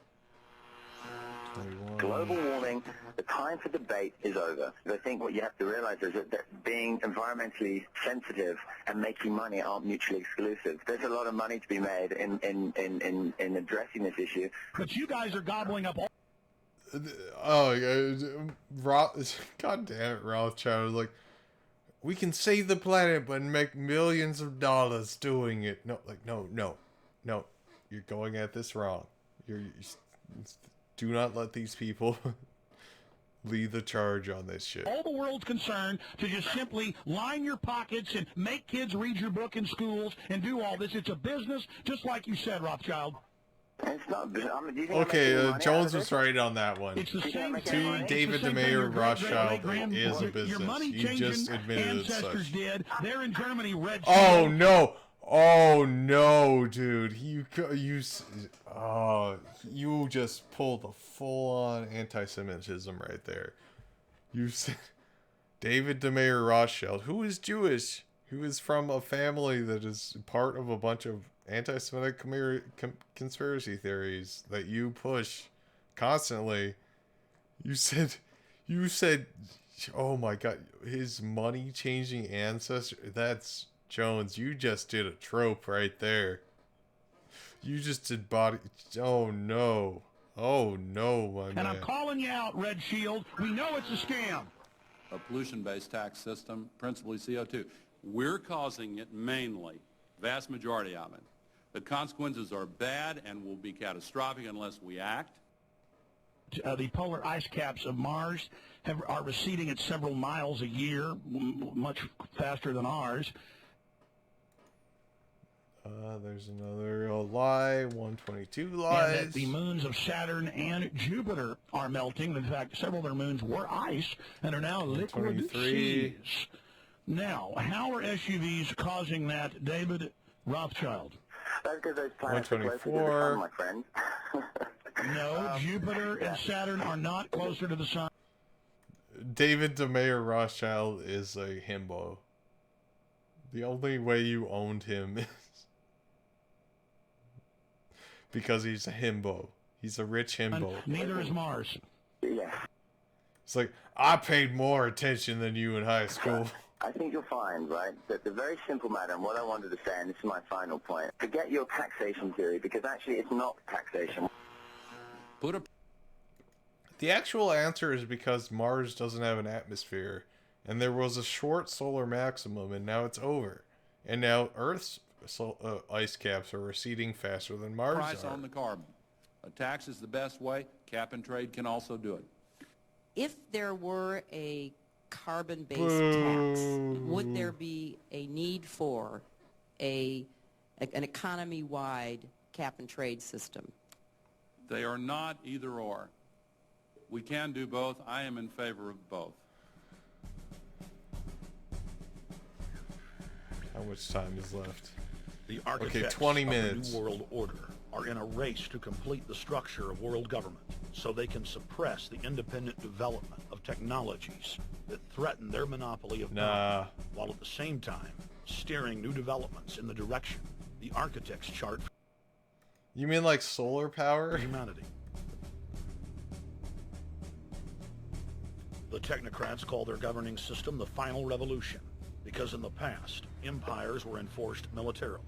21. Global warming, the time for debate is over. I think what you have to realize is that being environmentally sensitive and making money aren't mutually exclusive. There's a lot of money to be made in addressing this issue. But you guys are gobbling up all... Oh, God damn it, Rothschild. Like, we can save the planet but make millions of dollars doing it. No, like, no. You're going at this wrong. Do not let these people lead the charge on this shit. All the world's concerned to just simply line your pockets and make kids read your book in schools and do all this. It's a business, just like you said, Rothschild. It's not. Okay, Jones was right on that one. It's the same To David DeMayer, Rothschild is a business. He just admitted as such. Did. They're in Germany, red. Oh no! Oh no, dude! You just pulled a full-on anti-Semitism right there. You said David DeMayer Rothschild, who is Jewish, who is from a family that is part of a bunch of anti-Semitic conspiracy theories that you push constantly. You said, oh my God, his money-changing ancestor. That's Jones. You just did a trope right there. You just did body. Oh no. Oh no, my man. And I'm calling you out, Red Shield. We know it's a scam. A pollution-based tax system, principally CO2. We're causing it mainly, vast majority of it. The consequences are bad and will be catastrophic unless we act. The polar ice caps of Mars are receding at several miles a year, much faster than ours. There's another lie. 122 lies. And that the moons of Saturn and Jupiter are melting. In fact, several of their moons were ice and are now liquid seas. Now, how are SUVs causing that, David Rothschild? That's because those planets are closer to the sun, my friend. No, Jupiter and Saturn are not closer to the sun. David DeMayer Rothschild is a himbo. The only way you owned him is because he's a himbo. He's a rich himbo. Neither is Mars. Yeah. It's like, I paid more attention than you in high school. I think you'll find, right, that the very simple matter, and what I wanted to say, and this is my final point, forget your taxation theory, because actually it's not taxation. The actual answer is because Mars doesn't have an atmosphere, and there was a short solar maximum, and now it's over. And now Earth's ice caps are receding faster than Mars Price are. on the carbon. A tax is the best way. Cap and trade can also do it. If there were a carbon-based tax, would there be a need for an economy-wide cap and trade system? They are not either or. We can do both. I am in favor of both. How much time is left? The architects 20 minutes. of the New World Order are in a race to complete the structure of world government so they can suppress the independent development of technologies that threaten their monopoly of power, while at the same time steering new developments in the direction the architects chart for You mean like solar power? humanity. The technocrats call their governing system the final revolution, because in the past, empires were enforced militarily.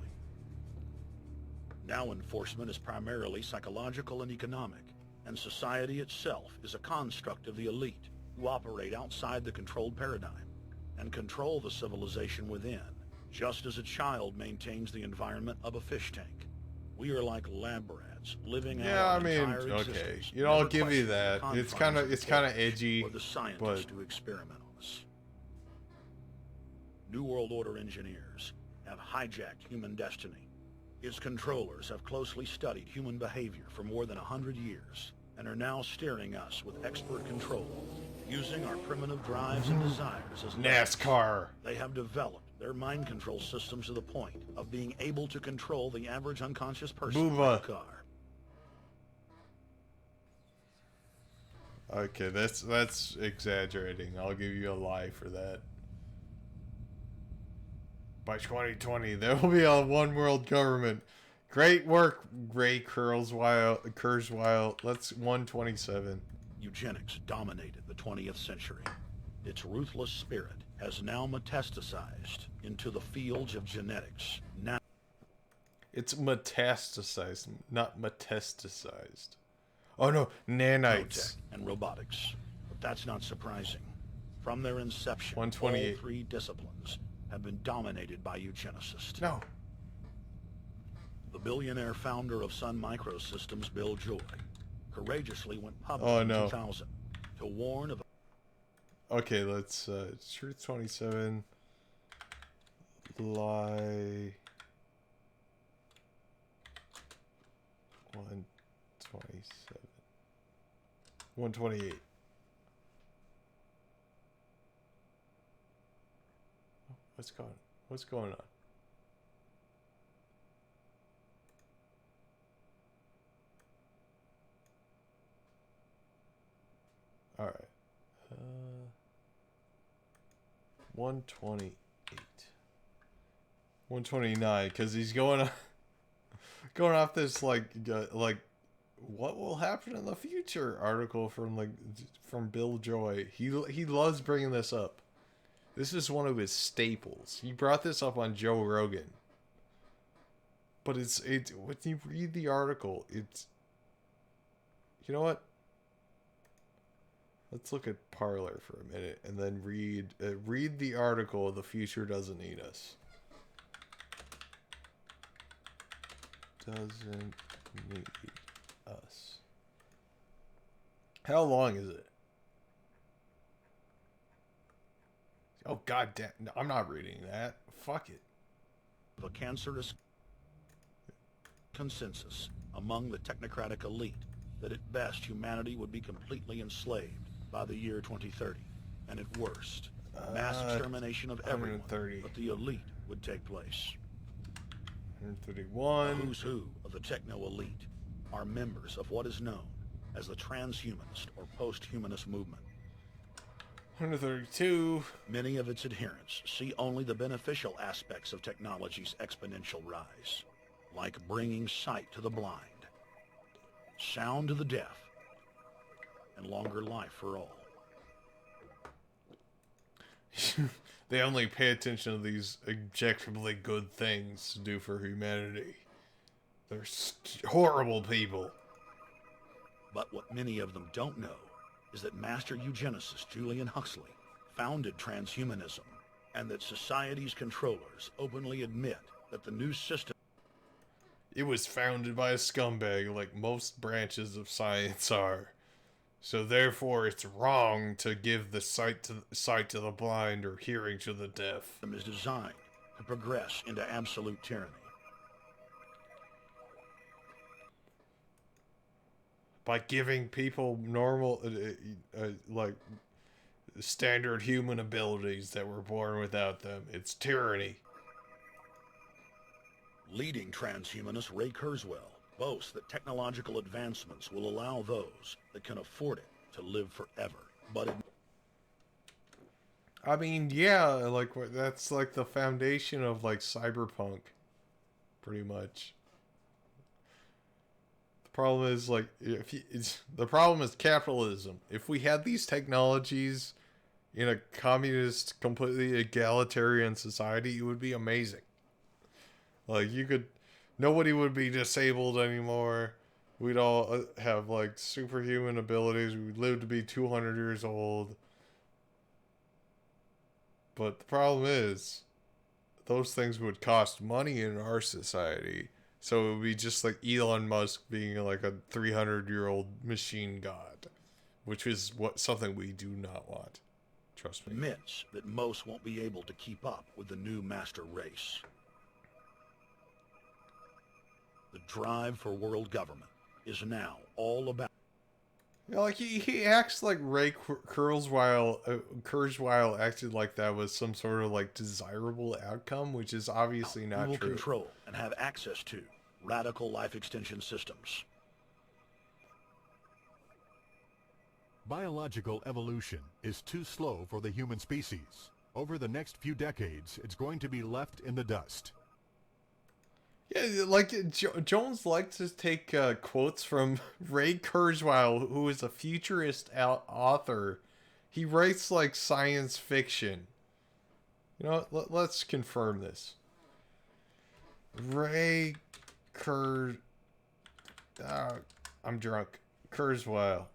Now enforcement is primarily psychological and economic, and society itself is a construct of the elite who operate outside the controlled paradigm and control the civilization within, just as a child maintains the environment of a fish tank. We are like lab rats living out Yeah, our I mean, entire okay, existence, you know, I'll never give you questioning the that. confines It's of kind of the edgy, or the scientists but who experiment on us. New World Order engineers have hijacked human destiny. Its controllers have closely studied human behavior for more than 100 years and are now steering us with expert control, using our primitive drives and desires as NASCAR. They have developed their mind control systems to the point of being able to control the average unconscious person in a car. Okay, that's exaggerating. I'll give you a lie for that. By 2020, there will be a one world government. Great work, Ray Kurzweil. Let's 127. Eugenics dominated the 20th century. Its ruthless spirit has now metastasized into the fields of genetics. Now, it's metastasized, not metastasized. Oh no, nanites. And robotics. But that's not surprising. From their inception, 128. all three disciplines have been dominated by eugenicists. No. The billionaire founder of Sun Microsystems, Bill Joy, courageously went public Oh, in no. 2000 to warn of... Okay, let's Truth 27 lie 127 128. What's going on? All right. 128. 129, because he's going off this like what will happen in the future article from Bill Joy. He loves bringing this up. This is one of his staples. He brought this up on Joe Rogan. But it's when you read the article, it's, you know what? Let's look at Parler for a minute and then read the article. The future doesn't need us. Doesn't need us. How long is it? Oh god damn! No, I'm not reading that. Fuck it. A cancerous consensus among the technocratic elite that at best humanity would be completely enslaved by the year 2030, and at worst, mass extermination of everyone but the elite would take place. 131. The who's who of the techno-elite are members of what is known as the transhumanist or post-humanist movement. 132. Many of its adherents see only the beneficial aspects of technology's exponential rise, like bringing sight to the blind, sound to the deaf, and longer life for all. They only pay attention to these objectively good things to do for humanity. They're horrible people. But what many of them don't know is that master eugenicist Julian Huxley founded transhumanism, and that society's controllers openly admit that the new system... It was founded by a scumbag like most branches of science are. So therefore it's wrong to give the sight to the blind or hearing to the deaf. ...is designed to progress into absolute tyranny. By giving people normal, like, standard human abilities that were born without them. It's tyranny. Leading transhumanist Ray Kurzweil boasts that technological advancements will allow those that can afford it to live forever. But I mean, yeah, like, that's like the foundation of, like, cyberpunk, pretty much. The Problem is, like, the problem is capitalism. If we had these technologies in a communist, completely egalitarian society, it would be amazing. Like, nobody would be disabled anymore. We'd all have, like, superhuman abilities. We'd live to be 200 years old. But the problem is, those things would cost money in our society. So it would be just like Elon Musk being like a 300-year-old machine god, which is something we do not want. Trust me. Admits that most won't be able to keep up with the new master race. The drive for world government is now all about... Yeah, like he acts like Ray Kurzweil acted like that was some sort of like desirable outcome, which is obviously not we will true. Control and have access to radical life extension systems. Biological evolution is too slow for the human species. Over the next few decades, it's going to be left in the dust. Yeah, like Jones likes to take quotes from Ray Kurzweil, who is a futurist author. He writes like science fiction. You know what? Let's confirm this. Ray I'm drunk. Kurzweil.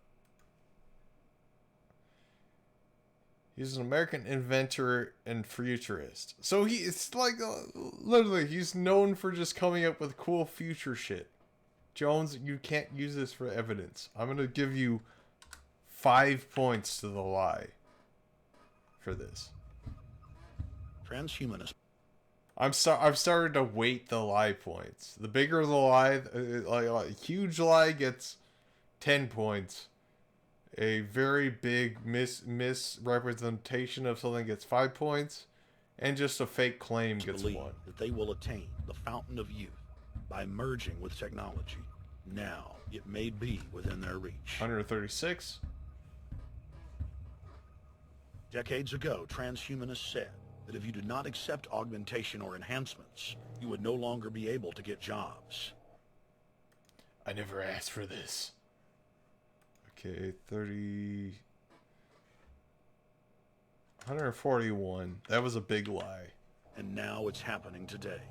He's an American inventor and futurist. So it's like, literally, he's known for just coming up with cool future shit. Jones, you can't use this for evidence. I'm going to give you 5 points to the lie for this. Transhumanist. I've started to weight the lie points. The bigger the lie, like a huge lie gets 10 points. A very big misrepresentation of something gets 5 points, and just a fake claim gets 1. That they will attain the fountain of youth by merging with technology. Now, it may be within their reach. 136. Decades ago, transhumanists said that if you did not accept augmentation or enhancements, you would no longer be able to get jobs. I never asked for this. Okay, 141. That was a big lie. And now it's happening today.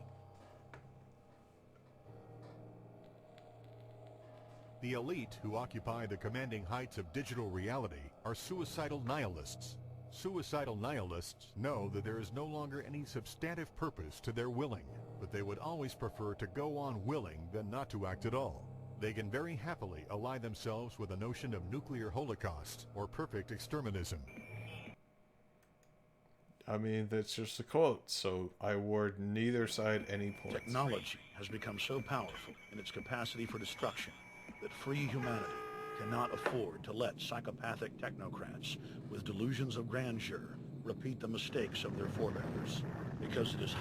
The elite who occupy the commanding heights of digital reality are suicidal nihilists. Suicidal nihilists know that there is no longer any substantive purpose to their willing, but they would always prefer to go on willing than not to act at all. They can very happily ally themselves with a notion of nuclear holocaust or perfect exterminism. I mean, that's just a quote, so I award neither side any points. Technology has become so powerful in its capacity for destruction that free humanity cannot afford to let psychopathic technocrats with delusions of grandeur repeat the mistakes of their forebears, because it is...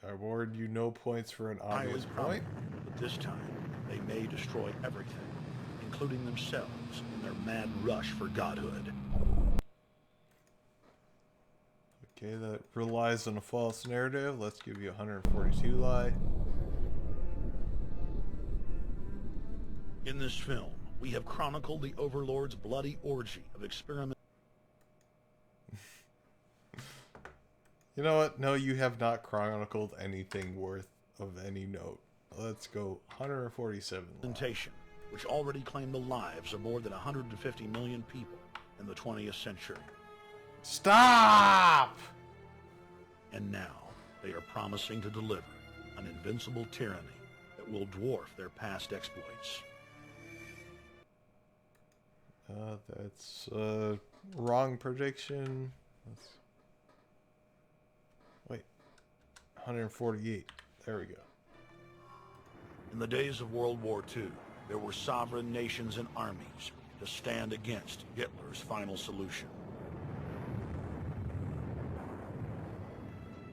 I award you no points for an obvious point. But this time, they may destroy everything, including themselves in their mad rush for godhood. Okay, that relies on a false narrative. Let's give you 142 lie. In this film, we have chronicled the Overlord's bloody orgy of experiment. You know what? No, you have not chronicled anything worth of any note. Let's go 147. Which already claimed the lives of more than 150 million people in the 20th century. Stop! And now, they are promising to deliver an invincible tyranny that will dwarf their past exploits. That's wrong prediction. Wait, 148. There we go. In the days of World War II, there were sovereign nations and armies to stand against Hitler's final solution.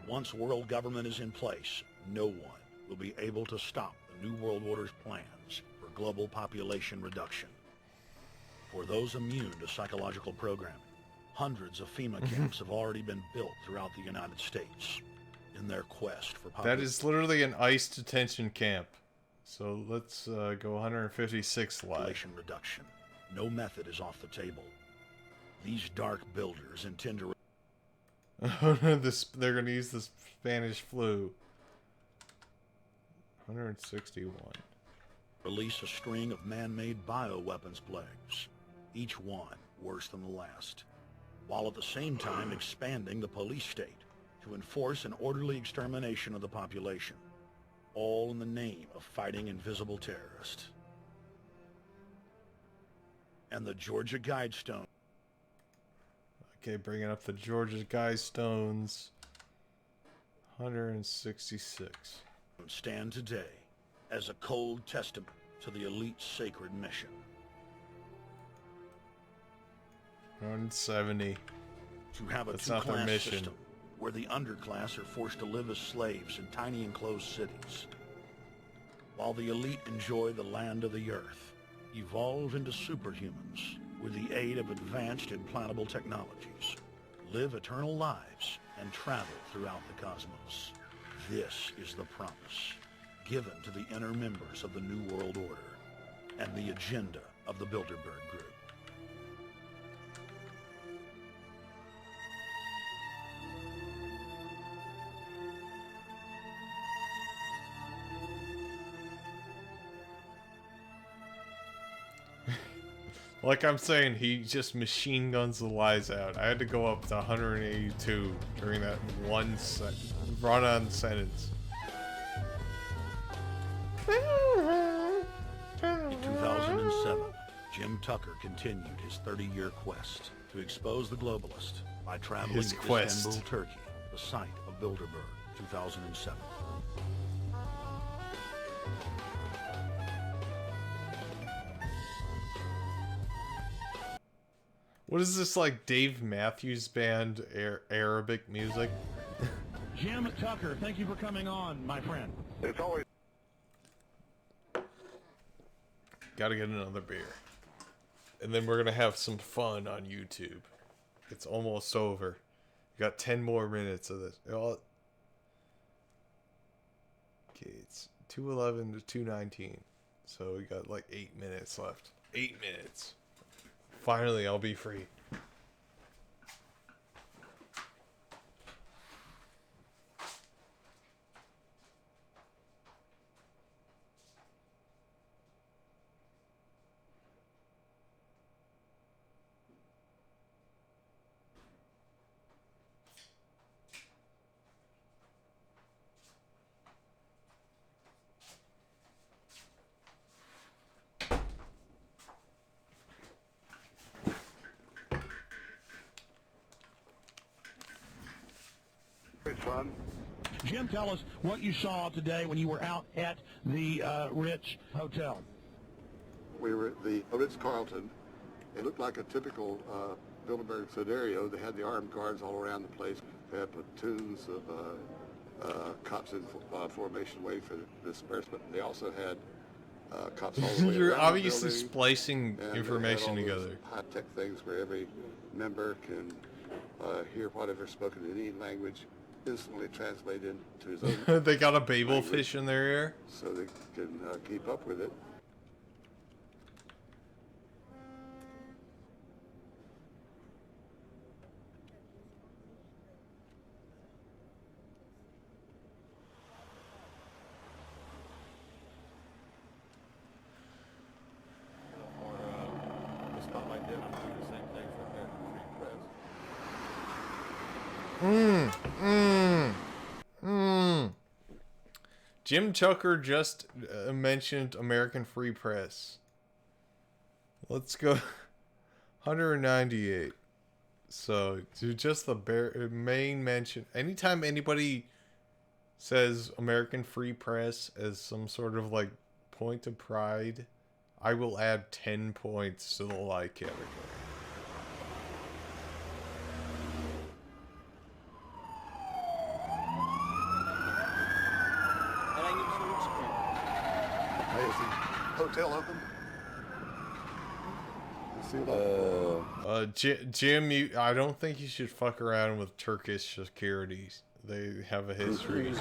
Once world government is in place, no one will be able to stop the New World Order's plans for global population reduction. For those immune to psychological programming, hundreds of FEMA camps have already been built throughout the United States in their quest for population. That is literally an ICE detention camp. So let's go 156 live. Population reduction. No method is off the table. These dark builders intend to They're going to use the Spanish flu. 161. release a string of man-made bioweapons plagues, each one worse than the last, while at the same time expanding the police state to enforce an orderly extermination of the population, all in the name of fighting invisible terrorists. And the Georgia Guidestone. Okay, bringing up the Georgia Guidestones. 166. Stand today as a cold testament to the elite's sacred mission. 170. To have a That's not their two-class mission. system where the underclass are forced to live as slaves in tiny enclosed cities, while the elite enjoy the land of the earth, evolve into superhumans with the aid of advanced implantable technologies, live eternal lives, and travel throughout the cosmos. This is the promise given to the inner members of the New World Order and the agenda of the Bilderberg Group. Like I'm saying, he just machine guns the lies out. I had to go up to 182 during that one run-on sentence. In 2007, Jim Tucker continued his 30-year quest to expose the globalist by traveling His to quest. Istanbul, Turkey, the site of Bilderberg, 2007. What is this, like Dave Matthews Band Arabic music? Jim Tucker, thank you for coming on, my friend. It's always... Gotta get another beer. And then we're gonna have some fun on YouTube. It's almost over. Got 10 more minutes of this. Okay, it's 2:11 to 2:19. So we got like 8 minutes left. 8 minutes. Finally, I'll be free. Fun. Jim, tell us what you saw today when you were out at the Ritz Hotel. We were at the Ritz-Carlton. It looked like a typical Bilderberg scenario. They had the armed guards all around the place. They had platoons of cops in formation waiting for disbursement. They also had cops all the way You're around the obviously building, splicing and they had information all those together. high-tech things where every member can hear whatever spoken in any language instantly translated into his own. They got a Babel language, fish in their ear. so they can keep up with it. Jim Tucker just mentioned American Free Press. Let's go 198. So, to just the main mention. Anytime anybody says American Free Press as some sort of like point of pride, I will add 10 points to the like category. Hey, is the hotel open? Jim, I don't think you should fuck around with Turkish securities. They have a history.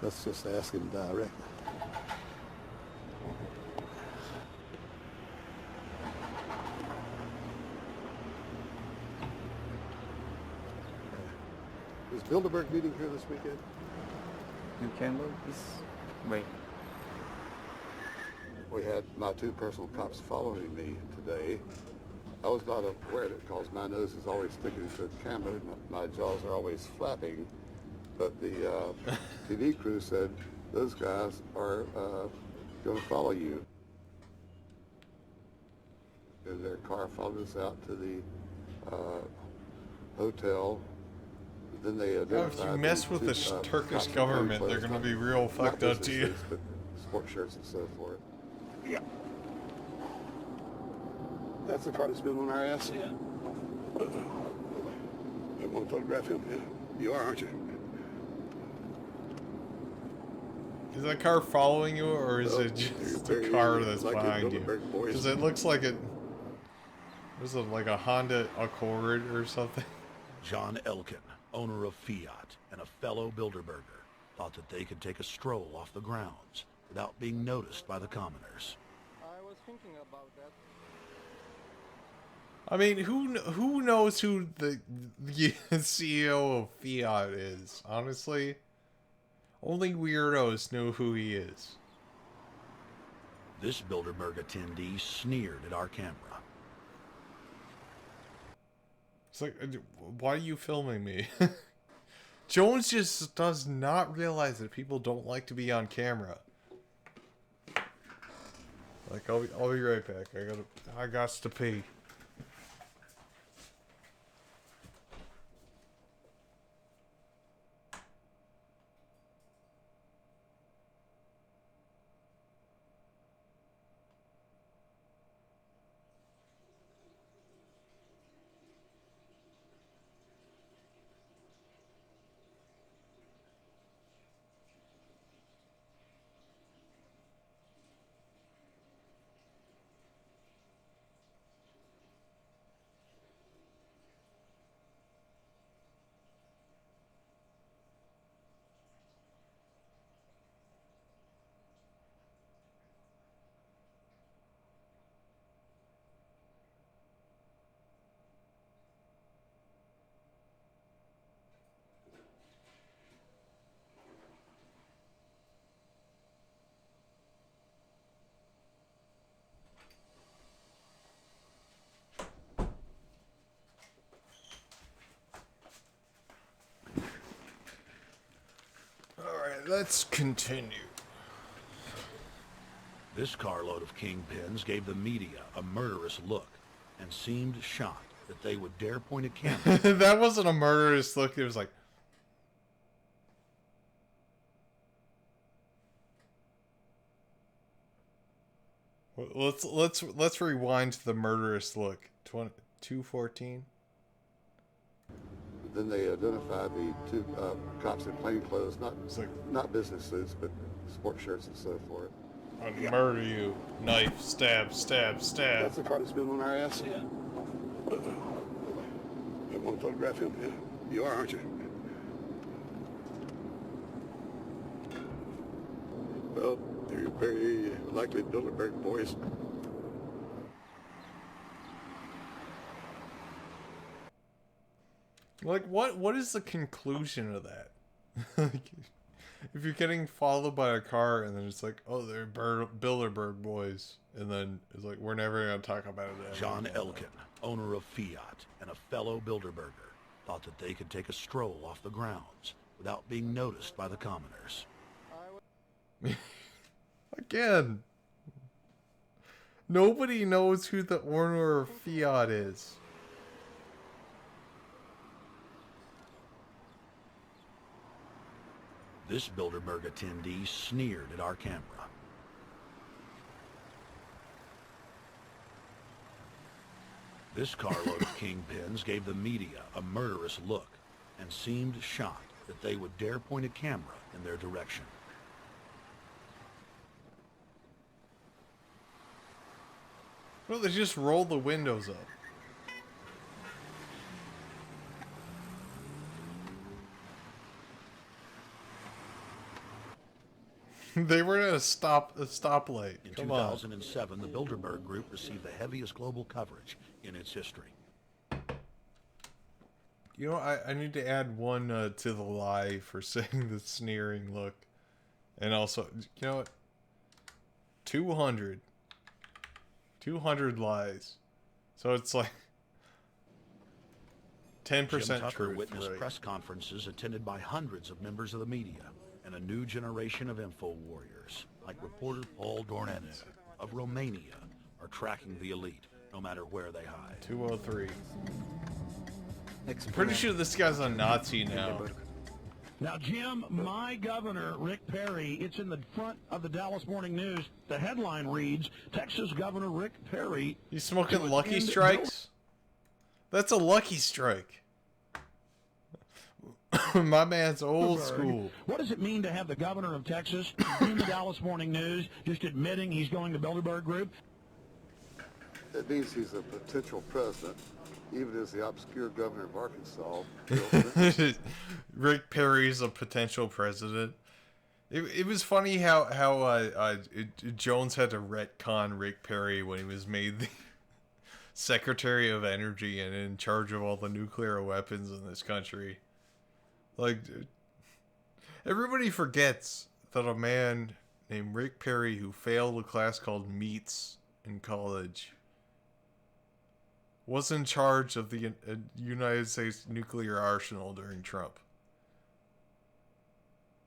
Let's just ask him directly. Is Bilderberg meeting here this weekend? You can look this way. We had my two personal cops following me today. I was not aware of it because my nose is always sticking to the camera. My jaws are always flapping. But the TV crew said those guys are going to follow you. And their car followed us out to the hotel. Then they identified if you mess with the Turkish government, they're going to be real fucked up to you. But sport shirts and so forth. Yeah. That's the car that's been on our ass. Yeah. I want to photograph him. Yeah. You are, aren't you? Is that car following you, or is it just a car that's behind you? Because it looks like it... Was it like a Honda Accord or something? John Elkin, owner of Fiat and a fellow Bilderberger, thought that they could take a stroll off the grounds without being noticed by the commoners. I was thinking about that. I mean, who knows who the CEO of Fiat is, honestly? Only weirdos know who he is. This Bilderberg attendee sneered at our camera. It's like, why are you filming me? Jones just does not realize that people don't like to be on camera. Like, I'll be right back. I got to pee. Let's continue. This carload of kingpins gave the media a murderous look and seemed shocked that they would dare point a camera. That wasn't a murderous look. It was like... Let's rewind to the murderous look. 214. Then they identified the two cops in plain clothes, not business suits, but sport shirts and so forth. I'd murder you. Knife, stab, stab, stab. That's the car that's been on our ass? Yeah. I want to photograph him? Yeah. You are, aren't you? Well, they're very likely Bilderberg boys. Like, what is the conclusion of that? Like, if you're getting followed by a car and then it's like, oh, they're Bilderberg boys, and then it's like, we're never going to talk about it again. John Elkin, owner of Fiat and a fellow Bilderberger, thought that they could take a stroll off the grounds without being noticed by the commoners. Again, nobody knows who the owner of Fiat is. This Bilderberg attendee sneered at our camera. This carload of kingpins gave the media a murderous look and seemed shocked that they would dare point a camera in their direction. Well, they just rolled the windows up. They were at a stoplight. In Come on. 2007, the Bilderberg Group received the heaviest global coverage in its history. You know, I need to add one to the lie for saying the sneering look. And also, you know what? 200 lies. So it's like 10% Jim Tucker truth. witnessed Right. press conferences attended by hundreds of members of the media and a new generation of info warriors, like reporter Paul Dornenze of Romania, are tracking the elite, no matter where they hide. 203. I'm pretty sure this guy's a Nazi now. Now, Jim, my governor, Rick Perry, it's in the front of the Dallas Morning News. The headline reads, Texas Governor Rick Perry... You smoking Lucky Strikes? That's a Lucky Strike. My man's old school. What does it mean to have the governor of Texas in the Dallas Morning News just admitting he's going to Bilderberg Group? It means he's a potential president, even as the obscure governor of Arkansas. Rick Perry's a potential president. It was funny how Jones had to retcon Rick Perry when he was made the Secretary of Energy and in charge of all the nuclear weapons in this country. Like, everybody forgets that a man named Rick Perry, who failed a class called Meats in college, was in charge of the United States nuclear arsenal during Trump.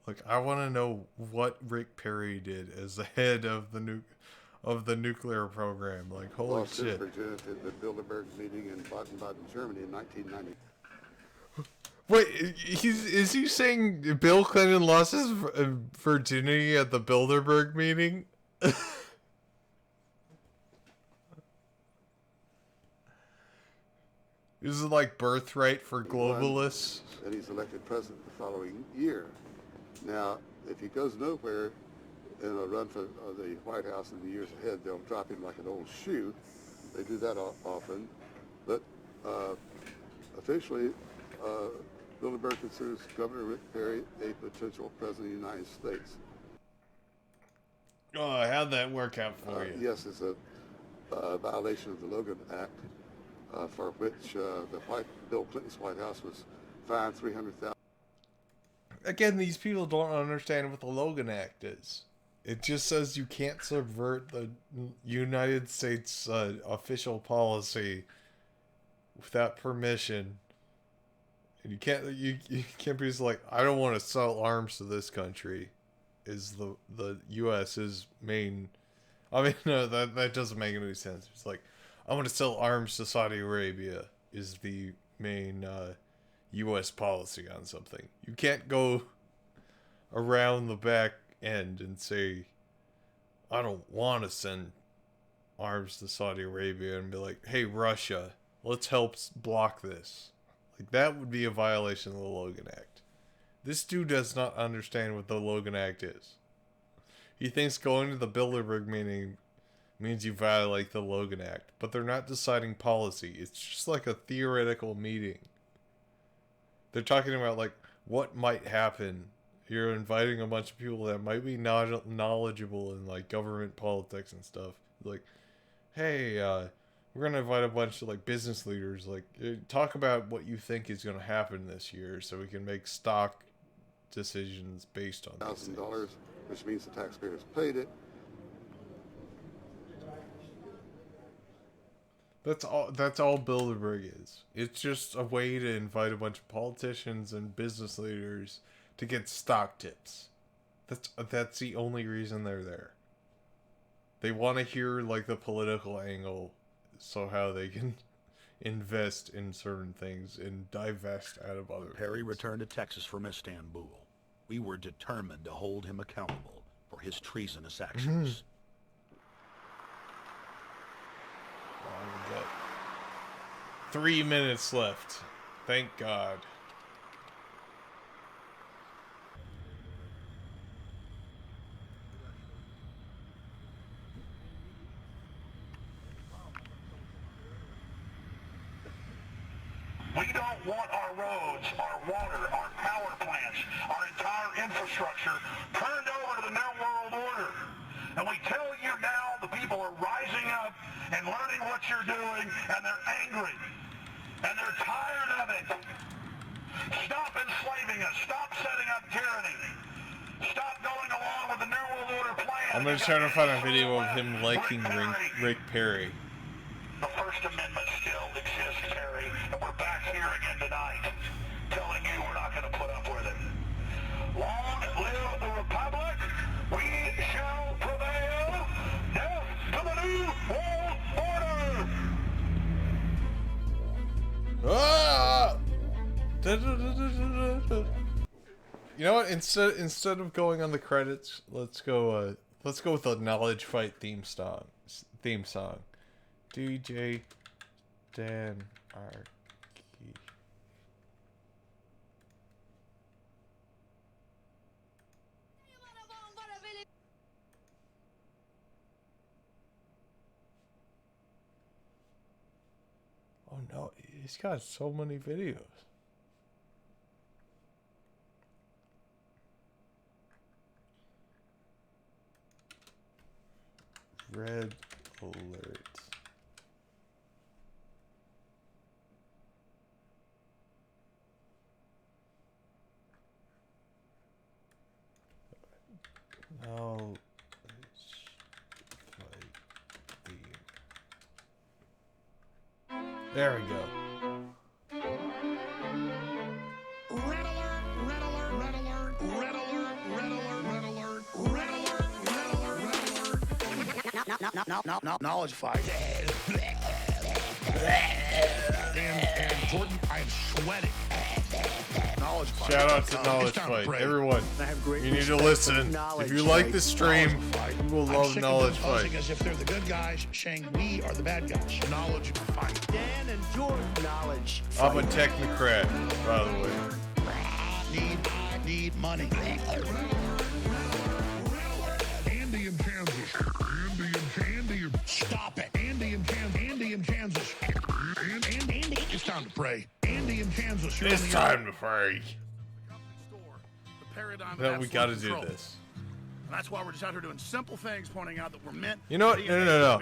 Like, I want to know what Rick Perry did as the head of the nuclear program. Like, holy Lost shit! his virginity at the Bilderberg meeting in Baden-Baden, Germany, in 1990. Wait, is he saying Bill Clinton lost his virginity at the Bilderberg meeting? Is it like birthright for globalists? And he's elected president the following year. Now, if he goes nowhere in a run for the White House in the years ahead, they'll drop him like an old shoe. They do that often. But officially, Bilderberg considers Governor Rick Perry a potential president of the United States. Oh, how'd that work out for you? Yes, it's a violation of the Logan Act, for which Bill Clinton's White House was fined $300,000. Again, these people don't understand what the Logan Act is. It just says you can't subvert the United States official policy without permission. And you can't be just like, I don't want to sell arms to this country. Is the U.S.'s main? I mean, no, that doesn't make any sense. It's like, I want to sell arms to Saudi Arabia is the main U.S. policy on something. You can't go around the back end and say, I don't want to send arms to Saudi Arabia and be like, hey, Russia, let's help block this. Like, that would be a violation of the Logan Act. This dude does not understand what the Logan Act is. He thinks going to the Bilderberg meeting means you violate the Logan Act, but they're not deciding policy. It's just like a theoretical meeting. They're talking about, like, what might happen. You're inviting a bunch of people that might be knowledgeable in, like, government politics and stuff. Like, hey, we're going to invite a bunch of, like, business leaders. Like, talk about what you think is going to happen this year so we can make stock decisions based on $1,000, which means the taxpayers paid it. That's all Bilderberg is. It's just a way to invite a bunch of politicians and business leaders to get stock tips. That's the only reason they're there. They want to hear, like, the political angle, so how they can invest in certain things and divest out of other Perry returned to Texas from Istanbul. We were determined to hold him accountable for his treasonous actions. We got 3 minutes left. Thank God. We don't want our roads, our water, our power plants, our entire infrastructure turned over to the New World what you're doing, and they're angry. And they're tired of it. Stop enslaving us. Stop setting up tyranny. Stop going along with the New World Order plan. I'm gonna try to find a video of him liking Rick Perry. The First Amendment still exists, Perry, and we're back here again tonight, telling you we're not going to put up with it. Long live the Republic. We shall prevail. Death to the New World Order. Ah! You know what? Instead of going on the credits, let's go with the Knowledge Fight theme song. DJ Dan Arky. Oh no, he's got so many videos. Red alert. Now let's fight theme. There we go. Red alert, red alert, red alert, red alert, red alert, red alert, red alert, red alert, red alert. Knowledge fight. And Jordan, I am sweating. Knowledge fight. Shout out to Knowledge Fight. Everyone, you need to listen. If you like this stream, you will love Knowledge Fight. As if they're the good guys, saying we are the bad guys. Knowledge fight. Dan and Jordan. Knowledge fight. I'm a technocrat, by the way. I need money. Andy in Kansas. Andy. Stop it. Andy in Kansas. Andy. It's time to pray. Andy in Kansas. It's time to pray. That we gotta do this. And that's why we're just out here doing simple things, pointing out that we're meant. You know what? No.